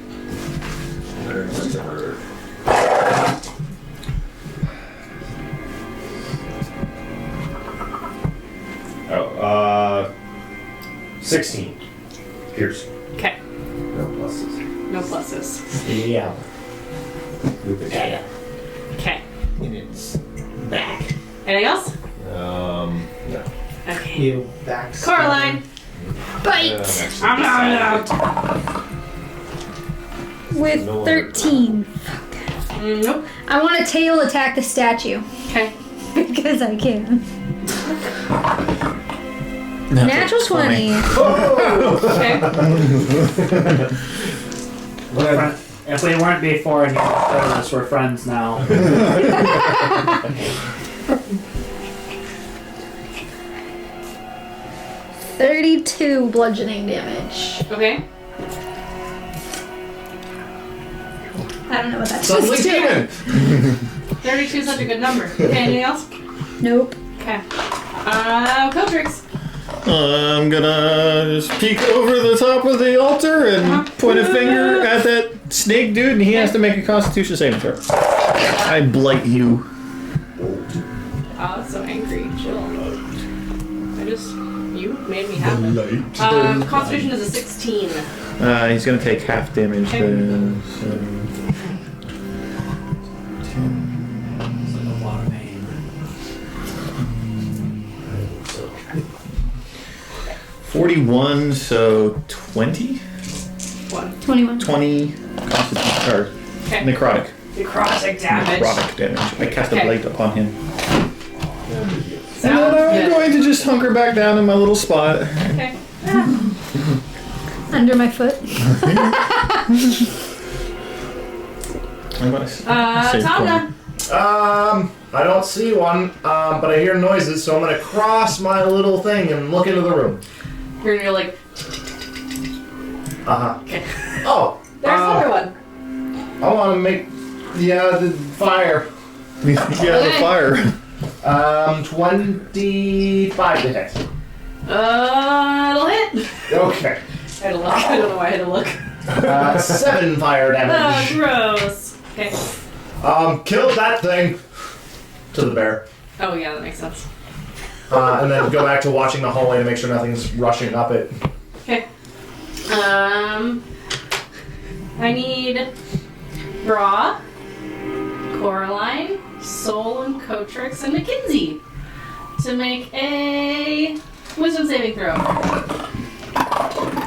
Speaker 6: Oh, 16. Pierce.
Speaker 2: Okay.
Speaker 6: No pluses.
Speaker 2: No pluses.
Speaker 10: Yeah.
Speaker 6: With the data.
Speaker 2: Okay.
Speaker 6: In its back.
Speaker 2: Anything else?
Speaker 6: No.
Speaker 2: Okay.
Speaker 4: You back.
Speaker 2: Coraline.
Speaker 7: Bite! With
Speaker 6: No wonder.
Speaker 7: 13.
Speaker 2: Nope.
Speaker 7: I want to tail attack the statue.
Speaker 2: Okay.
Speaker 7: Because I can. Natural 20.
Speaker 2: Okay.
Speaker 10: If we weren't before and we're friends now.
Speaker 7: 32 bludgeoning damage.
Speaker 2: Okay.
Speaker 7: I don't know what that's
Speaker 1: Suddenly
Speaker 7: supposed to do.
Speaker 1: demon.
Speaker 2: 32 is such a good number. Okay, anything else?
Speaker 7: Nope.
Speaker 2: Okay. Cotrix.
Speaker 3: I'm gonna just peek over the top of the altar and point a finger at that snake dude, and he has to make a Constitution saving throw. I blight you.
Speaker 2: Oh, that's so angry. Chill. You made me happen. Constitution is a 16.
Speaker 3: He's gonna take half damage
Speaker 2: Okay.
Speaker 3: then. So.
Speaker 10: A lot of pain.
Speaker 3: 41, so 20?
Speaker 7: 21.
Speaker 3: 20 Constitution, or
Speaker 2: Okay.
Speaker 3: necrotic.
Speaker 2: Necrotic damage.
Speaker 3: Necrotic damage. I cast a
Speaker 2: Okay.
Speaker 3: blight upon him.
Speaker 2: Sounds
Speaker 3: And then I'm
Speaker 2: good.
Speaker 3: going to just hunker back down in my little spot.
Speaker 2: Okay.
Speaker 7: Under my foot.
Speaker 3: I'm gonna save
Speaker 2: Tonga.
Speaker 1: I don't see one, but I hear noises, so I'm gonna cross my little thing and look into the room.
Speaker 2: You're like,
Speaker 1: Okay. Oh,
Speaker 2: there's another one.
Speaker 1: I want to make the fire.
Speaker 3: Yeah, the fire.
Speaker 1: 25 to hit.
Speaker 2: It'll hit.
Speaker 1: Okay.
Speaker 2: I had to look. I don't know why I had to look.
Speaker 1: 7 fire
Speaker 2: Oh,
Speaker 1: damage.
Speaker 2: gross. Okay.
Speaker 1: Killed that thing. To the bear.
Speaker 2: Oh, yeah, that makes sense.
Speaker 1: And then go back to watching the hallway to make sure nothing's rushing up it.
Speaker 2: Okay. I need Bra, Coraline, Soul, and Cotrix, and Mackenzie to make a Wisdom saving throw.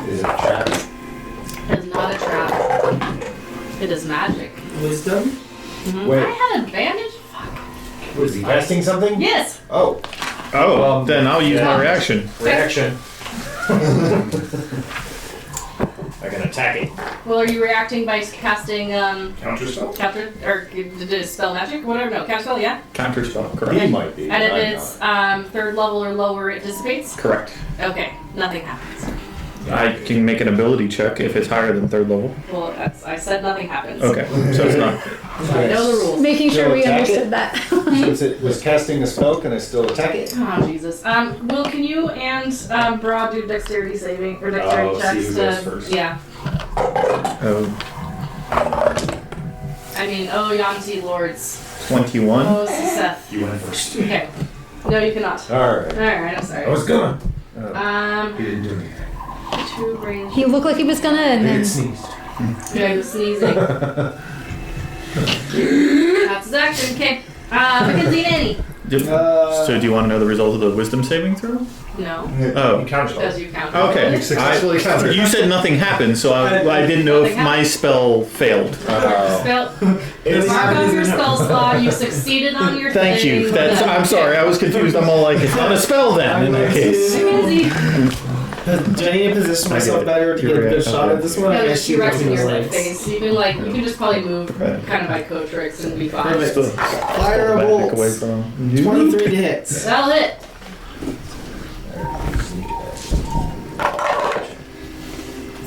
Speaker 6: Is it a trap?
Speaker 2: It is not a trap. It is magic.
Speaker 4: Wisdom?
Speaker 2: Mhm.
Speaker 6: Wait.
Speaker 2: I had advantage? Fuck.
Speaker 6: Was he casting something?
Speaker 2: Yes!
Speaker 6: Oh.
Speaker 3: Oh, then I'll use my reaction.
Speaker 6: Reaction. I can attack it.
Speaker 2: Well, are you reacting by casting,
Speaker 6: Counter spell?
Speaker 2: counter, or did it spell magic? Whatever, no, counter spell, yeah?
Speaker 3: Counter spell,
Speaker 6: He
Speaker 3: correct?
Speaker 6: might be.
Speaker 2: And if
Speaker 6: I'm
Speaker 2: it's third level or lower, it dissipates?
Speaker 3: Correct.
Speaker 2: Okay, nothing happens.
Speaker 3: I can make an ability check if it's higher than 3rd level.
Speaker 2: Well, I said nothing happens.
Speaker 3: Okay, so it's not.
Speaker 2: I know the rules.
Speaker 7: Making sure we
Speaker 6: Attack
Speaker 7: understood
Speaker 6: it?
Speaker 7: that.
Speaker 6: Since it was casting a spell, can I still attack it?
Speaker 2: Oh, Jesus. Will, can you and Broad do dexterity saving, or dexterity
Speaker 6: Oh, see
Speaker 2: checks
Speaker 6: who
Speaker 2: to...
Speaker 6: goes first.
Speaker 2: Yeah.
Speaker 3: Oh,
Speaker 2: I mean, Yuan-Ti Lords.
Speaker 3: 21.
Speaker 2: Oh, Seth.
Speaker 6: You went first.
Speaker 2: Okay. No, you cannot.
Speaker 6: Alright.
Speaker 2: Alright, I'm sorry.
Speaker 6: I was gonna.
Speaker 2: Um,
Speaker 6: He didn't do anything.
Speaker 2: 2 range.
Speaker 7: He looked like he was gonna, and
Speaker 6: He
Speaker 7: then
Speaker 6: had sneezed.
Speaker 2: Yeah, he was sneezing. That's his action. Okay. Mackenzie and Annie.
Speaker 3: So do you want to know the result of the wisdom saving throw?
Speaker 2: No,
Speaker 3: Oh.
Speaker 6: You counter spell.
Speaker 2: because you count.
Speaker 3: Okay.
Speaker 6: You successfully countered.
Speaker 3: You said nothing happened, so I didn't know if my spell failed.
Speaker 2: Spell. Mark off your spell slot. You succeeded on your
Speaker 3: Thank
Speaker 2: thing.
Speaker 3: you. I'm sorry, I was confused. I'm all like, it's not a spell then, in that case.
Speaker 2: Mackenzie.
Speaker 4: Do I need to position myself better to get a good shot at this one? I
Speaker 2: No,
Speaker 4: guess
Speaker 2: she
Speaker 4: shoot
Speaker 2: rests in
Speaker 4: between
Speaker 2: your
Speaker 4: his
Speaker 2: left
Speaker 4: legs.
Speaker 2: face. You can just probably move kind of by code tricks and be fine.
Speaker 4: Perfect. Fire a
Speaker 3: Back away
Speaker 4: bolt.
Speaker 3: from
Speaker 4: 23 to hit.
Speaker 2: That'll hit.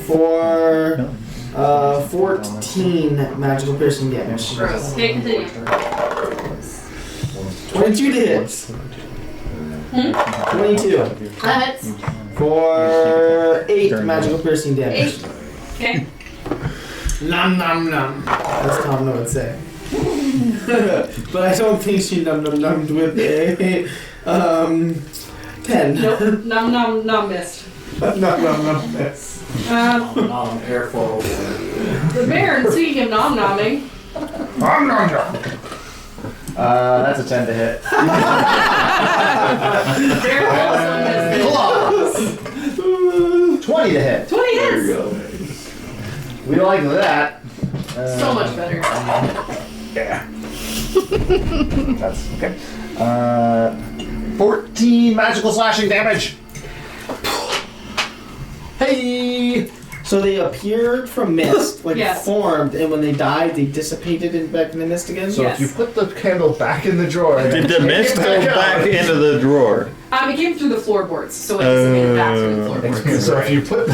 Speaker 4: For 14 magical piercing damage.
Speaker 2: Gross. Okay, continue.
Speaker 4: 22 to hit. 22.
Speaker 2: That hits.
Speaker 4: For 8 magical piercing damage.
Speaker 2: 8. Okay.
Speaker 4: Nom nom nom. That's Tom would say. But I don't think she nom nom nommed with a 10.
Speaker 2: Nope. Nom missed.
Speaker 4: Nom nom nom miss.
Speaker 10: Careful.
Speaker 2: The bear, and speaking of nom-nomming,
Speaker 1: That's a 10 to hit.
Speaker 2: bear also missed it.
Speaker 1: 20 to hit.
Speaker 2: 20 hits!
Speaker 1: We like that.
Speaker 2: So much better.
Speaker 1: Yeah. That's okay. 14 magical slashing damage. Hey!
Speaker 4: So they appeared from mist, like
Speaker 2: Yes.
Speaker 4: formed, and when they died, they dissipated back in the mist again?
Speaker 1: So
Speaker 2: Yes.
Speaker 1: if you put the candle back in the drawer,
Speaker 3: Did the mist go back into the drawer?
Speaker 2: It came through the floorboards, so it dissipated back through the floorboards.
Speaker 1: So if you put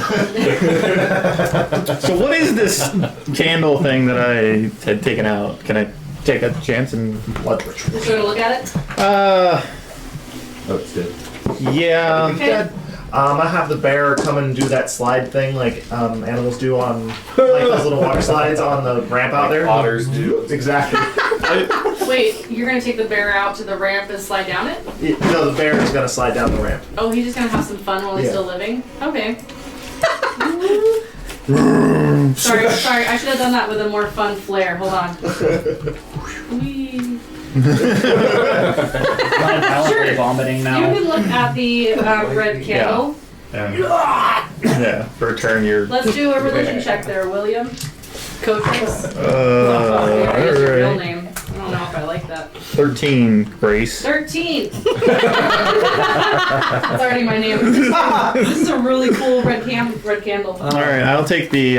Speaker 3: So what is this candle thing that I had taken out? Can I take a chance and
Speaker 1: blood ritual.
Speaker 2: You want to look at it?
Speaker 6: Oh, it's dead.
Speaker 3: Yeah.
Speaker 2: Okay.
Speaker 1: I have the bear come and do that slide thing like animals do on like those little water slides on the ramp out there.
Speaker 6: Otters do.
Speaker 1: Exactly.
Speaker 2: Wait, you're going to take the bear out to the ramp and slide down it?
Speaker 1: No, the bear is gonna slide down the ramp.
Speaker 2: Oh, he's just going to have some fun while he's
Speaker 1: Yeah.
Speaker 2: still living? Okay. sorry, I should have done that with a more fun flair. Hold on. Whee.
Speaker 10: Sure. Vomiting
Speaker 2: You
Speaker 10: now.
Speaker 2: can look at the red candle.
Speaker 3: Yeah. For a turn, you're.
Speaker 2: Let's do a religion check there, William. Coaches. It's your real
Speaker 3: Alright.
Speaker 2: name. I don't know if I like that.
Speaker 3: 13, Grace.
Speaker 2: 13! That's already my name. This is a really cool red candle.
Speaker 3: Alright, I'll take the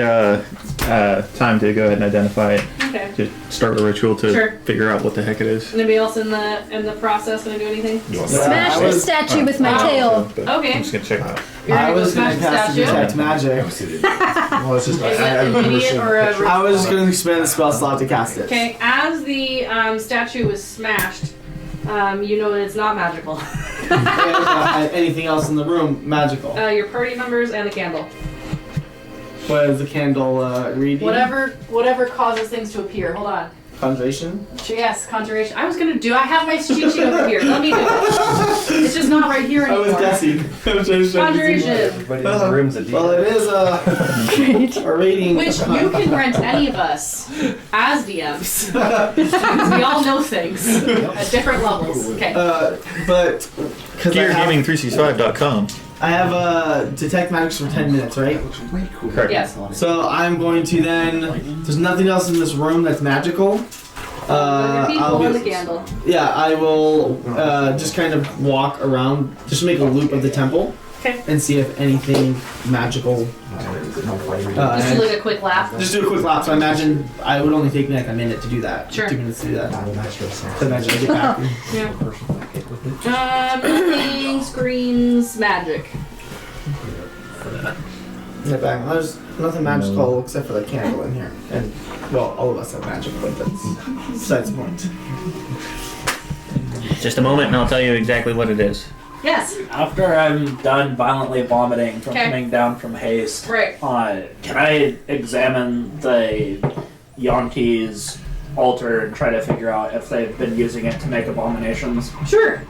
Speaker 3: time to go ahead and identify it.
Speaker 2: Okay.
Speaker 3: To start the ritual to
Speaker 2: Sure.
Speaker 3: figure out what the heck it is.
Speaker 2: Anybody else in the process gonna do anything?
Speaker 7: Smash
Speaker 4: I
Speaker 7: the
Speaker 4: was-
Speaker 7: statue with my tail.
Speaker 3: I'm
Speaker 2: Okay.
Speaker 3: just gonna check it out.
Speaker 2: You're
Speaker 4: I
Speaker 2: gonna go
Speaker 4: was
Speaker 2: smash
Speaker 4: going
Speaker 2: the
Speaker 4: to cast
Speaker 2: statue?
Speaker 4: detect magic.
Speaker 1: Well, it's just
Speaker 2: Is it an idiot or a
Speaker 4: I was just going to expand the spell slot to cast it.
Speaker 2: Okay, as the statue was smashed, you know that it's not magical.
Speaker 4: And, anything else in the room, magical.
Speaker 2: Your party members and the candle.
Speaker 4: What is the candle reading?
Speaker 2: Whatever causes things to appear. Hold on.
Speaker 4: Conjuration?
Speaker 2: Yes, conjuration. I have my cheat sheet over here. Let me do it. It's just not right here
Speaker 4: I
Speaker 2: anymore.
Speaker 4: was guessing.
Speaker 2: Conjuration.
Speaker 6: Everybody in the room's a
Speaker 4: Well, it is a rating.
Speaker 2: Which you can rent any of us as DMs. Because we all know things at different levels. Okay.
Speaker 4: But because
Speaker 3: GearGaming365.com.
Speaker 4: I have detect magics for 10 minutes, right?
Speaker 3: Correct.
Speaker 2: Yes.
Speaker 4: So I'm going to then. There's nothing else in this room that's magical.
Speaker 2: People in the candle.
Speaker 4: Yeah, I will just kind of walk around, just make a loop of the temple,
Speaker 2: Okay.
Speaker 4: and see if anything magical.
Speaker 2: Just do like a quick lap.
Speaker 4: Just do a quick lap. So I imagine I would only take me like a minute to do that.
Speaker 2: Sure.
Speaker 4: 2 minutes to do that. So imagine I get back.
Speaker 2: Yeah. Nothing screams magic.
Speaker 4: Get back. There's nothing magical except for the candle in here, and well, all of us have magic, but that's besides the point.
Speaker 3: Just a moment and I'll tell you exactly what it is.
Speaker 2: Yes.
Speaker 10: After I'm done violently vomiting from
Speaker 2: Okay.
Speaker 10: coming down from haste,
Speaker 2: Right.
Speaker 10: can I examine the Yuan-Ti's altar and try to figure out if they've been using it to make abominations?
Speaker 2: Sure.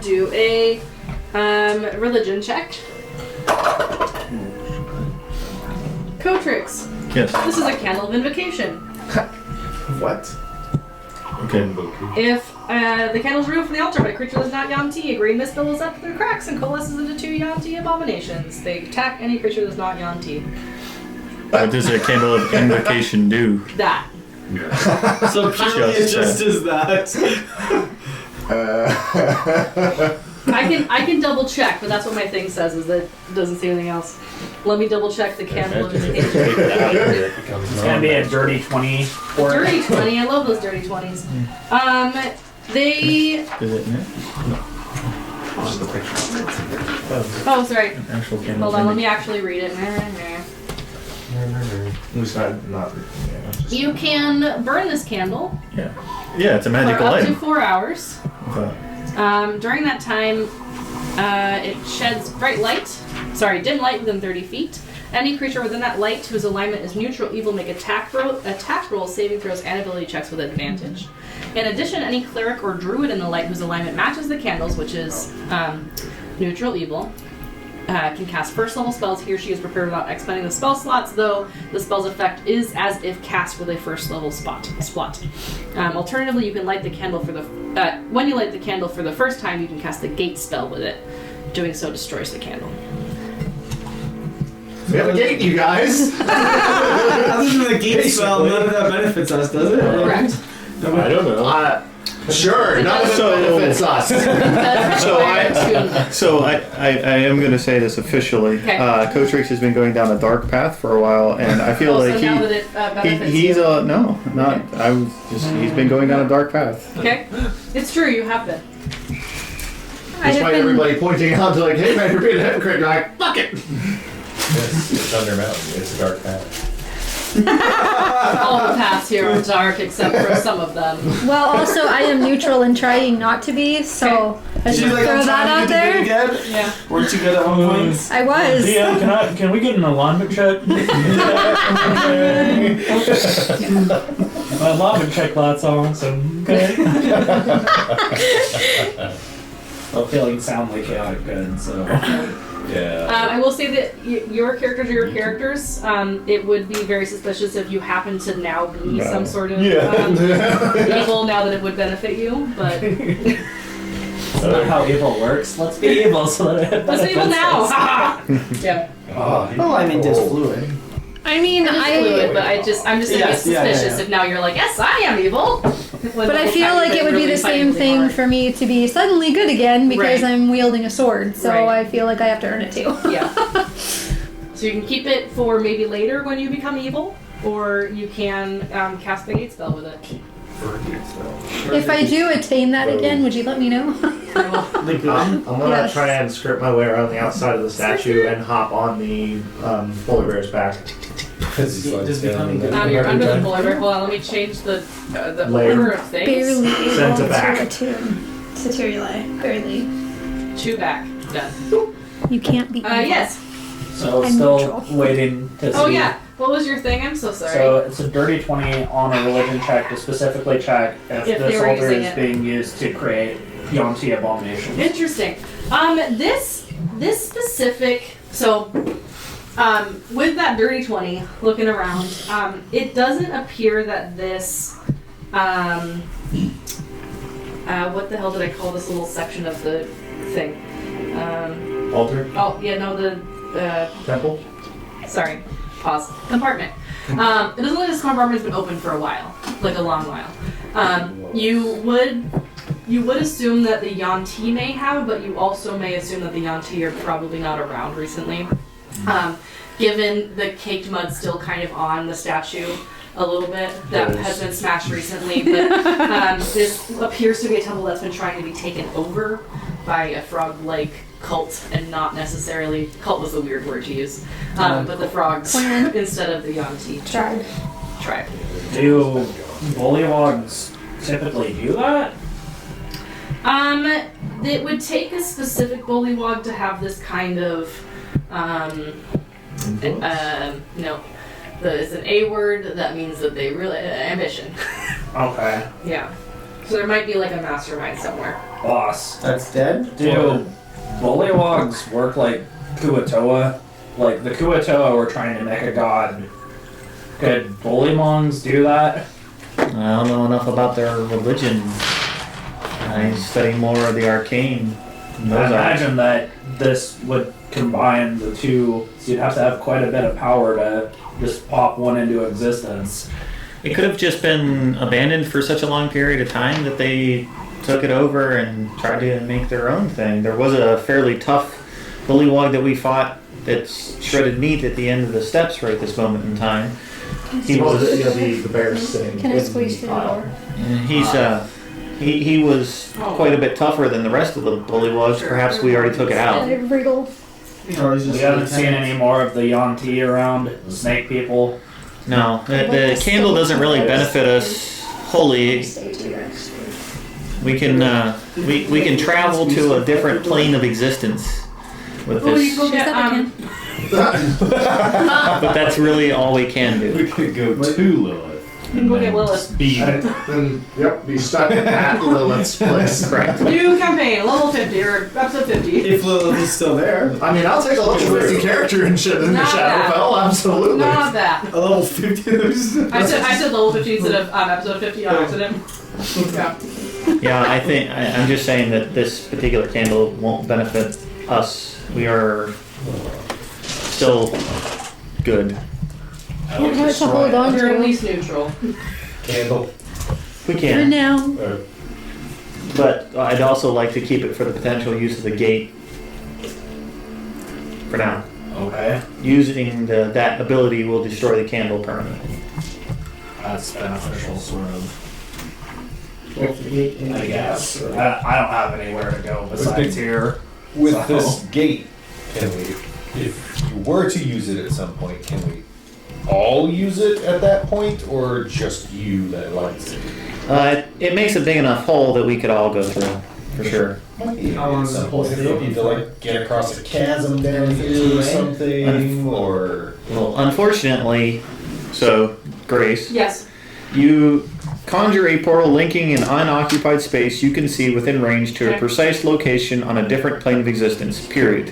Speaker 2: Do a religion check. Cotrix.
Speaker 3: Yes.
Speaker 2: This is a candle of invocation.
Speaker 4: What?
Speaker 3: Okay.
Speaker 2: If the candles removed from the altar by a creature that is not Yuan-Ti, a green mist billows up through cracks and coalesces into 2 Yuan-Ti abominations. They attack any creature that is not Yuan-Ti.
Speaker 3: What does a candle of invocation do?
Speaker 2: That.
Speaker 4: So purely it just is that.
Speaker 2: I can double check, but that's what my thing says, is that it doesn't say anything else. Let me double check the candle of invocation.
Speaker 10: It's gonna be a dirty 20. Or
Speaker 2: Dirty 20, I love those dirty 20s. They...
Speaker 3: Is it no?
Speaker 2: Oh, sorry.
Speaker 3: An actual candle.
Speaker 2: Hold on, let me actually read it. You can burn this candle
Speaker 3: Yeah. Yeah, it's a
Speaker 2: for
Speaker 3: magical
Speaker 2: up to
Speaker 3: light.
Speaker 2: 4 hours.
Speaker 3: Okay.
Speaker 2: During that time, it sheds bright light. Sorry, dim light within 30 feet. Any creature within that light whose alignment is neutral evil make attack rolls, saving throws, and ability checks with advantage. In addition, any cleric or druid in the light whose alignment matches the candles, which is neutral evil, can cast first level spells he or she is prepared without expending the spell slots, though the spell's effect is as if cast with a first level slot. Alternatively, you can light the candle for the when you light the candle for the first time, you can cast the gate spell with it. Doing so destroys the candle.
Speaker 1: We have a gate, you guys.
Speaker 4: Other than the gate spell, none of that benefits us, does it?
Speaker 2: Correct.
Speaker 6: I don't know.
Speaker 1: Sure, none of it
Speaker 3: So-
Speaker 1: benefits us.
Speaker 3: So I am going to say this officially.
Speaker 2: Okay.
Speaker 3: Cotrix has been going down a dark path for a while, and I feel
Speaker 2: Also,
Speaker 3: like
Speaker 2: now that it benefits
Speaker 3: he's
Speaker 2: you.
Speaker 3: no, not. I was just he's been going down a dark path.
Speaker 2: Okay, it's true. You have been.
Speaker 1: Despite everybody pointing out to like, hey man, you're being a hypocrite. You're like, fuck it.
Speaker 6: It's Undermountain. It's a dark path.
Speaker 2: All the paths here are dark except for some of them.
Speaker 7: Well, also, I am neutral and trying not to be, so let's
Speaker 4: She's
Speaker 7: just
Speaker 4: like,
Speaker 7: throw
Speaker 4: I'm
Speaker 7: that
Speaker 4: trying to
Speaker 7: out
Speaker 4: get
Speaker 7: there.
Speaker 4: good again.
Speaker 2: Yeah.
Speaker 4: Weren't you good at one point?
Speaker 7: I was.
Speaker 10: Can we get an alignment check? My alignment check light's on, so okay. I'm feeling soundly chaotic good, so.
Speaker 6: Yeah.
Speaker 2: I will say that your characters are your characters. It would be very suspicious if you happen to now be some sort of evil now that it would benefit you, but
Speaker 10: That's not how evil works. Let's be evil so that it
Speaker 2: let's be evil
Speaker 10: benefits
Speaker 2: now.
Speaker 10: us.
Speaker 2: Yeah.
Speaker 4: Alignment is fluid.
Speaker 7: I mean,
Speaker 2: It is fluid, but I'm just saying
Speaker 4: Yes,
Speaker 2: it's suspicious
Speaker 4: yeah.
Speaker 2: if now you're like, yes, I am evil.
Speaker 7: but I feel like it would be the same thing for me to be suddenly good again because
Speaker 2: Right.
Speaker 7: I'm wielding a sword. So
Speaker 2: Right.
Speaker 7: I feel like I have to earn it too.
Speaker 2: Yeah. So you can keep it for maybe later when you become evil, or you can cast the gate spell with it.
Speaker 7: If I do attain that again, would you let me know?
Speaker 2: I will.
Speaker 1: I'm gonna
Speaker 7: Yes.
Speaker 1: try and skirt my way around the outside of the statue and hop on the polar bear's back.
Speaker 4: Just becoming good.
Speaker 2: You're under the polar bear. Hold on, let me change the
Speaker 1: Layer.
Speaker 2: order of things.
Speaker 7: Barely able
Speaker 1: Sent
Speaker 7: to
Speaker 1: it back.
Speaker 7: attune. Satiriali. Barely.
Speaker 2: 2 back. Done.
Speaker 7: You can't beat me.
Speaker 2: Yes.
Speaker 10: So
Speaker 7: I'm
Speaker 10: still
Speaker 7: neutral.
Speaker 10: waiting to see.
Speaker 2: Oh yeah. What was your thing? I'm so sorry.
Speaker 10: So it's a dirty 20 on a religion check to specifically check if
Speaker 2: If
Speaker 10: this
Speaker 2: they were
Speaker 10: altar
Speaker 2: using
Speaker 10: is
Speaker 2: it.
Speaker 10: being used to create Yuan-Ti abominations.
Speaker 2: Interesting. This specific, so with that dirty 20, looking around, it doesn't appear that this, what the hell did I call this little section of the thing?
Speaker 3: Altar?
Speaker 2: Oh, yeah, no, the,
Speaker 3: Temple?
Speaker 2: sorry, pause. Compartment. It doesn't look like this compartment's been open for a while, like a long while. You would assume that the Yuan-Ti may have, but you also may assume that the Yuan-Ti are probably not around recently. Given the caked mud still kind of on the statue a little bit, that has been smashed recently, but this appears to be a temple that's been trying to be taken over by a frog-like cult, and not necessarily, cult was a weird word to use, but the frogs instead of the Yuan-Ti.
Speaker 7: Tribe.
Speaker 10: Do bullywugs typically do that?
Speaker 2: It would take a specific bullywug to have this kind of, it's an A word, that means that they really, ambition.
Speaker 10: Okay.
Speaker 2: Yeah. So there might be like a mastermind somewhere.
Speaker 10: Boss.
Speaker 4: That's dead?
Speaker 10: Do bullywugs work like Kuatoa? Like the Kuatoa were trying to make a god. Could bullymons do that?
Speaker 3: I don't know enough about their religion. I study more of the arcane.
Speaker 10: I imagine that this would combine the two, so you'd have to have quite a bit of power to just pop one into existence.
Speaker 3: It could have just been abandoned for such a long period of time that they took it over and tried to make their own thing. There was a fairly tough bullywug that we fought that's shredded meat at the end of the steps right at this moment in time. He was
Speaker 1: the bear sitting.
Speaker 7: Can I squeeze through the door?
Speaker 3: He was quite a bit tougher than the rest of the bullywugs. Perhaps we already took it out.
Speaker 7: Wriggle.
Speaker 10: We haven't seen any more of the Yuan-Ti around, the snake people.
Speaker 3: No, the candle doesn't really benefit us wholly. We can we can travel to a different plane of existence with
Speaker 2: Oh, you
Speaker 3: this,
Speaker 2: go get,
Speaker 3: but that's really all we can do.
Speaker 6: We could go to Lilith.
Speaker 2: you can go get Lilith.
Speaker 1: Then, be stuck at Lilith's place.
Speaker 3: Correct.
Speaker 2: New campaign, level 50, or episode 50.
Speaker 4: If Lilith is still there.
Speaker 1: I mean, I'll take a level 50 character and shit in the
Speaker 2: Not that.
Speaker 1: Shadowfell, absolutely.
Speaker 2: Not that.
Speaker 4: A level 50.
Speaker 2: I said level 50 instead of episode 50 on accident. Yeah.
Speaker 3: Yeah, I'm just saying that this particular candle won't benefit us. We are still good.
Speaker 7: I don't know what to hold on
Speaker 2: You're at
Speaker 7: to.
Speaker 2: least neutral.
Speaker 6: Candle.
Speaker 3: We
Speaker 7: For
Speaker 3: can,
Speaker 7: now.
Speaker 3: but I'd also like to keep it for the potential use of the gate. For now,
Speaker 10: Okay.
Speaker 3: using that ability will destroy the candle permanently.
Speaker 10: That's beneficial, sort of.
Speaker 4: I
Speaker 10: I guess. I don't have anywhere to go besides here.
Speaker 6: With
Speaker 10: So-
Speaker 6: this gate, can we, if you were to use it at some point, can we all use it at that point, or just you that likes it?
Speaker 3: It makes a big enough hole that we could all go through, for sure.
Speaker 4: How long does the whole
Speaker 6: If
Speaker 4: thing
Speaker 6: you need to like get across a chasm down here or something, or
Speaker 3: Well, unfortunately, so Grace,
Speaker 2: Yes.
Speaker 3: you conjure a portal linking an unoccupied space you can see within range to a
Speaker 2: Okay.
Speaker 3: precise location on a different plane of existence, period.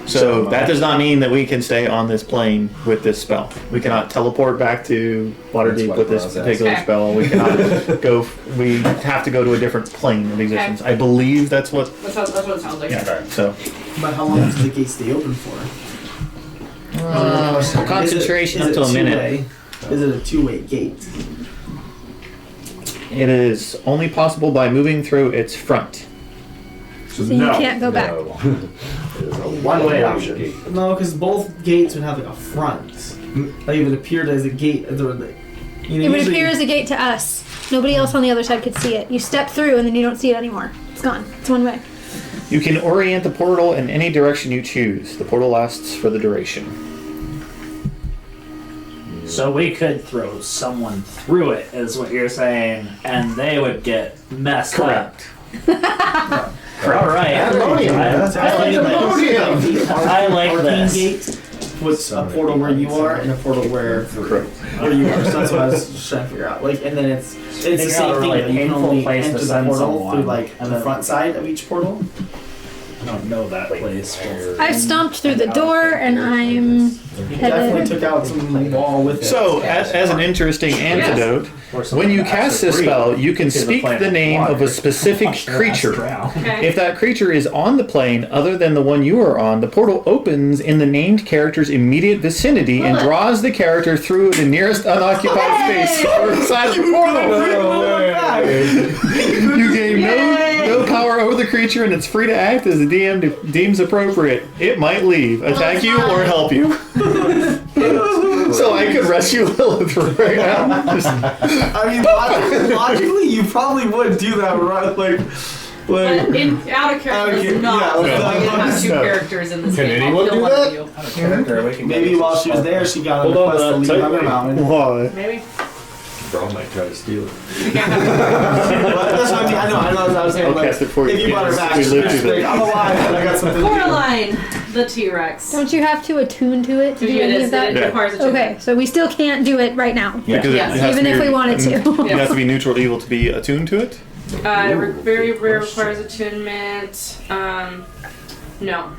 Speaker 3: So that does not mean that we can stay on this plane with this spell. We cannot teleport back to Waterdeep
Speaker 6: what
Speaker 3: with this
Speaker 6: I was
Speaker 3: particular
Speaker 2: asking.
Speaker 3: spell. We cannot go, we have to go to a different plane of existence. I believe that's what,
Speaker 2: That's what it sounds like.
Speaker 3: yeah, so.
Speaker 4: But how long does the gate stay open for?
Speaker 3: Concentration up
Speaker 4: Is
Speaker 3: to
Speaker 4: it
Speaker 3: a minute.
Speaker 4: two-way? Is it a two-way gate?
Speaker 3: It is only possible by moving through its front.
Speaker 7: So you can't go back.
Speaker 1: One-way option.
Speaker 4: No, because both gates would have like a front. Like it would appear as a gate. It would
Speaker 7: appear as a gate to us. Nobody else on the other side could see it. You step through and then you don't see it anymore. It's gone. It's one way.
Speaker 3: You can orient the portal in any direction you choose. The portal lasts for the duration.
Speaker 10: So we could throw someone through it, is what you're saying, and they would get messed
Speaker 3: Correct.
Speaker 10: up. All right.
Speaker 1: Pandemonium.
Speaker 10: I like
Speaker 1: Pandemonium.
Speaker 10: this. I like
Speaker 4: Arcane
Speaker 10: this.
Speaker 4: gate puts a portal where you are and a portal where you are. So that's what I was trying to figure out. Like, and then it's the
Speaker 10: Figure out
Speaker 4: same
Speaker 10: a
Speaker 4: thing.
Speaker 10: really
Speaker 4: Though. You can
Speaker 10: painful
Speaker 4: only
Speaker 10: place to
Speaker 4: enter the
Speaker 10: send
Speaker 4: portal
Speaker 10: someone.
Speaker 4: through like the front side of each portal.
Speaker 10: I don't know that place.
Speaker 7: I've stomped through the door and I'm
Speaker 4: Definitely
Speaker 7: headed.
Speaker 4: took out some wall with it.
Speaker 3: So, as an interesting antidote, when you cast this spell, you can speak the name of a specific creature.
Speaker 2: Okay.
Speaker 3: If that creature is on the plane other than the one you are on, the portal opens in the named character's immediate vicinity and draws the character through the nearest unoccupied space outside the portal. You gain no power over the creature, and it's free to act as the DM deems appropriate. It might leave, attack you, or help you. So I could rescue Lilith right now.
Speaker 4: I mean, logically, you probably would do that, right? Like,
Speaker 2: But out of character is not.
Speaker 4: yeah,
Speaker 2: We have two characters in this
Speaker 6: Can
Speaker 2: game.
Speaker 6: anyone
Speaker 2: I'll kill
Speaker 6: do
Speaker 2: one
Speaker 6: that?
Speaker 2: of you.
Speaker 4: maybe while she was there, she got on
Speaker 6: Hold
Speaker 4: the
Speaker 6: on,
Speaker 4: quest to leave
Speaker 6: take
Speaker 4: Undermountain.
Speaker 3: Why?
Speaker 2: Maybe.
Speaker 6: Braun might try to steal it.
Speaker 4: That's what I mean. I know. I was saying,
Speaker 3: I'll
Speaker 4: like,
Speaker 3: cast it for you.
Speaker 4: if you brought her back,
Speaker 3: We
Speaker 4: she's
Speaker 3: lived
Speaker 4: like,
Speaker 3: through that.
Speaker 4: I'm alive, and I got something.
Speaker 2: Coraline, the T-Rex.
Speaker 7: Don't you have to attune to it to do any of that?
Speaker 2: It requires a
Speaker 7: Okay, so we still can't do it right now,
Speaker 3: Because
Speaker 2: Yes.
Speaker 3: it has
Speaker 7: even
Speaker 3: to
Speaker 7: if
Speaker 3: be-
Speaker 7: we wanted to.
Speaker 3: You have to be neutral evil to be attuned to it?
Speaker 2: Very rare requires attunement. No.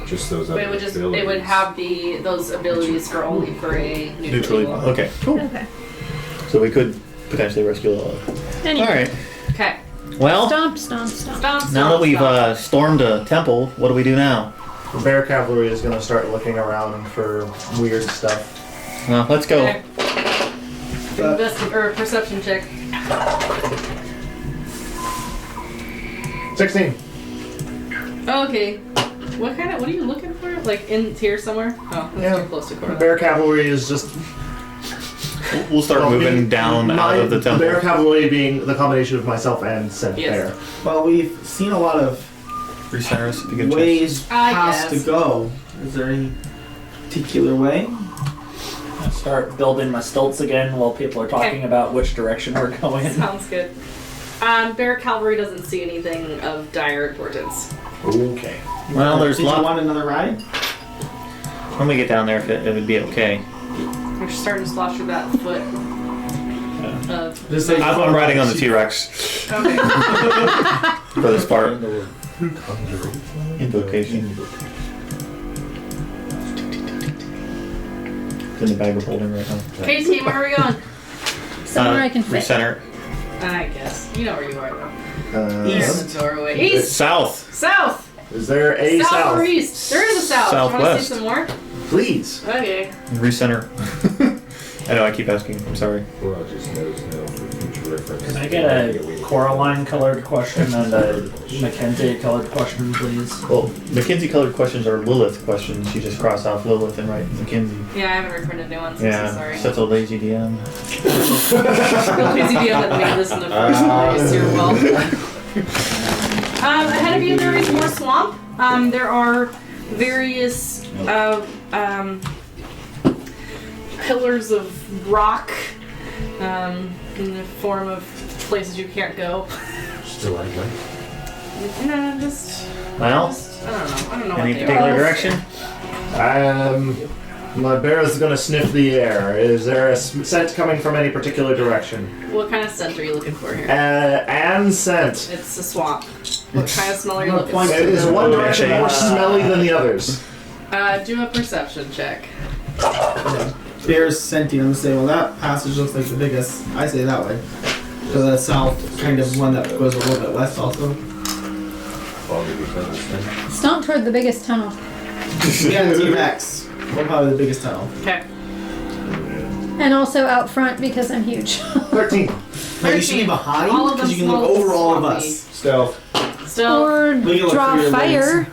Speaker 6: Just those
Speaker 2: But
Speaker 6: other
Speaker 2: it would have those abilities for only for a neutral
Speaker 3: Neutral
Speaker 2: evil.
Speaker 3: evil. Okay, cool.
Speaker 7: Okay.
Speaker 3: So we could potentially rescue Lilith.
Speaker 7: Anyway,
Speaker 3: Alright.
Speaker 2: Okay.
Speaker 3: Well,
Speaker 7: stomp.
Speaker 2: Stomp,
Speaker 3: now that we've
Speaker 2: stomp.
Speaker 3: stormed a temple, what do we do now?
Speaker 1: The bear cavalry is going to start looking around for weird stuff.
Speaker 3: Well, let's go.
Speaker 2: Okay. Or perception check.
Speaker 1: 16.
Speaker 2: Okay. What are you looking for? Like in here somewhere? Oh, that's too close to
Speaker 1: The
Speaker 2: Coraline.
Speaker 1: bear cavalry is just
Speaker 3: We'll start moving down out of the temple.
Speaker 1: bear cavalry being the combination of myself and said
Speaker 2: Yes.
Speaker 1: bear.
Speaker 4: Well, we've seen a lot of
Speaker 3: Recenter us if you get a chance.
Speaker 4: ways
Speaker 2: I
Speaker 4: past to
Speaker 2: guess.
Speaker 4: go. Is there any particular way?
Speaker 10: I start building my stilts again while people are talking about which direction we're going.
Speaker 2: Sounds good. Bear Cavalry doesn't see anything of dire importance.
Speaker 6: Okay.
Speaker 3: Well, there's
Speaker 4: Did you
Speaker 3: lot.
Speaker 4: want another ride?
Speaker 3: When we get down there, if it would be okay.
Speaker 2: We're starting to slosh through that foot of...
Speaker 4: Just say
Speaker 3: I'm riding on the T-Rex
Speaker 2: Okay.
Speaker 3: for this part. Invocation. It's in the bag we're holding right now.
Speaker 2: Okay, team, where are we going?
Speaker 7: Somewhere I can fit.
Speaker 3: Recenter.
Speaker 2: I guess. You know where you are, though.
Speaker 1: East.
Speaker 2: The doorway. East!
Speaker 3: South.
Speaker 2: South!
Speaker 1: Is there a
Speaker 2: South
Speaker 1: south?
Speaker 2: or east? There is a south. Want to
Speaker 3: Southwest.
Speaker 2: see some more?
Speaker 1: Please.
Speaker 2: Okay.
Speaker 3: Recenter. I know, I keep asking. I'm sorry.
Speaker 6: Well, just knows now for future reference.
Speaker 10: Can I get a Coraline colored question and a Mackenzie colored question, please?
Speaker 3: Well, Mackenzie colored questions are Lilith questions. You just cross off Lilith and write Mackenzie.
Speaker 2: Yeah, I haven't reprinted new ones.
Speaker 3: Yeah,
Speaker 2: I'm so sorry.
Speaker 3: such a lazy DM.
Speaker 2: The lazy DM that made this in the first place. You're welcome. Ahead of you, there is more swamp. There are various pillars of rock in the form of places you can't go.
Speaker 6: Still like that.
Speaker 2: No, just
Speaker 3: Well,
Speaker 2: I don't know
Speaker 3: any
Speaker 2: what they
Speaker 3: particular
Speaker 2: are.
Speaker 3: direction?
Speaker 1: My bear is going to sniff the air. Is there a scent coming from any particular direction?
Speaker 2: What kind of scent are you looking for here?
Speaker 1: And scent.
Speaker 2: It's a swamp. What kind of smell are you looking for?
Speaker 1: Is one direction more smelly than the others?
Speaker 2: Do a perception check.
Speaker 4: Bear's sentient. I'm say, well, that passage looks like the biggest. I say that way. So the south kind of one that goes a little bit west also.
Speaker 7: Stomp toward the biggest tunnel.
Speaker 4: Yeah, T-Rex. We're probably the biggest tunnel.
Speaker 2: Okay.
Speaker 7: And also out front because I'm huge.
Speaker 1: 13.
Speaker 4: Like, you should be behind
Speaker 2: All of them
Speaker 4: because you can look
Speaker 2: smell
Speaker 4: over all of
Speaker 2: swampy.
Speaker 4: us.
Speaker 6: Stealth.
Speaker 2: Still,
Speaker 7: Or
Speaker 4: We can look
Speaker 7: draw
Speaker 4: through your
Speaker 7: fire.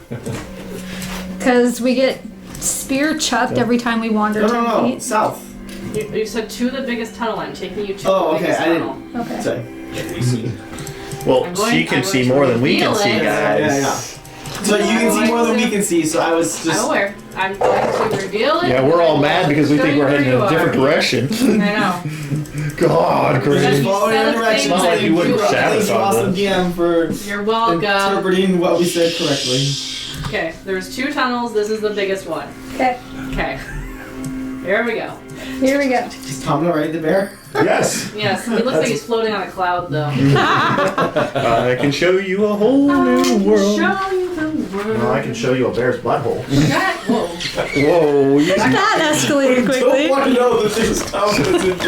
Speaker 7: Because we get spear chucked every time we wander
Speaker 4: No,
Speaker 7: 10
Speaker 4: no, no.
Speaker 7: feet.
Speaker 4: South.
Speaker 2: you said to the biggest tunnel. I'm taking you to
Speaker 4: Oh,
Speaker 2: the
Speaker 4: okay,
Speaker 2: biggest
Speaker 4: I
Speaker 2: tunnel.
Speaker 4: didn't-
Speaker 7: Okay.
Speaker 4: Sorry.
Speaker 3: Well,
Speaker 2: I'm going-
Speaker 3: she can
Speaker 2: I'm
Speaker 3: see
Speaker 2: going to
Speaker 3: more than we can
Speaker 2: reveal
Speaker 3: see,
Speaker 2: it.
Speaker 3: guys.
Speaker 4: Yeah. So you can see more than we can see, so I was
Speaker 2: I'm
Speaker 4: just...
Speaker 2: aware. I'm going to reveal it.
Speaker 3: Yeah, we're all mad because we
Speaker 2: Show
Speaker 3: think
Speaker 2: you
Speaker 3: we're
Speaker 2: where
Speaker 3: heading in
Speaker 2: you
Speaker 3: a different
Speaker 2: are.
Speaker 3: direction.
Speaker 2: I know.
Speaker 3: God,
Speaker 2: Just
Speaker 3: Greg.
Speaker 4: Follow
Speaker 2: said
Speaker 4: your
Speaker 2: a
Speaker 4: directions.
Speaker 2: thing
Speaker 3: Not like you wouldn't
Speaker 4: Thanks,
Speaker 3: sabotage
Speaker 4: awesome
Speaker 3: this.
Speaker 4: DM, for
Speaker 2: You're welcome.
Speaker 4: interpreting what we said correctly.
Speaker 2: Okay, there's two tunnels. This is the biggest one.
Speaker 7: Okay.
Speaker 2: Okay. Here we go.
Speaker 7: Here we go.
Speaker 4: Is Tom ready to bear?
Speaker 1: Yes.
Speaker 2: Yes, he looks like he's floating on a cloud, though.
Speaker 3: I can show you a whole
Speaker 2: I
Speaker 3: new
Speaker 2: can
Speaker 3: world.
Speaker 2: show you the world.
Speaker 1: Well, I can show you a bear's butthole.
Speaker 2: Whoa.
Speaker 3: Whoa, you
Speaker 7: That escalated quickly.
Speaker 6: Don't want to know that there's confidence in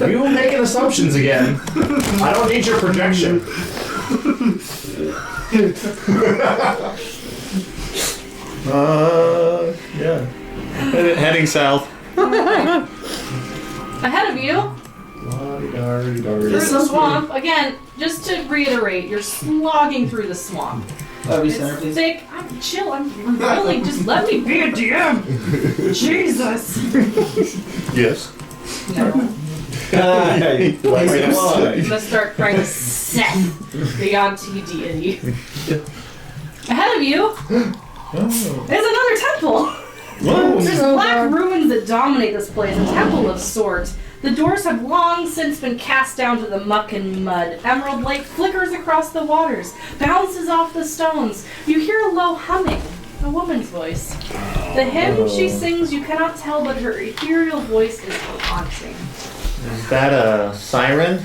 Speaker 6: you.
Speaker 1: You making assumptions again. I don't need your projection.
Speaker 3: Yeah. Heading south.
Speaker 2: Ahead of you, through the swamp. Again, just to reiterate, you're slogging through the swamp.
Speaker 4: That'd be
Speaker 2: It's
Speaker 4: center, please.
Speaker 2: thick. I'm chill. I'm really just let me be a DM. Jesus.
Speaker 3: Yes.
Speaker 2: No.
Speaker 6: Hey,
Speaker 4: Why?
Speaker 2: I'm gonna start crying to Seth, the Yuan-Ti deity. Ahead of you is another temple. There's
Speaker 7: Oh,
Speaker 2: black
Speaker 7: God.
Speaker 2: ruins that dominate this place, a temple of sorts. The doors have long since been cast down to the muck and mud. Emerald light flickers across the waters, bounces off the stones. You hear a low humming, a woman's voice. The hymn she sings, you cannot tell, but her ethereal voice is haunting.
Speaker 3: Is that a siren?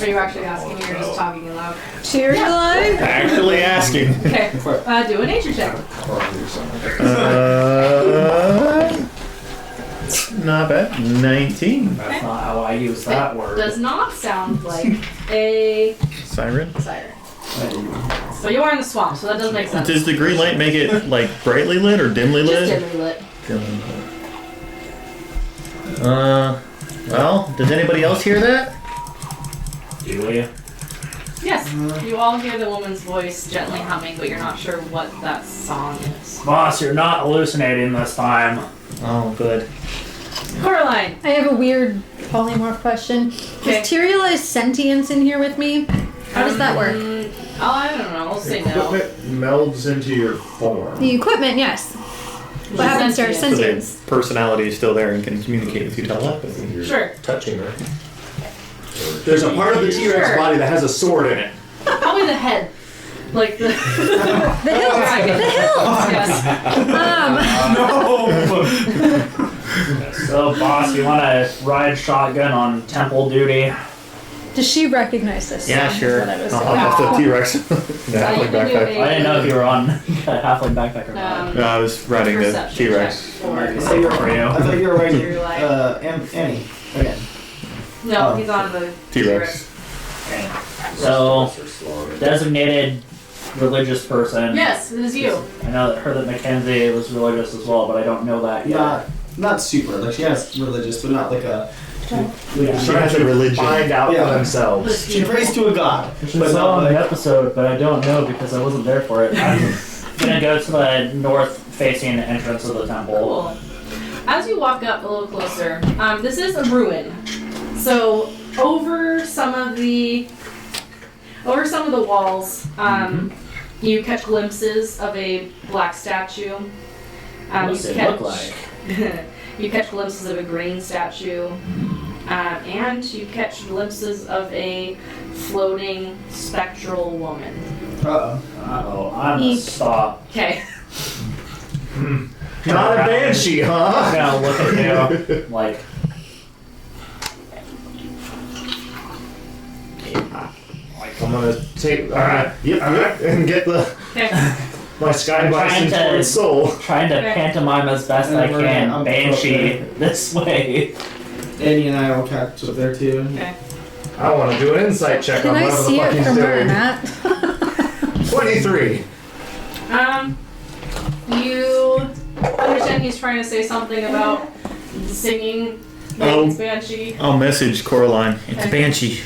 Speaker 2: Are you actually asking me or just talking aloud?
Speaker 7: Cheery line.
Speaker 3: Actually asking.
Speaker 2: Okay, do a nature check.
Speaker 3: Not bad. 19.
Speaker 10: That's not how I use that word.
Speaker 2: Does not sound like a
Speaker 3: Siren?
Speaker 2: siren. So you are in the swamp, so that doesn't make sense.
Speaker 3: Does the green light make it like brightly lit or dimly lit?
Speaker 2: Just dimly lit.
Speaker 3: Dimly lit. Well, does anybody else hear that?
Speaker 10: Do we?
Speaker 2: Yes, you all hear the woman's voice gently humming, but you're not sure what that song is.
Speaker 10: Boss, you're not hallucinating this time.
Speaker 3: Oh, good.
Speaker 2: Coraline!
Speaker 7: I have a weird polymorph question.
Speaker 2: Okay.
Speaker 7: Is Tyrialize sentience in here with me? How does that work?
Speaker 2: I don't know, I'll say no.
Speaker 1: Equipment melds into your form.
Speaker 7: The equipment, yes. What happens to her
Speaker 3: So their
Speaker 7: sentience?
Speaker 3: personality is still there and can communicate with you telepathy.
Speaker 6: You're
Speaker 2: Sure.
Speaker 6: touching her.
Speaker 1: There's a part of the T-Rex
Speaker 2: Sure.
Speaker 1: body that has a sword in it.
Speaker 2: Probably the head. Like the...
Speaker 7: The hills! The hills!
Speaker 2: Yes.
Speaker 10: So, boss, you want to ride shotgun on temple duty?
Speaker 7: Does she recognize this?
Speaker 3: Yeah,
Speaker 7: song, is
Speaker 3: sure.
Speaker 7: what I was
Speaker 3: I'll
Speaker 7: saying.
Speaker 3: hop off the T-Rex.
Speaker 2: you
Speaker 3: Halfling
Speaker 2: can do
Speaker 3: backpack.
Speaker 2: a-
Speaker 10: I didn't know if you were on a halfling backpack or not.
Speaker 3: No, I was riding the
Speaker 2: Perception
Speaker 3: T-Rex.
Speaker 2: check for-
Speaker 4: I thought you were,
Speaker 10: For you.
Speaker 4: I thought you were writing
Speaker 2: You're like-
Speaker 4: Annie again.
Speaker 2: No, he's on the
Speaker 3: T-Rex.
Speaker 10: So, designated religious person.
Speaker 2: Yes, it is you.
Speaker 10: I know that heard that Mackenzie was religious as well, but I don't know that yet.
Speaker 4: Not super. Like she has religious, but not like a.
Speaker 3: She has a religion.
Speaker 1: Find out
Speaker 4: Yeah.
Speaker 1: for themselves.
Speaker 4: She prays to a god,
Speaker 10: Which
Speaker 4: but
Speaker 10: is
Speaker 4: not
Speaker 10: on the
Speaker 4: like.
Speaker 10: episode, but I don't know because I wasn't there for it. I'm gonna go to the north-facing entrance of the temple.
Speaker 2: Cool. As you walk up a little closer, this is a ruin. So over some of the walls, you catch glimpses of a black statue.
Speaker 10: What's it look like?
Speaker 2: You catch glimpses of a green statue, and you catch glimpses of a floating spectral woman.
Speaker 4: Uh-oh.
Speaker 10: Uh-oh, I'm gonna stop.
Speaker 2: Okay.
Speaker 1: Not a banshee,
Speaker 10: I'm
Speaker 1: huh?
Speaker 10: gonna look at you like,
Speaker 1: I'm gonna take, yep, and get
Speaker 2: Okay.
Speaker 1: my sky
Speaker 10: I'm
Speaker 1: bison
Speaker 10: trying to-
Speaker 1: towards soul.
Speaker 10: trying to
Speaker 2: Okay.
Speaker 10: pantomime as best I
Speaker 4: And
Speaker 10: can.
Speaker 4: I'm
Speaker 10: Banshee this way.
Speaker 4: Annie and I will catch up there too.
Speaker 2: Okay.
Speaker 1: I want to do an insight check
Speaker 7: Can
Speaker 1: on
Speaker 7: I
Speaker 1: whatever the
Speaker 7: see
Speaker 1: fuck
Speaker 7: it
Speaker 1: he's
Speaker 7: from where I'm
Speaker 1: doing.
Speaker 7: at?
Speaker 1: 23.
Speaker 2: You understand he's trying to say something about singing Megan's Banshee.
Speaker 3: I'll message Coraline. It's
Speaker 2: Okay.
Speaker 3: Banshee.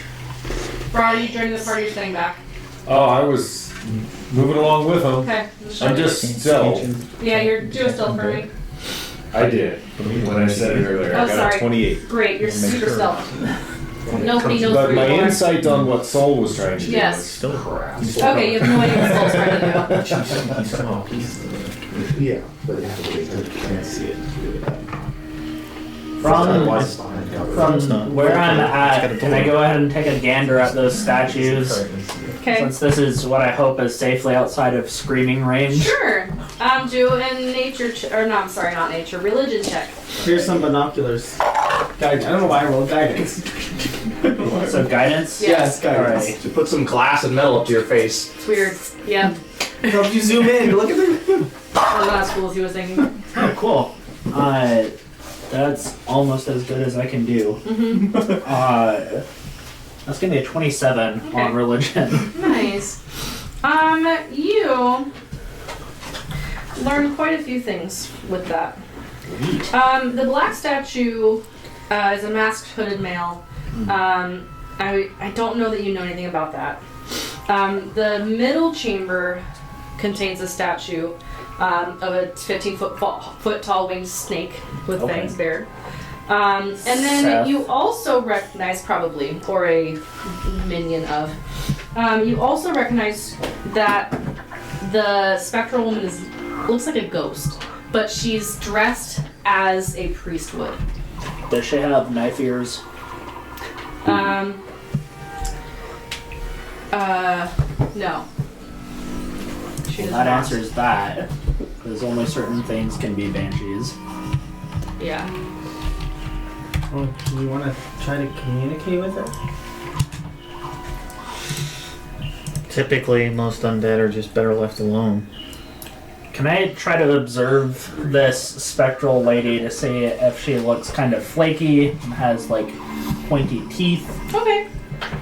Speaker 2: Bro, are you joining the party or staying back?
Speaker 6: Oh, I was moving along with him.
Speaker 2: Okay.
Speaker 6: I'm just stealth.
Speaker 2: Yeah, you're do a stealth for me.
Speaker 6: I did. When I said it earlier,
Speaker 2: Oh,
Speaker 6: I got
Speaker 2: sorry.
Speaker 6: a 28.
Speaker 2: Great, you're super stealth. Nobody knows
Speaker 6: But
Speaker 2: where
Speaker 6: my
Speaker 2: you are.
Speaker 6: insight on what Soul was trying to do
Speaker 2: Yes.
Speaker 6: was still crap.
Speaker 2: Okay, you have no idea what Soul's trying to
Speaker 1: Yeah, but you have to wait. You can't see it.
Speaker 10: From
Speaker 3: It's not.
Speaker 10: where I'm at, can I go ahead and take a gander at those statues
Speaker 2: Okay.
Speaker 10: Since this is what I hope is safely outside of screaming range.
Speaker 2: Sure. Do a nature or no, I'm sorry, not nature. Religion check.
Speaker 4: Here's some binoculars. Guidance. I don't know why I rolled guidance.
Speaker 10: So guidance?
Speaker 4: Yes, guidance.
Speaker 10: Alright.
Speaker 1: To put some glass and metal up to your face.
Speaker 2: It's weird. Yeah.
Speaker 4: Help you zoom in. Look at the.
Speaker 2: That was not as cool as he was thinking.
Speaker 10: Oh, cool. That's almost as good as I can do. That's gonna be a 27 on religion.
Speaker 2: Nice. You learn quite a few things with that. The black statue is a masked hooded male. I don't know that you know anything about that. The middle chamber contains a statue of a 15-foot tall winged snake with fangs bared. And then
Speaker 10: Seth.
Speaker 2: you also recognize, probably, or a minion of, you also recognize that the spectral woman looks like a ghost, but she's dressed as a priest would.
Speaker 10: Does she have knife ears?
Speaker 2: No. She does
Speaker 10: That
Speaker 2: not.
Speaker 10: answers that. Because only certain things can be banshees.
Speaker 2: Yeah.
Speaker 4: Well, do you want to try to communicate with her?
Speaker 3: Typically, most undead are just better left alone.
Speaker 10: Can I try to observe this spectral lady to see if she looks kind of flaky and has like pointy teeth?
Speaker 2: Okay.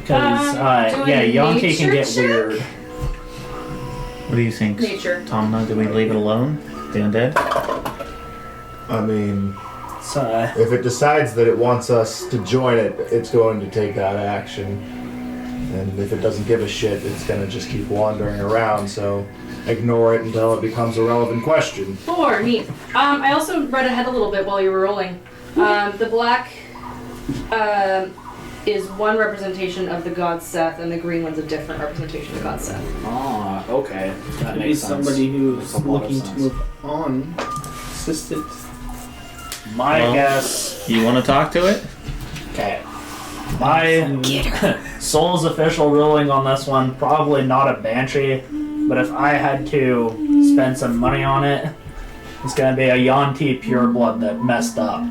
Speaker 10: Because
Speaker 2: do a
Speaker 10: Yuan-Ti can
Speaker 2: nature
Speaker 10: get
Speaker 2: check?
Speaker 10: weird.
Speaker 3: What do you think,
Speaker 2: Nature.
Speaker 3: Tomna? Do we leave it alone? The undead?
Speaker 5: I mean,
Speaker 10: So,
Speaker 5: if it decides that it wants us to join it, it's going to take that action. And if it doesn't give a shit, it's going to just keep wandering around, so ignore it until it becomes a relevant question.
Speaker 2: 4, neat. I also read ahead a little bit while you were rolling. The black is one representation of the god Seth, and the green one's a different representation of the god Seth.
Speaker 10: okay. That
Speaker 4: Maybe
Speaker 10: makes sense.
Speaker 4: somebody who's
Speaker 10: Makes a lot of
Speaker 4: looking to
Speaker 10: sense.
Speaker 4: move on. Assistant.
Speaker 10: My
Speaker 3: Well,
Speaker 10: guess.
Speaker 3: You want to talk to it?
Speaker 10: Okay. My soul's official ruling on this one, probably not a banshee, but if I had to spend some money on it, it's gonna be a Yuan-Ti pureblood that messed up.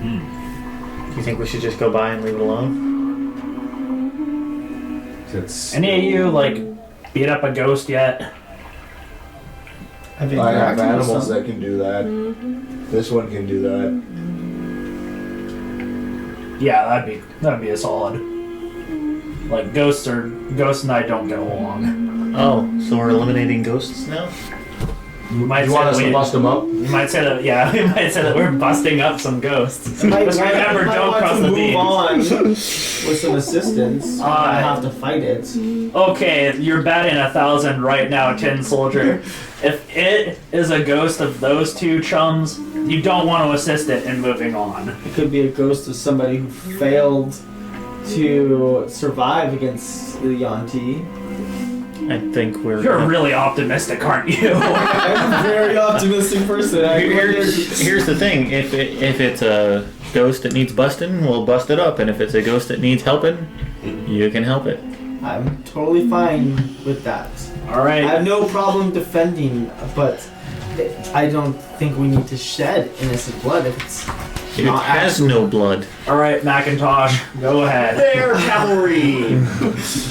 Speaker 3: Do you think we should just go by and leave it alone?
Speaker 10: Any of you, like, beat up a ghost yet?
Speaker 5: I have animals that can do that. This one can do that.
Speaker 10: Yeah, that'd be a solid. Like, ghosts and I don't get along.
Speaker 3: Oh, so we're eliminating ghosts now?
Speaker 10: You might
Speaker 5: You
Speaker 10: say
Speaker 5: want
Speaker 10: that
Speaker 5: us to bust them up?
Speaker 10: You might say that, yeah, we might say that we're busting up some ghosts. Just remember, don't cross the
Speaker 4: move
Speaker 10: beams.
Speaker 4: on with some assistance. I have to fight it.
Speaker 10: Okay, you're batting 1,000 right now, Tin Soldier. If it is a ghost of those two chums, you don't want to assist it in moving on.
Speaker 4: It could be a ghost of somebody who failed to survive against the Yuan-Ti.
Speaker 3: I think we're...
Speaker 10: You're really optimistic, aren't you?
Speaker 4: I'm a very optimistic person.
Speaker 3: Here's the thing. If it's a ghost that needs busting, we'll bust it up. And if it's a ghost that needs helping, you can help it.
Speaker 4: I'm totally fine with that.
Speaker 10: Alright.
Speaker 4: I have no problem defending, but I don't think we need to shed innocent blood if it's
Speaker 3: It
Speaker 4: not
Speaker 3: has
Speaker 4: actual.
Speaker 3: no blood.
Speaker 10: Alright, Macintosh, go ahead.
Speaker 1: Bear cavalry!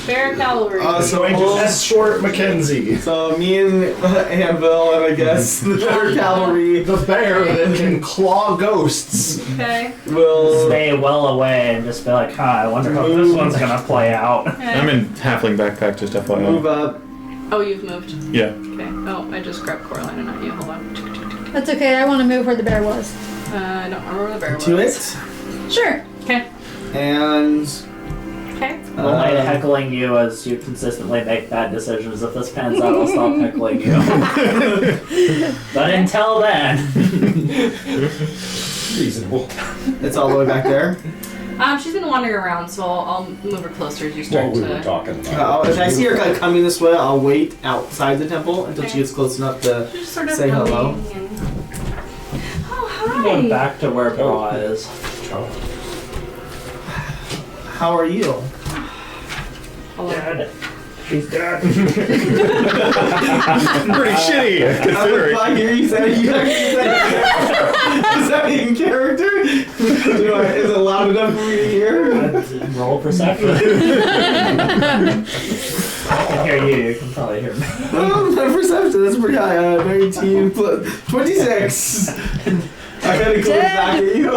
Speaker 2: Bear cavalry.
Speaker 1: So I just escort Mackenzie.
Speaker 4: So me and Anvil and I guess the bear cavalry
Speaker 1: The bear that can claw ghosts.
Speaker 2: Okay.
Speaker 4: will
Speaker 10: Stay well away and just be like, I wonder how this one's gonna play out.
Speaker 3: I'm in halfling backpack, just FYI.
Speaker 4: move up.
Speaker 2: Oh, you've moved.
Speaker 3: Yeah.
Speaker 2: Okay. Oh, I just grabbed Coraline and not you. Hold on.
Speaker 7: That's okay. I want to move where the bear was.
Speaker 2: I don't remember where the bear was.
Speaker 4: To it.
Speaker 7: Sure.
Speaker 2: Okay.
Speaker 4: And
Speaker 2: Okay.
Speaker 10: Only heckling you as you consistently make bad decisions. If this pans out, I'll stop heckling you. But until then,
Speaker 6: Reasonable.
Speaker 4: it's all the way back there.
Speaker 2: She's been wandering around, so I'll move her closer as you start
Speaker 6: What we were
Speaker 2: to.
Speaker 6: talking about.
Speaker 4: If I see her kind of coming this way, I'll wait outside the temple until she gets close enough to
Speaker 2: Just sort of
Speaker 4: say hello.
Speaker 2: humming and- Oh, hi.
Speaker 10: going back to where Bra is.
Speaker 4: How are you?
Speaker 10: Dead. She's dead.
Speaker 3: Pretty shitty, considering.
Speaker 4: I hear you said you actually said is that in character? Is it loud enough for me to hear?
Speaker 10: Roll perception. I can hear you. You can probably hear me.
Speaker 4: Oh, my perception, that's pretty high. 19 plus 26. I gotta go back at you.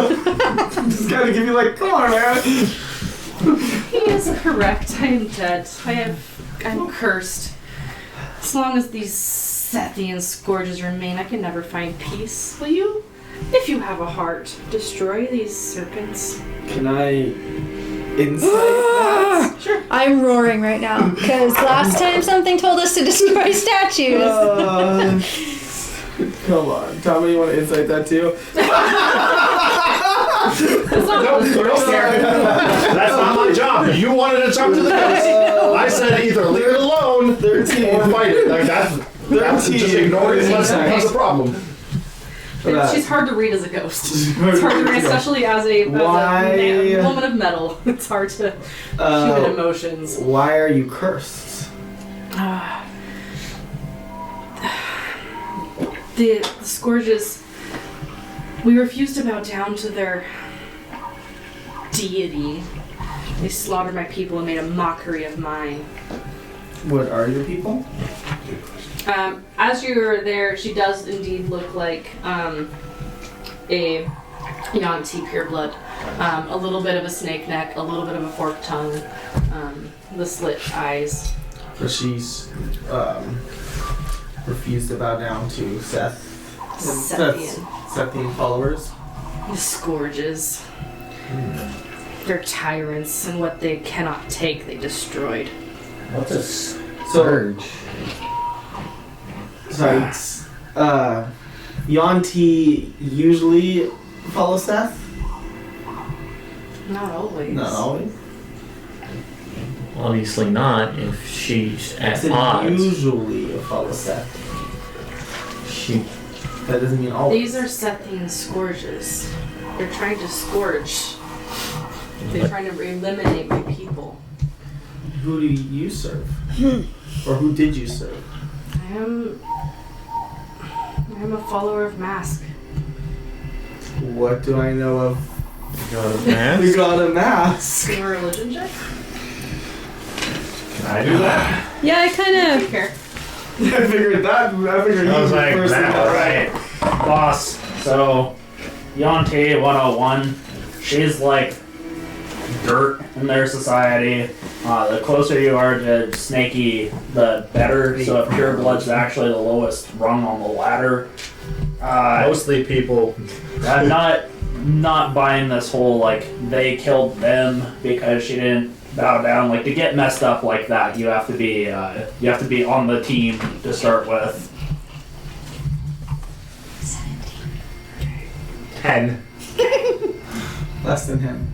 Speaker 4: Just gotta give you like, come on, man.
Speaker 2: He is correct. I am dead. I'm cursed. As long as these Sethian scourges remain, I can never find peace. Will you, if you have a heart, destroy these serpents?
Speaker 4: Can I insight that?
Speaker 2: Sure.
Speaker 7: I'm roaring right now because last time something told us to destroy statues.
Speaker 4: Come on, Tommy, you want to insight that too?
Speaker 1: That's not my job. You wanted to talk to the ghost. I said either leave it alone
Speaker 4: 13.
Speaker 1: or fight it. Like that's
Speaker 4: 13.
Speaker 1: just ignore it unless it becomes a problem.
Speaker 2: She's hard to read as a ghost. It's hard to read, especially as a woman of metal. It's hard to human emotions.
Speaker 4: Why are you cursed?
Speaker 2: The scourges, we refused to bow down to their deity. They slaughtered my people and made a mockery of mine.
Speaker 4: What are your people?
Speaker 2: As you're there, she does indeed look like a Yuan-Ti pureblood. A little bit of a snake neck, a little bit of a forked tongue, the slit eyes.
Speaker 4: So she's refused to bow down to Sethian followers.
Speaker 2: The scourges. They're tyrants, and what they cannot take, they destroyed.
Speaker 3: What's a scourge?
Speaker 4: So, Yuan-Ti usually follow Seth?
Speaker 2: Not always.
Speaker 4: Not always.
Speaker 3: Obviously not, if she's at odds.
Speaker 4: Usually follow Seth. That doesn't mean always.
Speaker 2: These are Sethian scourges. They're trying to scourge. They're trying to eliminate my people.
Speaker 4: Who do you serve? Or who did you serve?
Speaker 2: I'm a follower of Mask.
Speaker 4: What do I know of?
Speaker 3: God of Mask?
Speaker 4: We got a mask.
Speaker 2: Do a religion check?
Speaker 3: Can I do that?
Speaker 7: Yeah, I kind
Speaker 2: I
Speaker 7: of.
Speaker 2: don't care.
Speaker 4: I figured
Speaker 3: I was like, alright, boss. So, Yuan-Ti 101, she's like dirt in their society. The closer you are to Snaky, the better. So if pure blood's actually the lowest rung on the ladder.
Speaker 5: Mostly people.
Speaker 3: I'm not buying this whole like they killed them because she didn't bow down. Like to get messed up like that, you have to be on the team to start with.
Speaker 5: 10.
Speaker 4: Less than him.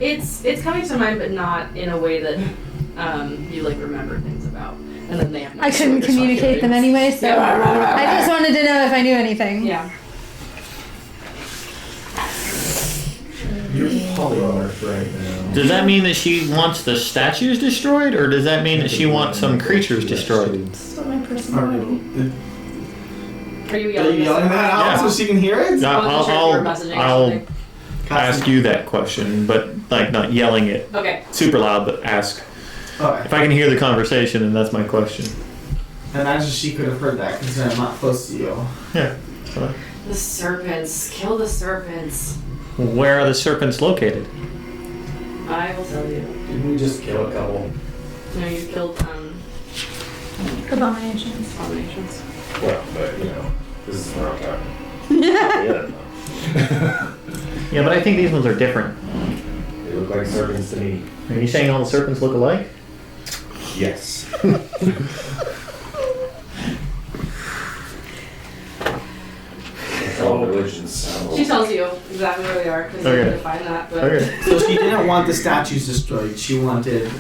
Speaker 2: It's coming to mind, but not in a way that you like remember things about. And then they have. No
Speaker 7: I couldn't
Speaker 2: clue what you're
Speaker 7: communicate them
Speaker 2: talking
Speaker 7: anyway, so I just wanted to know if I knew anything.
Speaker 2: about. Yeah.
Speaker 5: You're polymorph right now.
Speaker 3: Does that mean that she wants the statues destroyed, or does that mean that she wants some creatures destroyed?
Speaker 7: That's what my personality.
Speaker 2: Are you
Speaker 4: Are
Speaker 2: yelling,
Speaker 4: you yelling that out
Speaker 3: Yeah.
Speaker 4: so she can hear it?
Speaker 3: I'll ask you that question, but like not yelling it
Speaker 2: Okay.
Speaker 3: super loud, but ask.
Speaker 4: Okay.
Speaker 3: If I can hear the conversation, then that's my question.
Speaker 4: Imagine she could have heard that because I'm not close to you.
Speaker 3: Yeah.
Speaker 2: The serpents. Kill the serpents.
Speaker 3: Where are the serpents located?
Speaker 2: I will tell you.
Speaker 5: Didn't we just kill a couple?
Speaker 2: No, you killed
Speaker 7: Abominations.
Speaker 2: abominations.
Speaker 6: Well, but you know, this is where I'm talking.
Speaker 3: Yeah, but I think these ones are different.
Speaker 6: They look like serpents to me.
Speaker 3: Are you saying all the serpents look alike?
Speaker 6: Yes. All religions.
Speaker 2: She tells you exactly where they are because
Speaker 3: Okay.
Speaker 2: you can find that. But
Speaker 3: Okay.
Speaker 4: So she didn't want the statues destroyed. She wanted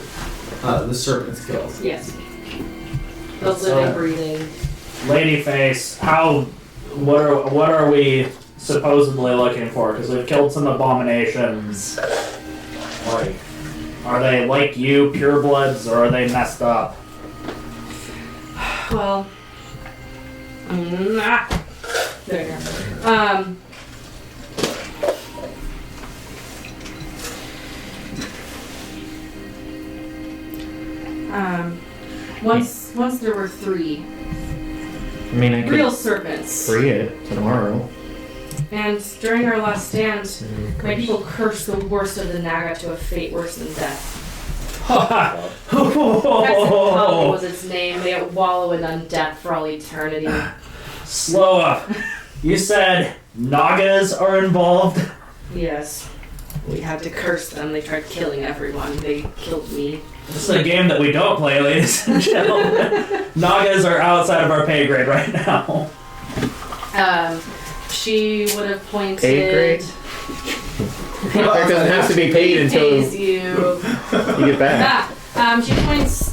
Speaker 4: the serpents killed.
Speaker 2: yes, the living, breathing.
Speaker 10: Ladyface, what are we supposedly looking for? Because we've killed some abominations.
Speaker 6: Like,
Speaker 10: Are they like you, purebloods, or are they messed up?
Speaker 2: Well, there you go. Once there were 3
Speaker 3: I mean, I could
Speaker 2: real serpents,
Speaker 3: free it tomorrow.
Speaker 2: and during our last stand, my people cursed the worst of the Naga to a fate worse than death. Hell was its name. They wallow in undeath for all eternity.
Speaker 10: Slow up. You said Nagas are involved?
Speaker 2: Yes. We had to curse them. They tried killing everyone. They killed me.
Speaker 10: This is a game that we don't play, ladies and gentlemen. Nagas are outside of our pay grade right now.
Speaker 2: She would have pointed.
Speaker 3: Pay grade? It doesn't have to be paid until
Speaker 2: Pays you.
Speaker 3: you get back.
Speaker 2: She points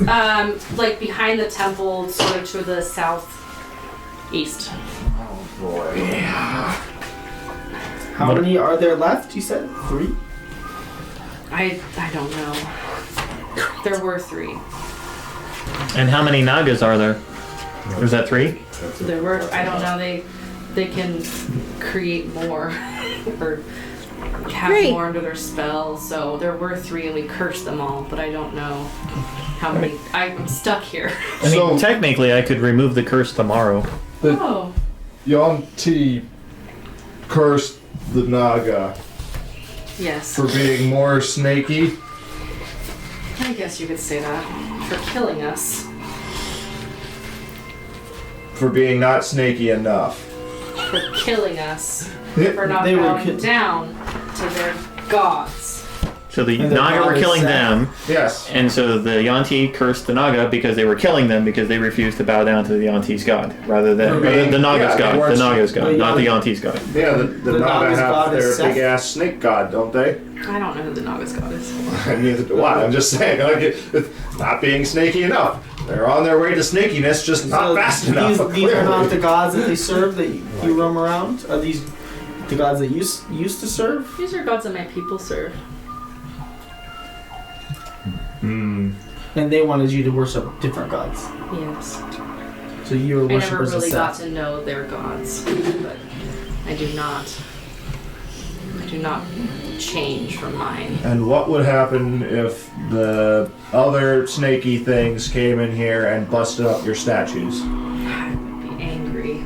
Speaker 2: like behind the temple, sort of to the southeast.
Speaker 4: Oh boy. How many are there left? You said 3?
Speaker 2: I don't know. There were 3.
Speaker 3: And how many Nagas are there? Was that 3?
Speaker 2: There were. I don't know. They can create more or have
Speaker 7: Great.
Speaker 2: more under their spell. So there were 3, and we cursed them all. But I don't know how many. I'm stuck here.
Speaker 3: I mean,
Speaker 1: So-
Speaker 3: technically, I could remove the curse tomorrow.
Speaker 2: Oh.
Speaker 1: Yuan-Ti cursed the Naga
Speaker 2: Yes.
Speaker 1: for being more snaky.
Speaker 2: I guess you could say that. For killing us.
Speaker 1: For being not snaky enough.
Speaker 2: For killing us.
Speaker 1: Yeah,
Speaker 2: For not
Speaker 4: they were
Speaker 2: bowing
Speaker 4: ki-
Speaker 2: down to their gods.
Speaker 3: So the
Speaker 4: And the
Speaker 3: Naga were
Speaker 4: Naga
Speaker 3: killing
Speaker 4: said-
Speaker 3: them,
Speaker 1: Yes.
Speaker 3: and so the Yuan-Ti cursed the Naga because they were killing them because they refused to bow down to the Yuan-Ti's god, rather than
Speaker 1: For being-
Speaker 3: the Naga's
Speaker 1: yeah, they
Speaker 3: god,
Speaker 1: weren't-
Speaker 3: the Naga's god,
Speaker 4: Well,
Speaker 3: not the
Speaker 4: yeah.
Speaker 3: Yuan-Ti's god.
Speaker 1: Yeah, the
Speaker 4: The
Speaker 1: Naga
Speaker 4: Naga's
Speaker 1: have
Speaker 4: god is
Speaker 1: their
Speaker 4: Seth.
Speaker 1: big ass snake god, don't they?
Speaker 2: I don't know who the Naga's god is.
Speaker 1: Neither do I. I'm just saying, like, it's not being snaky enough. They're on their way to snakiness, just not
Speaker 4: So
Speaker 1: fast enough.
Speaker 4: These are not
Speaker 1: clearly.
Speaker 4: the gods that they serve that you roam around? Are these the gods that you used to serve?
Speaker 2: These are gods that my people serve.
Speaker 1: Hmm.
Speaker 4: And they wanted you to worship different gods.
Speaker 2: Yes.
Speaker 4: So you were
Speaker 2: I never
Speaker 4: worshippers of
Speaker 2: really got
Speaker 4: Seth.
Speaker 2: to know their gods, but I do not change from mine.
Speaker 1: And what would happen if the other snaky things came in here and busted up your statues?
Speaker 2: I would be angry.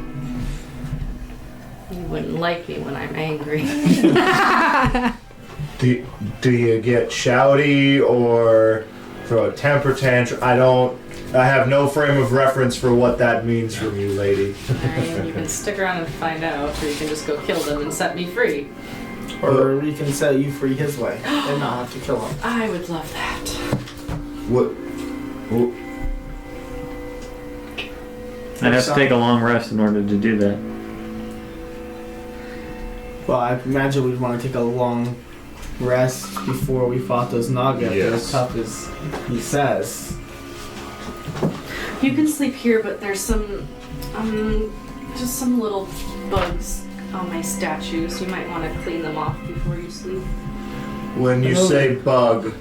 Speaker 2: You wouldn't like me when I'm angry.
Speaker 1: Do you get shouty or throw a temper tantrum? I have no frame of reference for what that means from you, lady.
Speaker 2: And you can stick around and find out, or you can just go kill them and set me free.
Speaker 4: Or we can set you free his way and not have to kill him.
Speaker 2: I would love that.
Speaker 1: What?
Speaker 3: I'd have to take a long rest in order to do that.
Speaker 4: Well, I imagine we'd want to take a long rest before we fought those Naga if they're
Speaker 1: Yes.
Speaker 4: as tough as he says.
Speaker 2: You can sleep here, but there's some, just some little bugs on my statues. You might want to clean them off before you sleep.
Speaker 1: When you say bug,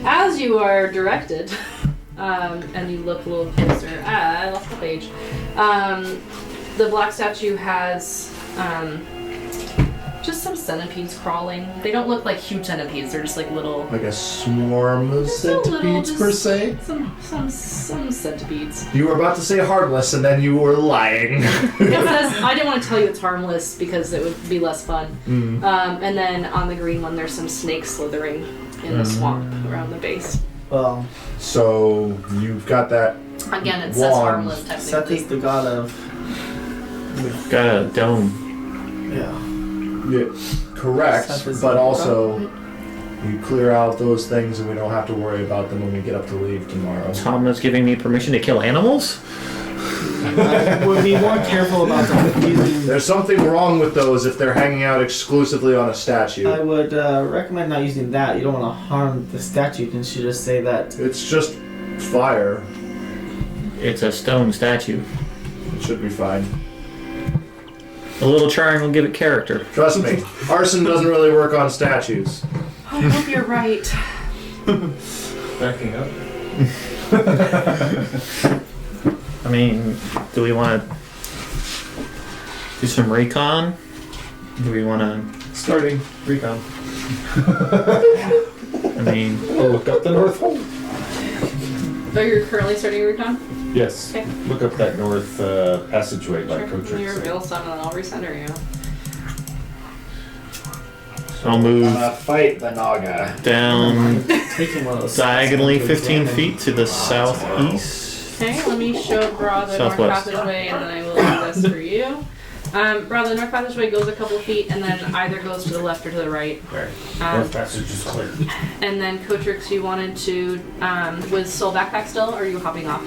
Speaker 2: As you are directed, and you look a little closer. I lost the page. The black statue has just some centipedes crawling. They don't look like huge centipedes. They're just like little.
Speaker 1: like a swarm of
Speaker 2: Just a little,
Speaker 1: centipedes
Speaker 2: just
Speaker 1: per se?
Speaker 2: Some centipedes.
Speaker 1: You were about to say harmless and then you were lying.
Speaker 2: It says, I didn't want to tell you it's harmless because it would be less fun. And then on the green one, there's some snakes slithering in the swamp around the base.
Speaker 4: Well,
Speaker 1: So you've got that.
Speaker 2: Again, it says
Speaker 1: Wand.
Speaker 2: harmless
Speaker 4: Seth
Speaker 2: technically.
Speaker 4: is the god of.
Speaker 3: Got a dome.
Speaker 4: Yeah.
Speaker 1: Yeah, correct,
Speaker 4: Seth is
Speaker 1: but
Speaker 4: the
Speaker 1: also you clear out those things and we don't have to worry about them when we get up to leave tomorrow.
Speaker 3: Tom is giving me permission to kill animals?
Speaker 4: I would be more careful about them using.
Speaker 1: There's something wrong with those if they're hanging out exclusively on a statue.
Speaker 4: I would recommend not using that. You don't want to harm the statue. Can she just say that?
Speaker 1: It's just fire.
Speaker 3: It's a stone statue.
Speaker 1: It should be fine.
Speaker 3: A little charring will give it character.
Speaker 1: Trust me, arson doesn't really work on statues.
Speaker 2: I hope you're right.
Speaker 6: Backing up.
Speaker 3: I mean, do we want to do some recon? Do we want to?
Speaker 6: Starting recon.
Speaker 3: I mean,
Speaker 6: Oh, look up the north hole.
Speaker 2: Oh, you're currently starting your recon?
Speaker 6: Yes.
Speaker 2: Okay.
Speaker 6: Look up that north passageway like Coach
Speaker 2: When you
Speaker 6: said.
Speaker 2: reveal something, I'll recenter you.
Speaker 3: I'll move
Speaker 10: Fight the Naga.
Speaker 3: down
Speaker 4: Taking one of those
Speaker 3: diagonally
Speaker 4: to
Speaker 3: 15
Speaker 4: examine.
Speaker 3: feet to the southeast.
Speaker 2: Okay, let me show Bra the north
Speaker 3: Southwest.
Speaker 2: passageway, and then I will do this for you. Bra, the north passageway goes a couple feet, and then either goes to the left or to the right.
Speaker 6: North passage is clear.
Speaker 2: And then Cotrix, you wanted to, was Soul backpack still, or are you hopping off?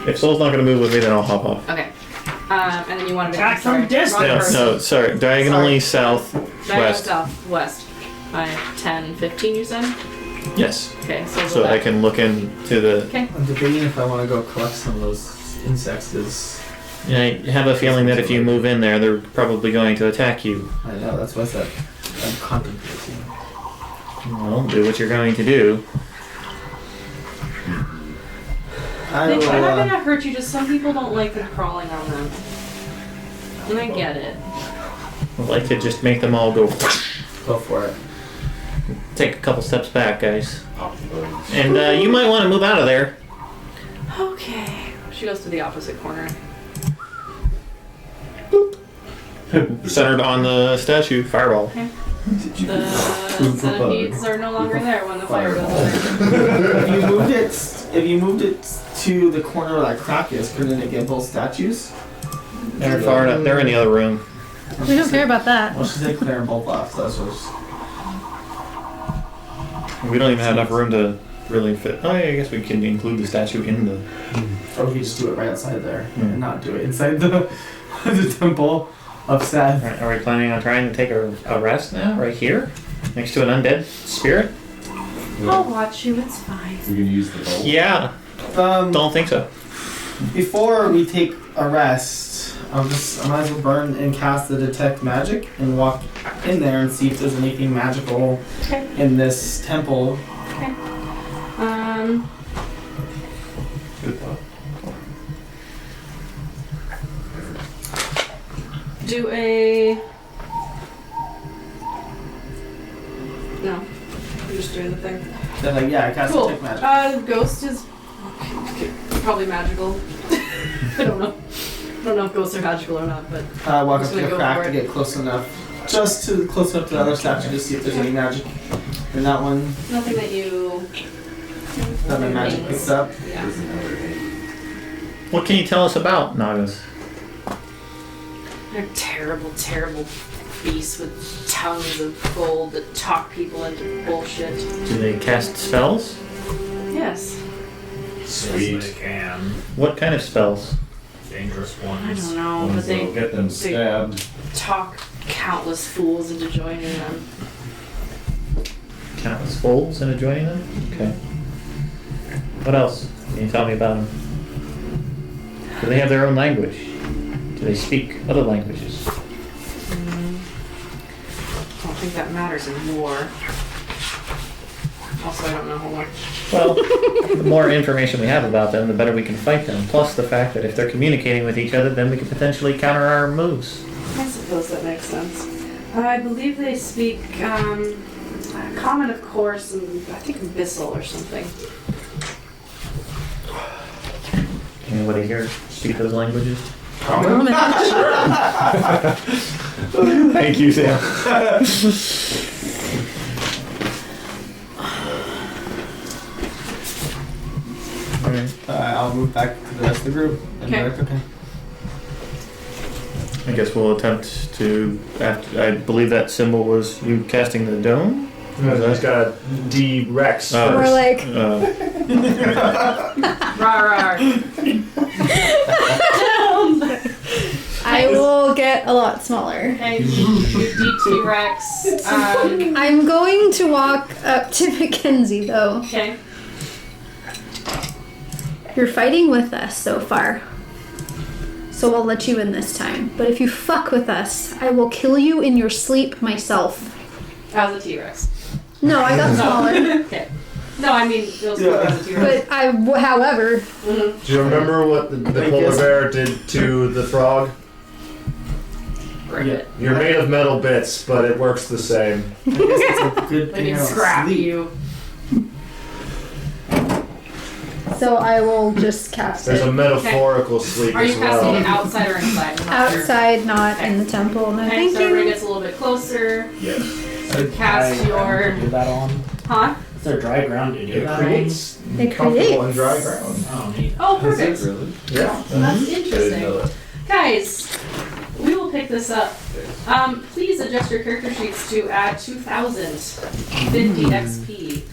Speaker 3: If Soul's not going to move with me, then I'll hop off.
Speaker 2: Okay. And then you wanted to
Speaker 10: Attack from
Speaker 2: sorry,
Speaker 10: distance.
Speaker 2: wrong
Speaker 3: No,
Speaker 2: person.
Speaker 3: no, sorry. Diagonally south
Speaker 2: Diagonal
Speaker 3: west.
Speaker 2: southwest. 10, 15, you said?
Speaker 3: Yes.
Speaker 2: Okay, so
Speaker 3: So I can look into the.
Speaker 2: Okay.
Speaker 4: I'm debating if I want to go collect some of those insects.
Speaker 3: I have a feeling that if you move in there, they're probably going to attack you.
Speaker 4: I know, that's what I said. I'm contemplating.
Speaker 3: Well, do what you're going to do.
Speaker 2: They're not gonna hurt you, just some people don't like them crawling on them. And I get it.
Speaker 3: I'd like to just make them all go.
Speaker 4: Go for it.
Speaker 3: Take a couple steps back, guys. And you might want to move out of there.
Speaker 2: Okay. She goes to the opposite corner.
Speaker 3: Centered on the statue. Fireball.
Speaker 2: The centipedes are no longer there when the fire goes out.
Speaker 4: If you moved it to the corner where that crack is, couldn't it get both statues?
Speaker 3: They're far enough. They're in the other room.
Speaker 7: We don't care about that.
Speaker 4: Well, she said clear them both off, so that's what
Speaker 3: We don't even have enough room to really fit. Oh, yeah, I guess we can include the statue in the.
Speaker 4: or we could just do it right outside there and not do it inside the the temple of Seth.
Speaker 3: Are we planning on trying to take a rest now, right here, next to an undead spirit?
Speaker 2: I'll watch you, it's fine.
Speaker 6: We can use the bolt.
Speaker 3: Yeah. Don't think so.
Speaker 4: Before we take a rest, I might as well burn and cast the detect magic and walk in there and see if there's anything magical
Speaker 2: Okay.
Speaker 4: in this temple.
Speaker 2: Okay.
Speaker 6: Good thought.
Speaker 2: Do a... No. I'm just doing the thing.
Speaker 4: Then like, yeah, I cast
Speaker 2: Cool.
Speaker 4: detect magic.
Speaker 2: Ghost is probably magical. I don't know. I don't know if ghosts are magical or not, but
Speaker 4: Walk
Speaker 2: just
Speaker 4: up to
Speaker 2: gonna
Speaker 4: the
Speaker 2: go
Speaker 4: crack
Speaker 2: for
Speaker 4: to
Speaker 2: it.
Speaker 4: get close enough. Just to close enough to the other statue to see if there's any magic in that one
Speaker 2: nothing that you...
Speaker 4: that my magic picks up.
Speaker 2: Yeah.
Speaker 3: What can you tell us about Nagas?
Speaker 2: They're terrible, terrible beasts with tongues of gold that talk people into bullshit.
Speaker 3: Do they cast spells?
Speaker 2: Yes.
Speaker 6: Sweet.
Speaker 10: They can.
Speaker 3: What kind of spells?
Speaker 10: Dangerous
Speaker 2: I
Speaker 10: ones.
Speaker 2: don't know, but
Speaker 6: Ones that'll
Speaker 2: they
Speaker 6: get them stabbed.
Speaker 2: talk countless fools into joining them.
Speaker 3: Countless fools into joining them? Okay. What else can you tell me about them? Do they have their own language? Do they speak other languages?
Speaker 2: I don't think that matters in war. Also, I don't know how much.
Speaker 3: Well, the more information we have about them, the better we can fight them. Plus the fact that if they're communicating with each other, then we can potentially counter our moves.
Speaker 2: I suppose that makes sense. I believe they speak common, of course, and I think Abyssal or something.
Speaker 3: Anybody here speak those languages? Thank you, Sam. Alright.
Speaker 4: I'll move back to the rest of the group. And
Speaker 2: Okay.
Speaker 4: be like, okay.
Speaker 3: I guess we'll attempt to. I believe that symbol was you casting the dome.
Speaker 5: I just got D-Rex.
Speaker 7: We're like,
Speaker 2: Rawr,
Speaker 7: I will get a lot smaller.
Speaker 2: Okay, you DT Rex.
Speaker 7: I'm going to walk up to Mackenzie though.
Speaker 2: Okay.
Speaker 7: You're fighting with us so far. So I'll let you in this time. But if you fuck with us, I will kill you in your sleep myself.
Speaker 2: As a T-Rex.
Speaker 7: No, I got smaller.
Speaker 2: Okay. No, I mean, it was cool as a T-Rex.
Speaker 7: But however,
Speaker 2: Mhm.
Speaker 5: Do you remember what the
Speaker 4: I
Speaker 5: polar
Speaker 4: guess-
Speaker 5: bear did to the frog?
Speaker 2: Break it.
Speaker 5: You're made of metal bits, but it works the same.
Speaker 4: I guess it's a good
Speaker 2: They
Speaker 4: thing I
Speaker 2: can
Speaker 4: don't
Speaker 2: scrap
Speaker 4: sleep.
Speaker 2: you.
Speaker 7: so I will just cast
Speaker 5: There's
Speaker 7: it
Speaker 5: a metaphorical sleep
Speaker 2: Are
Speaker 5: as
Speaker 2: you casting it
Speaker 5: well.
Speaker 2: outside or inside? I'm not sure.
Speaker 7: outside, not in the temple. No,
Speaker 2: Okay,
Speaker 7: thank
Speaker 2: so everybody
Speaker 7: you.
Speaker 2: gets a little bit closer.
Speaker 6: Yes.
Speaker 10: So
Speaker 2: Cast
Speaker 10: dry
Speaker 2: your-
Speaker 10: ground to do that on.
Speaker 2: Huh?
Speaker 10: Is there dry ground to do
Speaker 5: It
Speaker 10: that
Speaker 5: creates
Speaker 7: It
Speaker 5: comfortable and
Speaker 7: creates.
Speaker 5: dry ground.
Speaker 10: on? Oh, neat.
Speaker 2: Oh, perfect.
Speaker 6: Really?
Speaker 5: Yeah.
Speaker 2: That's
Speaker 6: I didn't
Speaker 2: interesting.
Speaker 6: know that.
Speaker 2: Guys, we will pick this up. Please adjust your character sheets to add 2,050 XP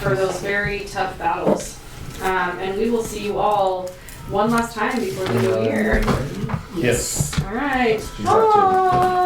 Speaker 2: for those very tough battles. And we will see you all one last time before the new year.
Speaker 6: Yes.
Speaker 2: All right.
Speaker 6: She's not too-
Speaker 2: Bye.